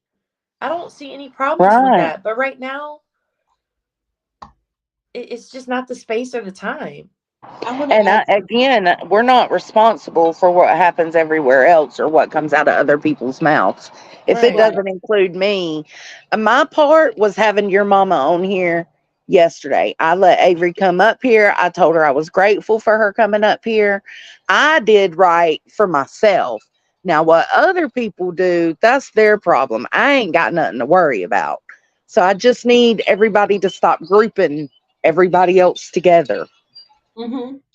I don't see any problems with right. that. But right now, it's just not the space or the time. And again, we're not responsible for what happens everywhere else or what comes out of other people's mouths. If it doesn't include me, my part was having your mama on here yesterday. I let Avery come up here. I told her I was grateful for her coming up here. I did right for myself. Now, what other people do, that's their problem. I ain't got nothing to worry about. So I just need everybody to stop grouping everybody else together.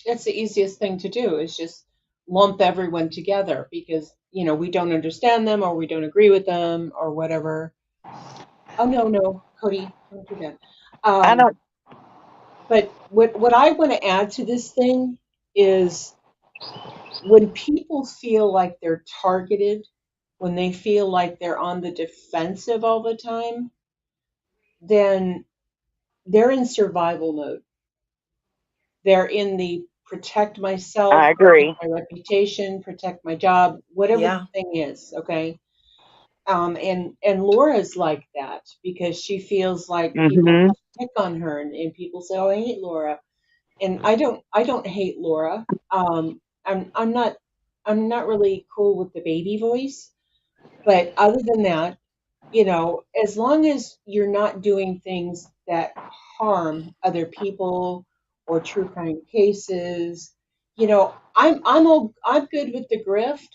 That's the easiest thing to do, is just lump everyone together because, we don't understand them or we don't agree with them or whatever. Oh, no, Cody, don't do that. I don't. But what I want to add to this thing is, when people feel like they're targeted, when they feel like they're on the defensive all the time, then they're in survival mode. They're in the protect myself, I agree. protect my reputation, protect my job, whatever Yeah. the thing is, okay? And Laura's like that because she feels like people pick on her and people say, "Oh, I hate Laura," and I don't hate Laura. I'm not really cool with the baby voice, but other than that, as long as you're not doing things that harm other people or true crime cases, I'm good with the grift.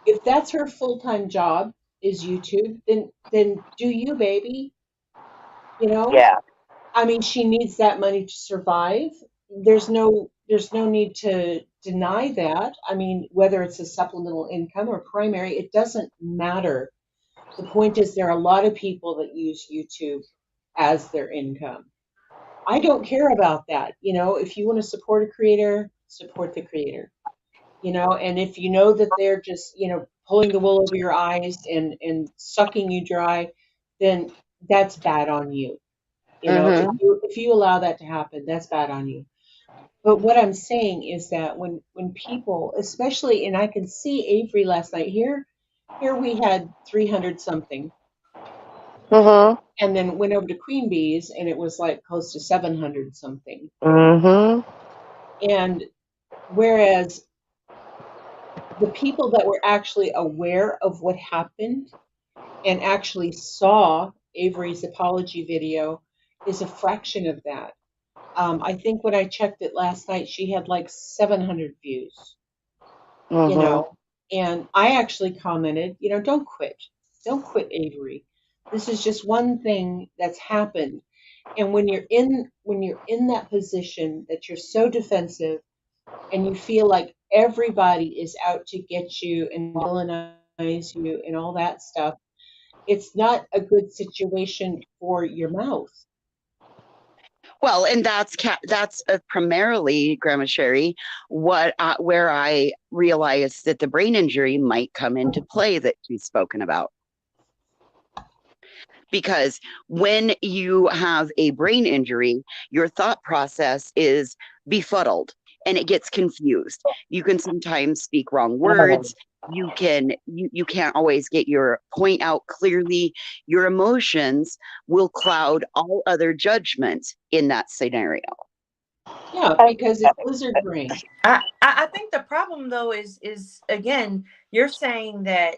If that's her full-time job is YouTube, then do you, baby? Yeah. I mean, she needs that money to survive. There's no need to deny that. I mean, whether it's a supplemental income or primary, it doesn't matter. The point is there are a lot of people that use YouTube as their income. I don't care about that. You know, if you want to support a creator, support the creator. You know, and if you know that they're just, you know, pulling the wool over your eyes and sucking you dry, then that's bad on you. You know, if you allow that to happen, that's bad on you. But what I'm saying is that when people, especially, and I can see Avery last night here we had 300 something, Mm-hmm. and then went over to Queen Bee's and it was like close to 700 something. Mm-hmm. And whereas the people that were actually aware of what happened and actually saw Avery's apology video is a fraction of that. I think when I checked it last night, she had like 700 views, you Mm-hmm. know, and I actually commented, you know, don't quit. Don't quit, Avery. This is just one thing that's happened. And when you're in that position that you're so defensive and you feel like everybody is out to get you and villainize you and all that stuff, it's not a good situation for your mouth. Well, and that's primarily, Grandma Sherry, what where I realized that the brain injury might come into play that she's spoken about. Because when you have a brain injury, your thought process is befuddled and it gets confused. You can sometimes speak wrong words. You can't always get your point out clearly. Your emotions will cloud all other judgment in that scenario. Yeah, because it's lizard brain. I think the problem though is again, you're saying that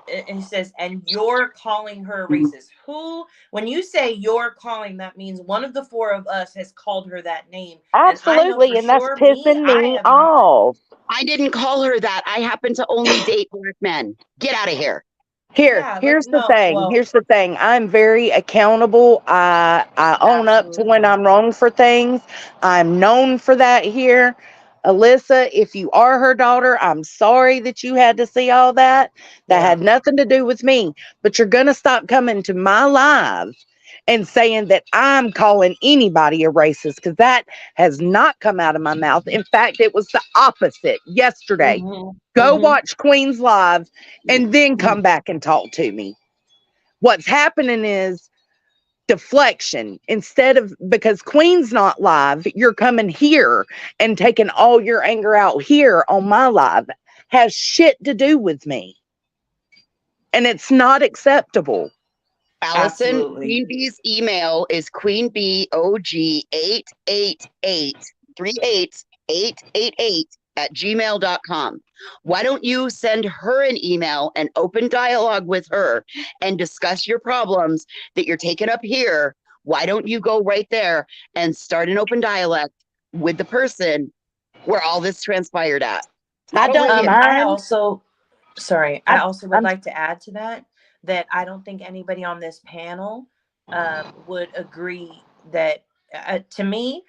and it says, and you're calling her racist. Who, when you say you're calling, that means one of the four of us has called her that name. Absolutely, and that's I pissing me have not. off. I didn't call her that. I happen to only date black men. Get out of here. Here's the thing. Here's the thing. I'm very accountable. I own up to when I'm wrong for things. I'm known for that here. Alyssa, if you are her daughter, I'm sorry that you had to see all that. That had nothing to do with me. But you're gonna stop coming to my live and saying that I'm calling anybody a racist, because that has not come out of my mouth. In fact, it was the opposite yesterday. Go watch Queen's Live and then come back and talk to me. What's happening is deflection. Instead of, because Queen's not live, you're coming here and taking all your anger out here on my live. Has shit to do with me. And it's not acceptable. Allison, Queen Bee's email is queenbee8883888@gmail.com. Why don't you send her an email and open dialogue with her and discuss your problems that you're taking up here? Why don't you go right there and start an open dialogue with the person where all this transpired at? I don't mind. I also would like to add to that I don't think anybody on this panel would agree that, to me,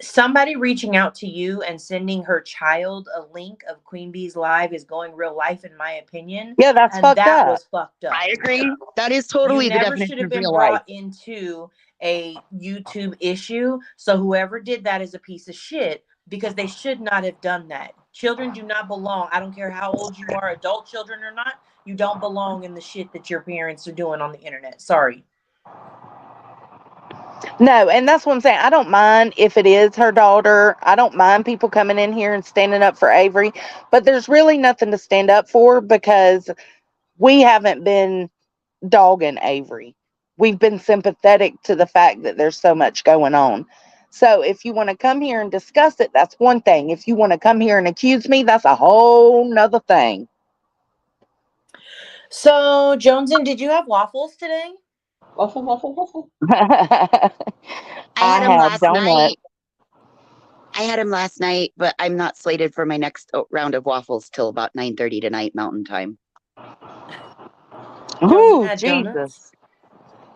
somebody reaching out to you and sending her child a link of Queen Bee's live is going real life, in my opinion. Yeah, that's and fucked that up. was fucked up. I agree. That is totally You the never definition should have of been real brought life. into a YouTube issue. So whoever did that is a piece of shit, because they should not have done that. Children do not belong. I don't care how old you are, adult children or not. You don't belong in the shit that your parents are doing on the internet. Sorry. No, and that's what I'm saying. I don't mind if it is her daughter. I don't mind people coming in here and standing up for Avery, but there's really nothing to stand up for, because we haven't been dogging Avery. We've been sympathetic to the fact that there's so much going on. So if you want to come here and discuss it, that's one thing. If you want to come here and accuse me, that's a whole nother thing. So, Joneson, did you have waffles today? Waffle, waffle, waffle. I had him last donuts. night. I had him last night, but I'm not slated for my next round of waffles till about 9:30 tonight Mountain Time. Oh, Jesus.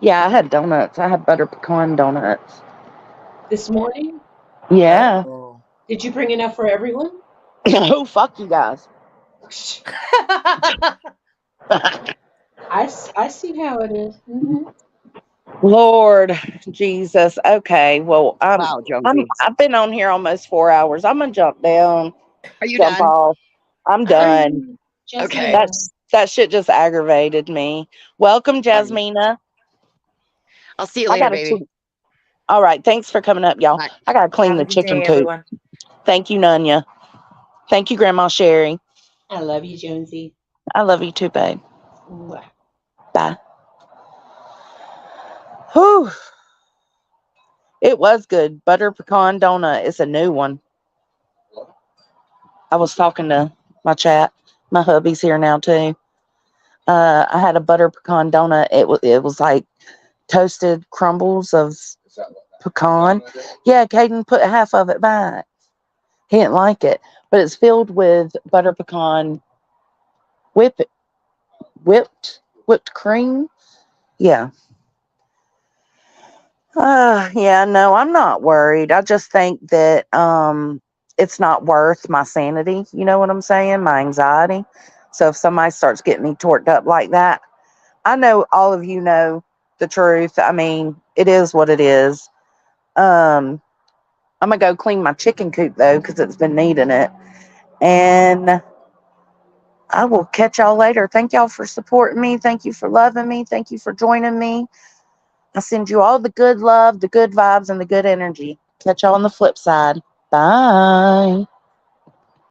Yeah, I had donuts. I had butter pecan donuts. This morning? Yeah. Oh. Did you bring enough for everyone? No, fuck you guys. I see how it is. Mm-hmm. Lord Jesus. Okay. Well, Wow, Junkie. I've been on here almost 4 hours. I'm gonna jump down, Are you jump done? off. I'm done. Okay. That shit just aggravated me. Welcome, Jasmina. I'll see you I later, gotta baby. All right. Thanks for coming up, y'all. Bye. I gotta clean Have the a good chicken day, coop. everyone. Thank you, Nunya. Thank you, Grandma Sherry. I love you, Jonesy. I love you too, babe. Mwah. Bye. Whew. It was good. Butter pecan donut is a new one. I was talking to my chat. My hubby's here now too. I had a butter pecan donut. It was like toasted crumbles of pecan. Yeah, Caden put half of it back. He didn't like it, but it's filled with butter pecan whipped cream. Yeah. Yeah, no, I'm not worried. I just think that it's not worth my sanity, you know what I'm saying? My anxiety. So if somebody starts getting me torqued up like that, I know all of you know the truth. I mean, it is what it is. I'm gonna go clean my chicken coop though, because it's been needing it. And I will catch y'all later. Thank y'all for supporting me. Thank you for loving me. Thank you for joining me. I send you all the good love, the good vibes, and the good energy. Catch y'all on the flip side. Bye.